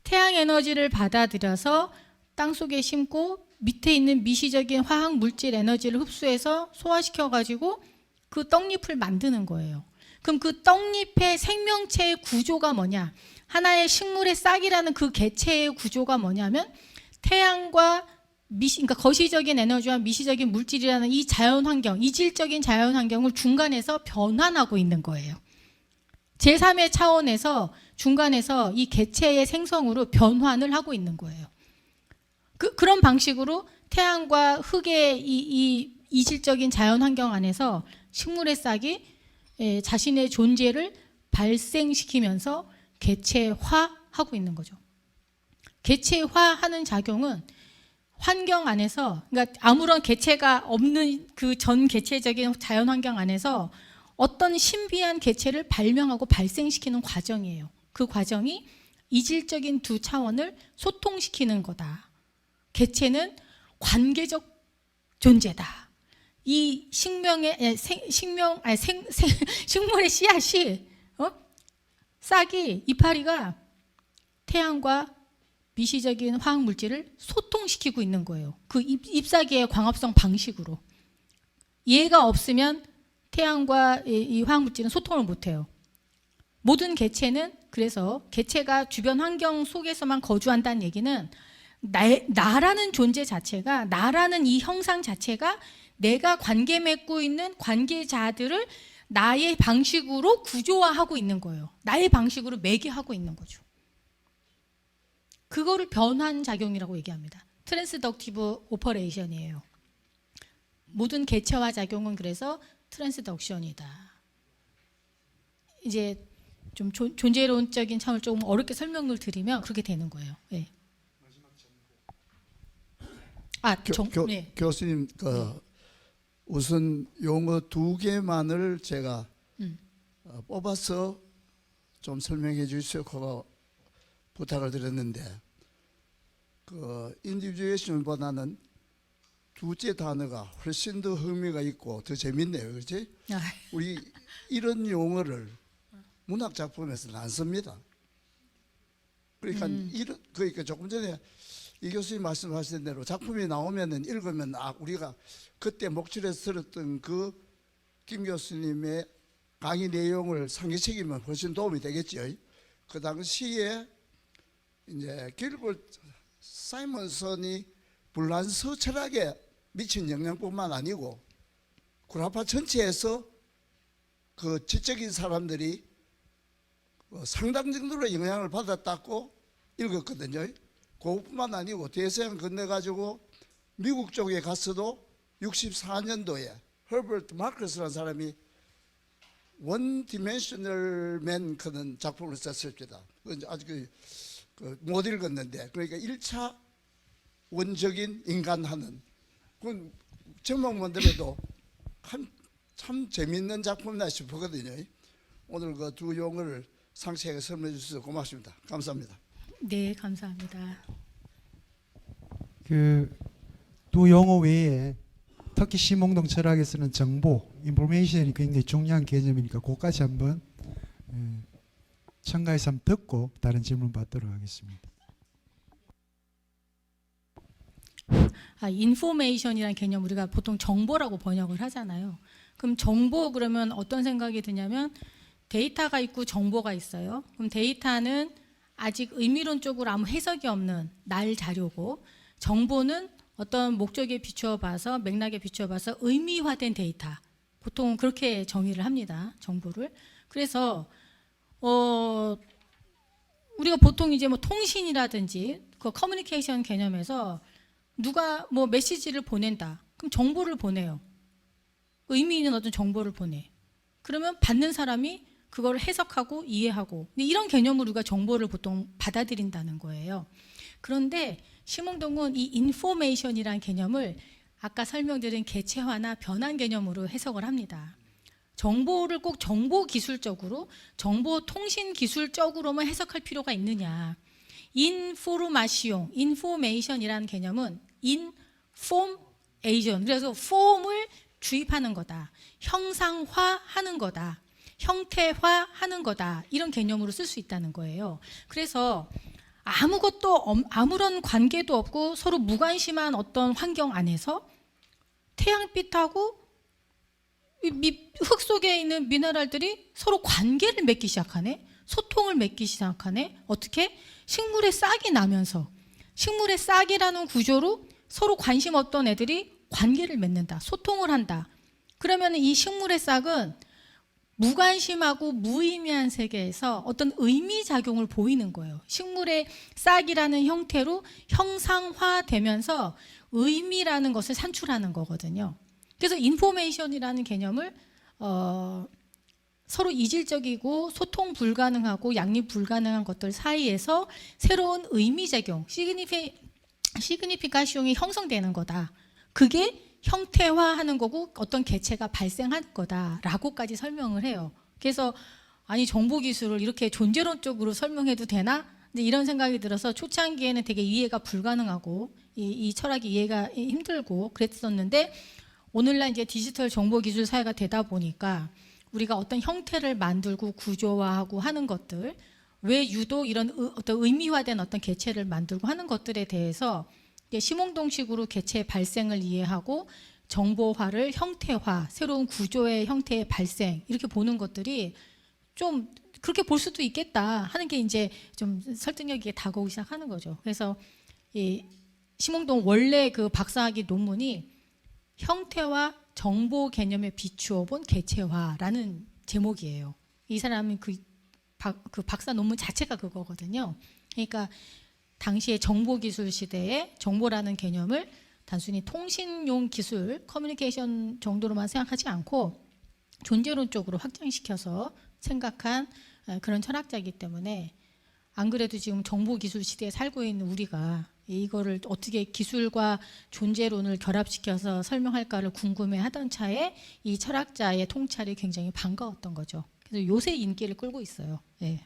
태양 에너지를 받아들여서 땅 속에 심고 밑에 있는 미시적인 화학 물질 에너지를 흡수해서 소화시켜가지고 그 떡잎을 만드는 거예요. 그럼 그 떡잎의 생명체의 구조가 뭐냐? 하나의 식물의 싹이라는 그 개체의 구조가 뭐냐면 태양과 그러니까 거시적인 에너지와 미시적인 물질이라는 이 자연환경, 이질적인 자연환경을 중간에서 변환하고 있는 거예요. 제3의 차원에서 중간에서 이 개체의 생성으로 변환을 하고 있는 거예요. 그런 방식으로 태양과 흙의 이 이질적인 자연 환경 안에서 식물의 싹이 자신의 존재를 발생시키면서 개체화하고 있는 거죠. 개체화하는 작용은 환경 안에서, 그러니까 아무런 개체가 없는 그 전 개체적인 자연 환경 안에서 어떤 신비한 개체를 발명하고 발생시키는 과정이에요. 그 과정이 이질적인 두 차원을 소통시키는 거다. 개체는 관계적 존재다. 이 식물의 씨앗이 싹이 이파리가 태양과 미시적인 화학 물질을 소통시키고 있는 거예요. 그 잎사귀의 광합성 방식으로. 얘가 없으면 태양과 이 화학 물질은 소통을 못 해요. 모든 개체는, 그래서 개체가 주변 환경 속에서만 거주한다는 얘기는 나라는 존재 자체가, 나라는 이 형상 자체가 내가 관계 맺고 있는 관계자들을 나의 방식으로 구조화하고 있는 거예요. 나의 방식으로 매개하고 있는 거죠. 그거를 변환 작용이라고 얘기합니다. 트랜스덕티브 오퍼레이션이에요. 모든 개체화 작용은 그래서 트랜스덕션이다. 이제 좀 존재론적인 차원을 조금 어렵게 설명을 드리면 그렇게 되는 거예요. 네. 네. 교수님, 우선 용어 2개만을 제가 뽑아서 좀 설명해 주시고 부탁을 드렸는데, 인디비주에이션보다는 두째 단어가 훨씬 더 흥미가 있고 더 재밌네요, 그렇지? 우리 이런 용어를 문학 작품에서는 안 씁니다. 그러니까 그러니까 조금 전에 이 교수님 말씀하신 대로 작품이 나오면은 읽으면 우리가 그때 목줄에서 들었던 그 김 교수님의 강의 내용을 상기시키면 훨씬 도움이 되겠죠. 그 당시에 이제 길버트 사이먼슨이 불란서 철학에 미친 영향뿐만 아니고 구라파 전체에서 그 지적인 사람들이 상당 정도로 영향을 받았다고 읽었거든요. 그것뿐만 아니고 대서양 건너가지고 미국 쪽에 갔어도 64년도에 허버트 마커스라는 사람이 원 디멘셔널 맨 그런 작품을 썼습니다. 아직 못 읽었는데, 그러니까 1차 원적인 인간하는, 그건 제목만 들어도 참 재밌는 작품이다 싶거든요. 오늘 그 두 용어를 상세하게 설명해 주셔서 고맙습니다. 감사합니다. 네, 감사합니다. 그 두 용어 외에 특히 시몽동 철학에서는 정보, 인포메이션이 굉장히 중요한 개념이니까 그것까지 한번 첨가해서 한번 듣고 다른 질문 받도록 하겠습니다. 인포메이션이라는 개념 우리가 보통 정보라고 번역을 하잖아요. 그럼 정보 그러면 어떤 생각이 드냐면 데이터가 있고 정보가 있어요. 그럼 데이터는 아직 의미론적으로 아무 해석이 없는 날 자료고, 정보는 어떤 목적에 비추어 봐서 맥락에 비추어 봐서 의미화된 데이터. 보통 그렇게 정의를 합니다. 정보를. 그래서 우리가 보통 이제 뭐 통신이라든지 그 커뮤니케이션 개념에서 누가 뭐 메시지를 보낸다. 그럼 정보를 보내요. 의미 있는 어떤 정보를 보내. 그러면 받는 사람이 그걸 해석하고 이해하고, 이런 개념으로 우리가 정보를 보통 받아들인다는 거예요. 그런데 시몽동은 이 인포메이션이라는 개념을 아까 설명드린 개체화나 변환 개념으로 해석을 합니다. 정보를 꼭 정보 기술적으로, 정보 통신 기술적으로만 해석할 필요가 있느냐. 인포메이션이라는 개념은 인폼에이션, 그래서 폼을 주입하는 거다. 형상화하는 거다. 형태화하는 거다. 이런 개념으로 쓸 수 있다는 거예요. 그래서 아무런 관계도 없고 서로 무관심한 어떤 환경 안에서 태양빛하고 흙 속에 있는 미네랄들이 서로 관계를 맺기 시작하네. 소통을 맺기 시작하네. 어떻게? 식물의 싹이 나면서, 식물의 싹이라는 구조로 서로 관심 없던 애들이 관계를 맺는다. 소통을 한다. 그러면 이 식물의 싹은 무관심하고 무의미한 세계에서 어떤 의미 작용을 보이는 거예요. 식물의 싹이라는 형태로 형상화되면서 의미라는 것을 산출하는 거거든요. 그래서 인포메이션이라는 개념을 서로 이질적이고 소통 불가능하고 양립 불가능한 것들 사이에서 새로운 의미 작용, 시그니피카시옹이 형성되는 거다. 그게 형태화하는 거고 어떤 개체가 발생할 거다라고까지 설명을 해요. 그래서 아니 정보기술을 이렇게 존재론적으로 설명해도 되나? 근데 이런 생각이 들어서 초창기에는 되게 이해가 불가능하고 이 철학이 이해가 힘들고 그랬었는데 오늘날 이제 디지털 정보기술 사회가 되다 보니까 우리가 어떤 형태를 만들고 구조화하고 하는 것들, 왜 유독 이런 어떤 의미화된 어떤 개체를 만들고 하는 것들에 대해서 심홍동식으로 개체 발생을 이해하고 정보화를 형태화, 새로운 구조의 형태의 발생 이렇게 보는 것들이 좀 그렇게 볼 수도 있겠다 하는 게 이제 좀 설득력 있게 다가오기 시작하는 거죠. 그래서 이 심홍동 원래 그 박사학위 논문이 형태와 정보 개념에 비추어 본 개체화라는 제목이에요. 이 사람이 그 박사 논문 자체가 그거거든요. 그러니까 당시의 정보기술 시대에 정보라는 개념을 단순히 통신용 기술, 커뮤니케이션 정도로만 생각하지 않고 존재론적으로 확장시켜서 생각한 그런 철학자이기 때문에 안 그래도 지금 정보기술 시대에 살고 있는 우리가 이거를 어떻게 기술과 존재론을 결합시켜서 설명할까를 궁금해하던 차에 이 철학자의 통찰이 굉장히 반가웠던 거죠. 그래서 요새 인기를 끌고 있어요. 네.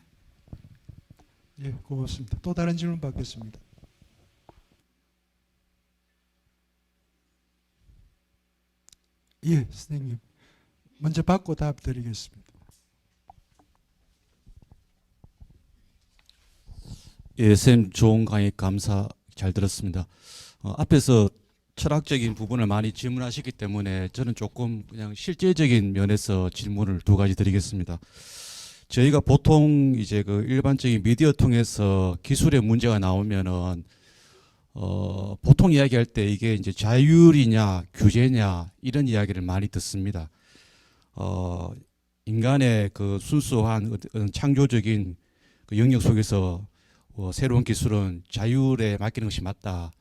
예, 고맙습니다. 또 다른 질문 받겠습니다. 예, 선생님. 먼저 받고 답 드리겠습니다. 예, 선생님 좋은 강의 감사 잘 들었습니다. 앞에서 철학적인 부분을 많이 질문하셨기 때문에 저는 조금 그냥 실제적인 면에서 질문을 두 가지 드리겠습니다. 저희가 보통 이제 그 일반적인 미디어 통해서 기술의 문제가 나오면은 보통 이야기할 때 이게 이제 자율이냐 규제냐 이런 이야기를 많이 듣습니다. 인간의 그 순수한 어떤 창조적인 그 영역 속에서 새로운 기술은 자율에 맡기는 것이 맞다.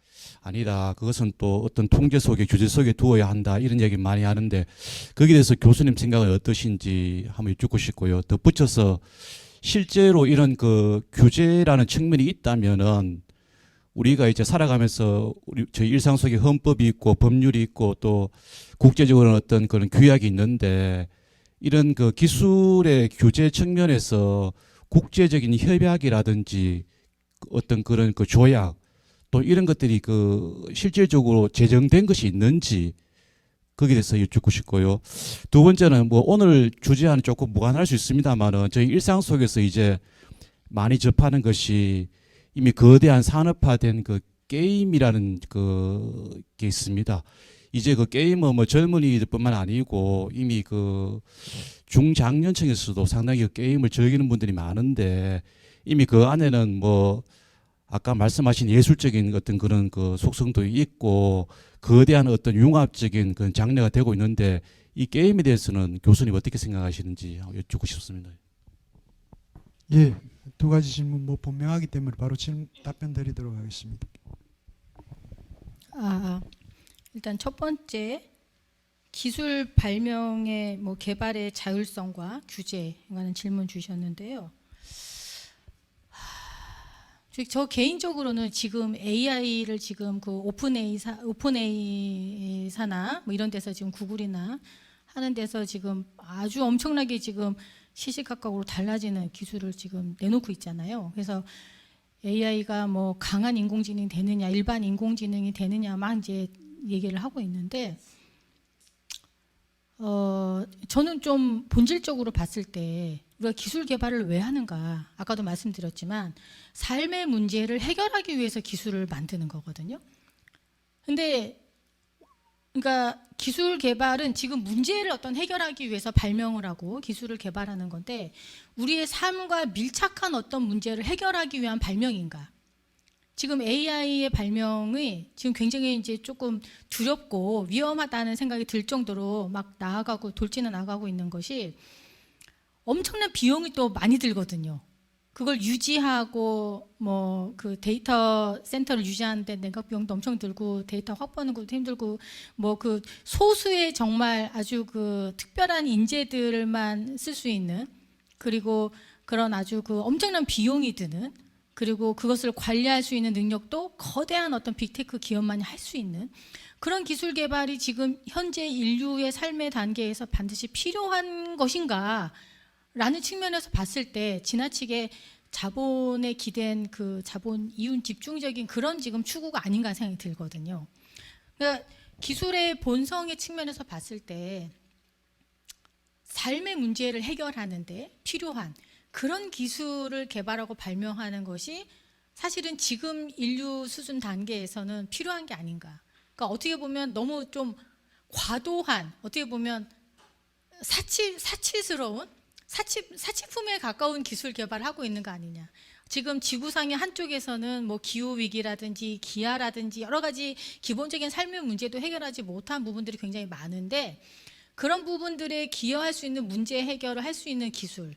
아니다. 그것은 또 어떤 통제 속에 규제 속에 두어야 한다. 이런 얘기 많이 하는데 거기에 대해서 교수님 생각은 어떠신지 한번 여쭙고 싶고요. 덧붙여서 실제로 이런 그 규제라는 측면이 있다면은 우리가 이제 살아가면서 저희 일상 속에 헌법이 있고 법률이 있고 또 국제적으로는 어떤 그런 규약이 있는데 이런 그 기술의 규제 측면에서 국제적인 협약이라든지 어떤 그런 그 조약 또 이런 것들이 그 실질적으로 제정된 것이 있는지 거기에 대해서 여쭙고 싶고요. 두 번째는 뭐 오늘 주제와는 조금 무관할 수 있습니다만은 저희 일상 속에서 이제 많이 접하는 것이 이미 거대한 산업화된 그 게임이라는 그게 있습니다. 이제 그 게임은 뭐 젊은이들뿐만 아니고 이미 그 중장년층에서도 상당히 그 게임을 즐기는 분들이 많은데 이미 그 안에는 뭐 아까 말씀하신 예술적인 어떤 그런 그 속성도 있고 거대한 어떤 융합적인 그런 장르가 되고 있는데 이 게임에 대해서는 교수님 어떻게 생각하시는지 여쭙고 싶습니다. 예, 두 가지 질문 뭐 분명하기 때문에 바로 답변 드리도록 하겠습니다. 일단 첫 번째 기술 발명의 뭐 개발의 자율성과 규제에 관한 질문 주셨는데요. 저 개인적으로는 지금 AI를 지금 그 오픈AI사나 뭐 이런 데서 지금 구글이나 하는 데서 지금 아주 엄청나게 지금 시시각각으로 달라지는 기술을 지금 내놓고 있잖아요. 그래서 AI가 뭐 강한 인공지능이 되느냐, 일반 인공지능이 되느냐 막 이제 얘기를 하고 있는데, 저는 좀 본질적으로 봤을 때 우리가 기술 개발을 왜 하는가? 아까도 말씀드렸지만 삶의 문제를 해결하기 위해서 기술을 만드는 거거든요. 근데 그러니까 기술 개발은 지금 문제를 어떤 해결하기 위해서 발명을 하고 기술을 개발하는 건데 우리의 삶과 밀착한 어떤 문제를 해결하기 위한 발명인가? 지금 AI의 발명이 지금 굉장히 이제 조금 두렵고 위험하다는 생각이 들 정도로 막 나아가고 돌진해 나가고 있는 것이 엄청난 비용이 또 많이 들거든요. 그걸 유지하고 뭐 그 데이터 센터를 유지하는데 내각 비용도 엄청 들고 데이터 확보하는 것도 힘들고 뭐 그 소수의 정말 아주 그 특별한 인재들만 쓸 수 있는 그리고 그런 아주 그 엄청난 비용이 드는 그리고 그것을 관리할 수 있는 능력도 거대한 어떤 빅테크 기업만이 할 수 있는 그런 기술 개발이 지금 현재 인류의 삶의 단계에서 반드시 필요한 것인가 라는 측면에서 봤을 때 지나치게 자본에 기댄 그 자본 이윤 집중적인 그런 지금 추구가 아닌가 생각이 들거든요. 그러니까 기술의 본성의 측면에서 봤을 때 삶의 문제를 해결하는데 필요한 그런 기술을 개발하고 발명하는 것이 사실은 지금 인류 수준 단계에서는 필요한 게 아닌가. 그러니까 어떻게 보면 너무 좀 과도한 어떻게 보면 사치스러운 사치품에 가까운 기술 개발을 하고 있는 거 아니냐. 지금 지구상의 한쪽에서는 뭐 기후 위기라든지 기아라든지 여러 가지 기본적인 삶의 문제도 해결하지 못한 부분들이 굉장히 많은데 그런 부분들에 기여할 수 있는 문제 해결을 할 수 있는 기술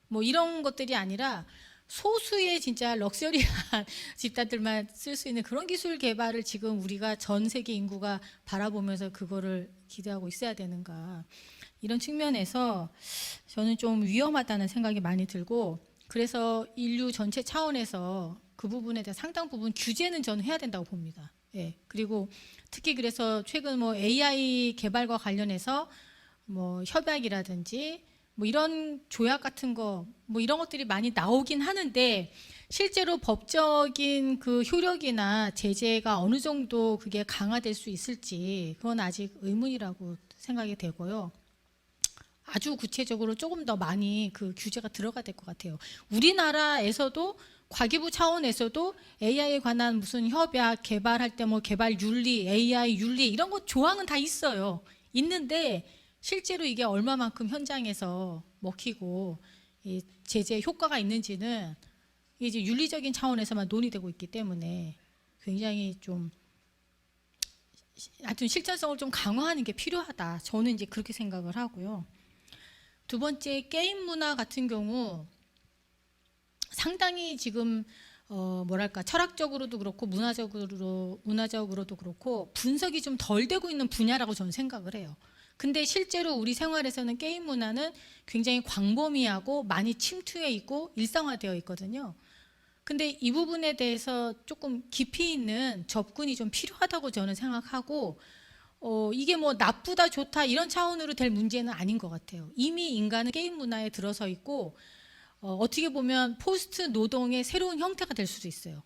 뭐 이런 것들이 아니라 소수의 진짜 럭셔리한 집단들만 쓸 수 있는 그런 기술 개발을 지금 우리가 전 세계 인구가 바라보면서 그거를 기대하고 있어야 되는가. 이런 측면에서 저는 좀 위험하다는 생각이 많이 들고 그래서 인류 전체 차원에서 그 부분에 대한 상당 부분 규제는 저는 해야 된다고 봅니다. 예. 그리고 특히 그래서 최근 뭐 AI 개발과 관련해서 뭐 협약이라든지 뭐 이런 조약 같은 거 뭐 이런 것들이 많이 나오긴 하는데 실제로 법적인 그 효력이나 제재가 어느 정도 그게 강화될 수 있을지 그건 아직 의문이라고 생각이 되고요. 아주 구체적으로 조금 더 많이 그 규제가 들어가야 될 것 같아요. 우리나라에서도 과기부 차원에서도 AI에 관한 무슨 협약 개발할 때 뭐 개발 윤리, AI 윤리 이런 거 조항은 다 있어요. 있는데 실제로 이게 얼마만큼 현장에서 먹히고 이 제재 효과가 있는지는 이제 윤리적인 차원에서만 논의되고 있기 때문에 굉장히 좀 하여튼 실천성을 좀 강화하는 게 필요하다. 저는 이제 그렇게 생각을 하고요. 두 번째 게임 문화 같은 경우 상당히 지금 뭐랄까 철학적으로도 그렇고 문화적으로도 그렇고 분석이 좀 덜 되고 있는 분야라고 저는 생각을 해요. 근데 실제로 우리 생활에서는 게임 문화는 굉장히 광범위하고 많이 침투해 있고 일상화되어 있거든요. 근데 이 부분에 대해서 조금 깊이 있는 접근이 좀 필요하다고 저는 생각하고 이게 뭐 나쁘다 좋다 이런 차원으로 될 문제는 아닌 것 같아요. 이미 인간은 게임 문화에 들어서 있고 어떻게 보면 포스트 노동의 새로운 형태가 될 수도 있어요.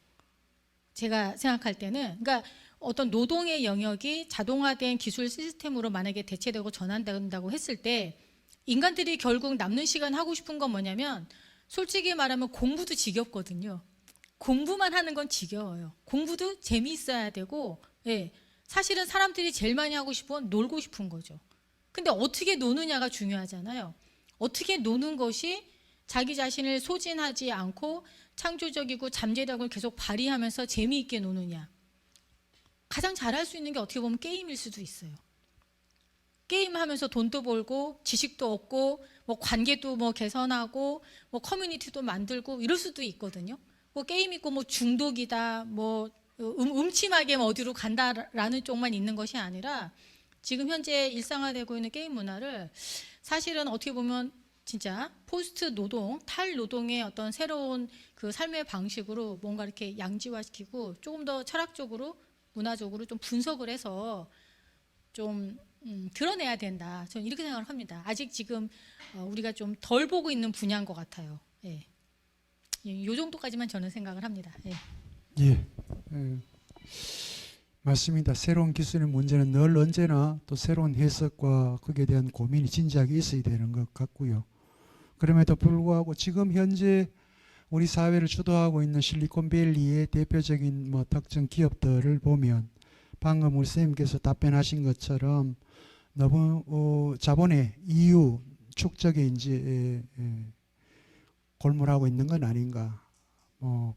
제가 생각할 때는 그러니까 어떤 노동의 영역이 자동화된 기술 시스템으로 만약에 대체되고 전환된다고 했을 때 인간들이 결국 남는 시간 하고 싶은 건 뭐냐면 솔직히 말하면 공부도 지겹거든요. 공부만 하는 건 지겨워요. 공부도 재미있어야 되고 예, 사실은 사람들이 제일 많이 하고 싶은 건 놀고 싶은 거죠. 근데 어떻게 노느냐가 중요하잖아요. 어떻게 노는 것이 자기 자신을 소진하지 않고 창조적이고 잠재력을 계속 발휘하면서 재미있게 노느냐. 가장 잘할 수 있는 게 어떻게 보면 게임일 수도 있어요. 게임하면서 돈도 벌고 지식도 얻고 뭐 관계도 뭐 개선하고 뭐 커뮤니티도 만들고 이럴 수도 있거든요. 뭐 게임 있고 뭐 중독이다 뭐 음침하게 뭐 어디로 간다라는 쪽만 있는 것이 아니라 지금 현재 일상화되고 있는 게임 문화를 사실은 어떻게 보면 진짜 포스트 노동, 탈노동의 어떤 새로운 그 삶의 방식으로 뭔가 이렇게 양지화시키고 조금 더 철학적으로 문화적으로 좀 분석을 해서 좀 드러내야 된다. 저는 이렇게 생각을 합니다. 아직 지금 우리가 좀 덜 보고 있는 분야인 것 같아요. 예. 이 정도까지만 저는 생각을 합니다. 예. 예. 맞습니다. 새로운 기술의 문제는 늘 언제나 또 새로운 해석과 거기에 대한 고민이 진지하게 있어야 되는 것 같고요. 그럼에도 불구하고 지금 현재 우리 사회를 주도하고 있는 실리콘밸리의 대표적인 뭐 특정 기업들을 보면 방금 우리 선생님께서 답변하신 것처럼 너무 자본의 이유 축적에 이제 골몰하고 있는 건 아닌가.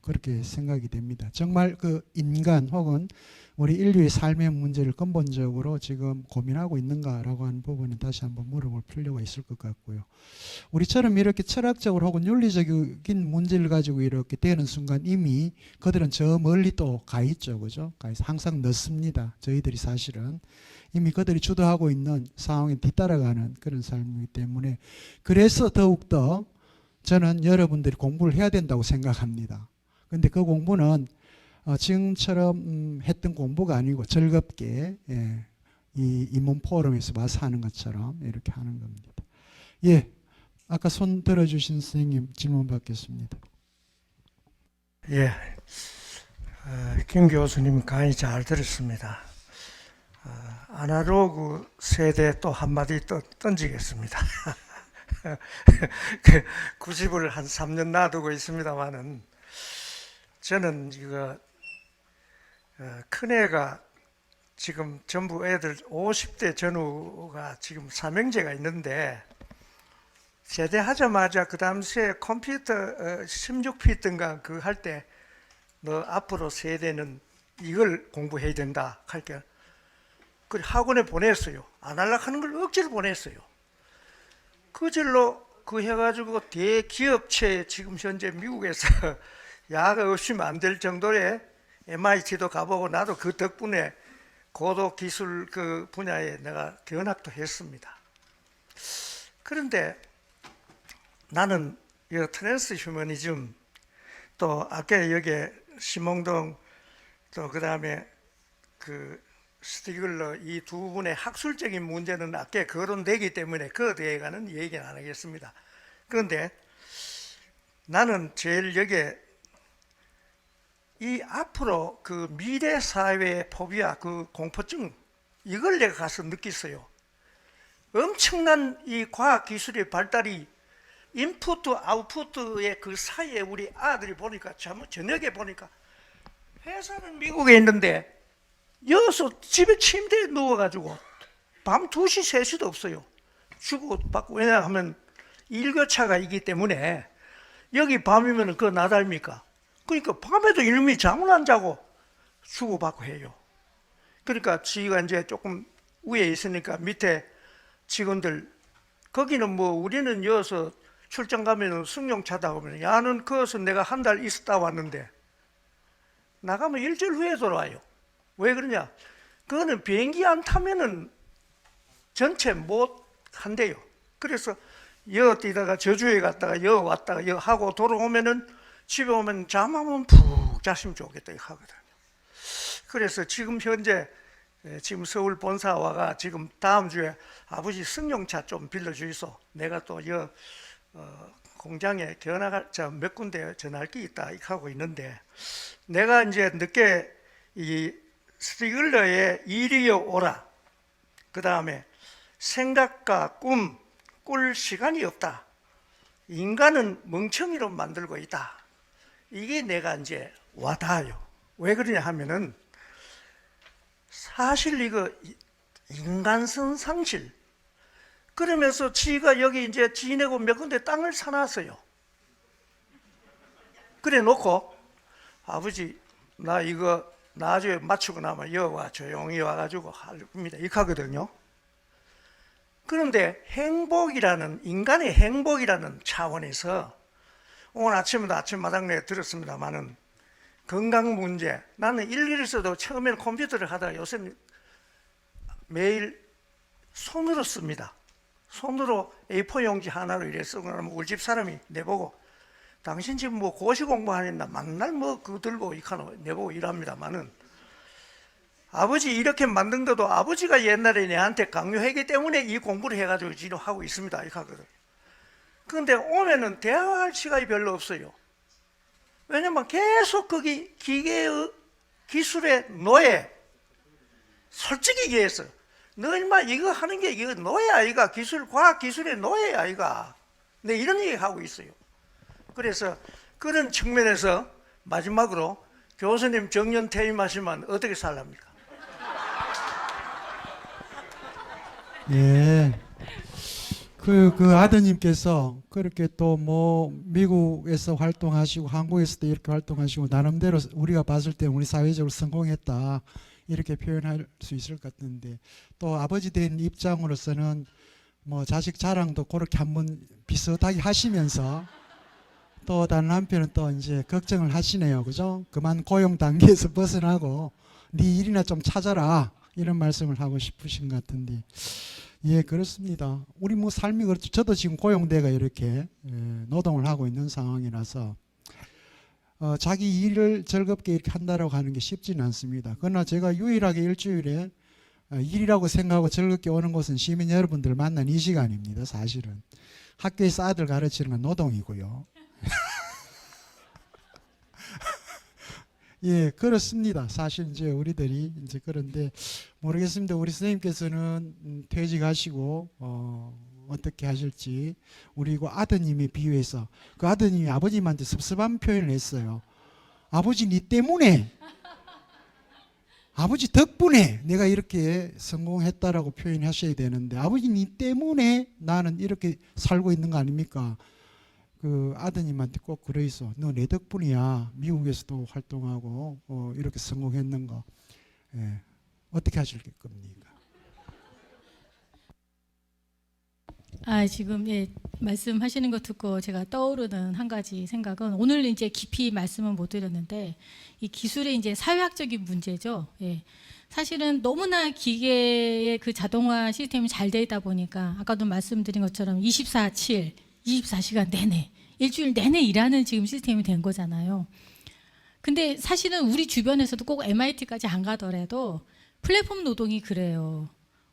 그렇게 생각이 됩니다. 정말 그 인간 혹은 우리 인류의 삶의 문제를 근본적으로 지금 고민하고 있는가라고 하는 부분은 다시 한번 물어볼 필요가 있을 것 같고요. 우리처럼 이렇게 철학적으로 혹은 윤리적인 문제를 가지고 이렇게 되는 순간 이미 그들은 저 멀리 또 가 있죠. 그죠? 가 있어. 항상 늦습니다. 저희들이 사실은. 이미 그들이 주도하고 있는 상황에 뒤따라가는 그런 삶이기 때문에 그래서 더욱더 저는 여러분들이 공부를 해야 된다고 생각합니다. 그런데 그 공부는 지금처럼 했던 공부가 아니고 즐겁게 이 인문 포럼에서 와서 하는 것처럼 이렇게 하는 겁니다. 예, 아까 손 들어주신 선생님 질문 받겠습니다. 예, 김 교수님 강의 잘 들었습니다. 아날로그 세대 또 한마디 또 던지겠습니다. 구집을 한 3년 놔두고 있습니다만은 저는 이거 큰애가 지금 전부 애들 50대 전후가 지금 삼형제가 있는데 제대하자마자 그 당시에 컴퓨터 16피트인가 그 할 때 너 앞으로 세대는 이걸 공부해야 된다 할게 그 학원에 보냈어요. 안 하려고 하는 걸 억지로 보냈어요. 그 절로 그 해가지고 대기업체 지금 현재 미국에서 야가 없이면 안 될 정도의 MIT도 가보고 나도 그 덕분에 고도 기술 그 분야에 내가 견학도 했습니다. 그런데 나는 이 트랜스 휴머니즘 또 아까 여기 심홍동 또 그 다음에 그 스티글러 이 두 분의 학술적인 문제는 아까 거론되기 때문에 그에 대해 가는 얘기는 안 하겠습니다. 그런데 나는 제일 여기에 이 앞으로 그 미래 사회의 포비아 그 공포증 이걸 내가 가서 느꼈어요. 엄청난 이 과학 기술의 발달이 인풋 아웃풋의 그 사이에 우리 아들이 보니까 저녁에 보니까 회사는 미국에 있는데 여기서 집에 침대에 누워가지고 밤 2시 3시도 없어요. 주고받고 왜냐하면 일교차가 있기 때문에 여기 밤이면 그거 나달입니까? 그러니까 밤에도 이놈이 잠을 안 자고 주고받고 해요. 그러니까 지가 이제 조금 위에 있으니까 밑에 직원들 거기는 뭐 우리는 여기서 출장 가면 승용차다 보면 야는 거기서 내가 한 달 있었다 왔는데 나가면 일주일 후에 돌아와요. 왜 그러냐? 그거는 비행기 안 타면은 전체 못 한대요. 그래서 여 뛰다가 저주에 갔다가 여 왔다가 여 하고 돌아오면은 집에 오면 잠 한번 푹 자시면 좋겠다 하거든요. 그래서 지금 현재 지금 서울 본사와가 지금 다음 주에 아버지 승용차 좀 빌려주이소. 내가 또 여 공장에 견학할 몇 군데 전할 게 있다 이렇게 하고 있는데 내가 이제 늦게 이 스티글러의 이리여 오라 그 다음에 생각과 꿀 시간이 없다. 인간은 멍청이로 만들고 있다. 이게 내가 이제 와닿아요. 왜 그러냐 하면은 사실 이거 인간성 상실 그러면서 지가 여기 이제 지내고 몇 군데 땅을 사놨어요. 그래 놓고 아버지 나 이거 나중에 맞추고 나면 여와 조용히 와가지고 할 겁니다. 이렇게 하거든요. 그런데 행복이라는 인간의 행복이라는 차원에서 오늘 아침에도 아침마당 내에 들었습니다마는 건강 문제 나는 일일에서도 처음에는 컴퓨터를 하다가 요새는 매일 손으로 씁니다. 손으로 A4 용지 하나로 이래 쓰고 나면 우리 집 사람이 내보고 당신 지금 뭐 고시 공부하는다 맨날 뭐 그거 들고 이카노 내보고 일합니다마는 아버지 이렇게 만든 것도 아버지가 옛날에 내한테 강요했기 때문에 이 공부를 해가지고 지금 하고 있습니다. 이렇게 하거든. 그런데 오면은 대화할 시간이 별로 없어요. 왜냐면 계속 거기 기계의 기술의 노예 솔직히 얘기해서 너 인마 이거 하는 게 이거 노예야 이가 기술 과학 기술의 노예야 이가 네 이런 얘기 하고 있어요. 그래서 그런 측면에서 마지막으로 교수님 정년 퇴임하시면 어떻게 살랍니까? 예. 그 아드님께서 그렇게 또 뭐 미국에서 활동하시고 한국에서도 이렇게 활동하시고 나름대로 우리가 봤을 때 우리 사회적으로 성공했다 이렇게 표현할 수 있을 것 같은데 또 아버지 된 입장으로서는 뭐 자식 자랑도 그렇게 한번 비슷하게 하시면서 또 다른 한편은 또 이제 걱정을 하시네요. 그죠? 그만 고용 단계에서 벗어나고 네 일이나 좀 찾아라 이런 말씀을 하고 싶으신 것 같은데 예, 그렇습니다. 우리 뭐 삶이 그렇죠. 저도 지금 고용대가 이렇게 노동을 하고 있는 상황이라서 자기 일을 즐겁게 이렇게 한다라고 하는 게 쉽지는 않습니다. 그러나 제가 유일하게 일주일에 일이라고 생각하고 즐겁게 오는 곳은 시민 여러분들 만난 이 시간입니다. 사실은 학교에서 아들 가르치는 건 노동이고요. 예, 그렇습니다. 사실 이제 우리들이 이제 그런데 모르겠습니다. 우리 선생님께서는 퇴직하시고 어떻게 하실지 우리 그 아드님이 비유해서 그 아드님이 아버님한테 섭섭한 표현을 했어요. 아버지 니 때문에 아버지 덕분에 내가 이렇게 성공했다라고 표현하셔야 되는데 아버지 니 때문에 나는 이렇게 살고 있는 거 아닙니까? 그 아드님한테 꼭 그래 있어. 너 내 덕분이야. 미국에서도 활동하고 이렇게 성공했는 거. 예. 어떻게 하실 겁니까? 지금 예, 말씀하시는 거 듣고 제가 떠오르는 한 가지 생각은 오늘 이제 깊이 말씀은 못 드렸는데 이 기술의 이제 사회학적인 문제죠. 예. 사실은 너무나 기계의 그 자동화 시스템이 잘 돼 있다 보니까 아까도 말씀드린 것처럼 24/7, 24시간 내내 일주일 내내 일하는 지금 시스템이 된 거잖아요. 근데 사실은 우리 주변에서도 꼭 MIT까지 안 가더라도 플랫폼 노동이 그래요.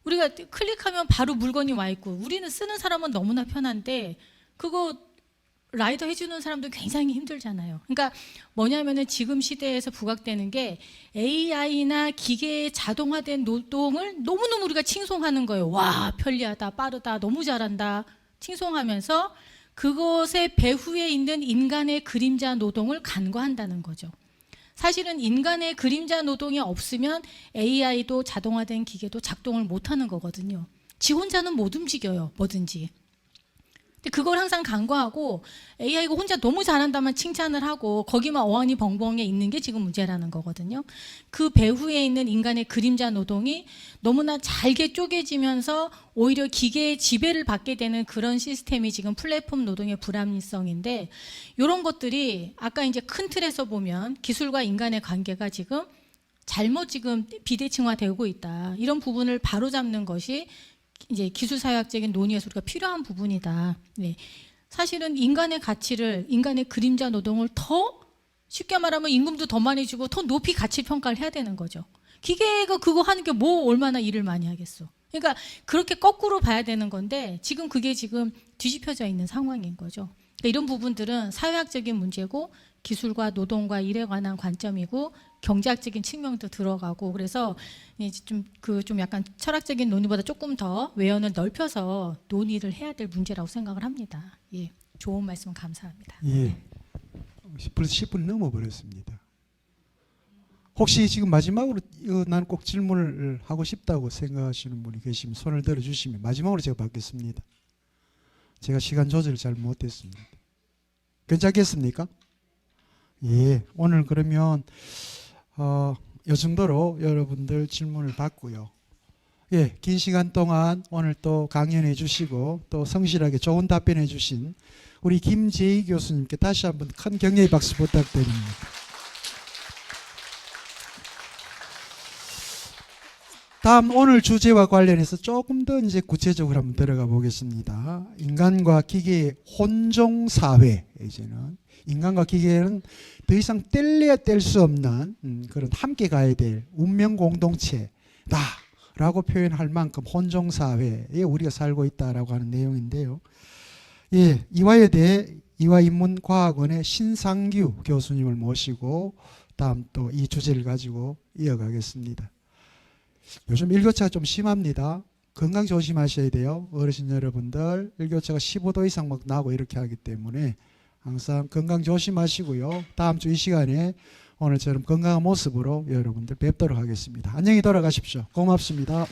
우리가 클릭하면 바로 물건이 와 있고 우리는 쓰는 사람은 너무나 편한데 그거 라이더 해주는 사람도 굉장히 힘들잖아요. 그러니까 뭐냐면은 지금 시대에서 부각되는 게 AI나 기계의 자동화된 노동을 너무너무 우리가 칭송하는 거예요. 와, 편리하다, 빠르다, 너무 잘한다 칭송하면서 그것의 배후에 있는 인간의 그림자 노동을 간과한다는 거죠. 사실은 인간의 그림자 노동이 없으면 AI도 자동화된 기계도 작동을 못하는 거거든요. 지 혼자는 못 움직여요, 뭐든지. 근데 그걸 항상 간과하고 AI가 혼자 너무 잘한다만 칭찬을 하고 거기만 어안이 벙벙해 있는 게 지금 문제라는 거거든요. 그 배후에 있는 인간의 그림자 노동이 너무나 잘게 쪼개지면서 오히려 기계의 지배를 받게 되는 그런 시스템이 지금 플랫폼 노동의 불합리성인데 이런 것들이 아까 이제 큰 틀에서 보면 기술과 인간의 관계가 지금 잘못 지금 비대칭화되고 있다. 이런 부분을 바로잡는 것이 이제 기술사회학적인 논의에서 우리가 필요한 부분이다. 네. 사실은 인간의 가치를, 인간의 그림자 노동을 더 쉽게 말하면 임금도 더 많이 주고 더 높이 가치 평가를 해야 되는 거죠. 기계가 그거 하는 게 뭐 얼마나 일을 많이 하겠어. 그러니까 그렇게 거꾸로 봐야 되는 건데 지금 그게 지금 뒤집혀져 있는 상황인 거죠. 그러니까 이런 부분들은 사회학적인 문제고 기술과 노동과 일에 관한 관점이고 경제학적인 측면도 들어가고 그래서 좀 약간 철학적인 논의보다 조금 더 외연을 넓혀서 논의를 해야 될 문제라고 생각을 합니다. 예, 좋은 말씀 감사합니다. 예, 벌써 10분 넘어버렸습니다. 혹시 지금 마지막으로 난 꼭 질문을 하고 싶다고 생각하시는 분이 계시면 손을 들어주시면 마지막으로 제가 받겠습니다. 제가 시간 조절을 잘 못했습니다. 괜찮겠습니까? 예, 오늘 그러면 이 정도로 여러분들 질문을 받고요. 예, 긴 시간 동안 오늘 또 강연해 주시고 또 성실하게 좋은 답변해 주신 우리 김재희 교수님께 다시 한번 큰 격려의 박수 부탁드립니다. 다음 오늘 주제와 관련해서 조금 더 이제 구체적으로 한번 들어가 보겠습니다. 인간과 기계의 혼종 사회. 이제는 인간과 기계는 더 이상 뗄래야 뗄 수 없는 그런 함께 가야 될 운명 공동체다라고 표현할 만큼 혼종 사회에 우리가 살고 있다라고 하는 내용인데요. 예, 이화여대 이화인문과학원의 신상규 교수님을 모시고 다음 또 이 주제를 가지고 이어가겠습니다. 요즘 일교차가 좀 심합니다. 건강 조심하셔야 돼요. 어르신 여러분들 일교차가 15도 이상 막 나고 이렇게 하기 때문에 항상 건강 조심하시고요. 다음 주 이 시간에 오늘처럼 건강한 모습으로 여러분들 뵙도록 하겠습니다. 안녕히 돌아가십시오. 고맙습니다.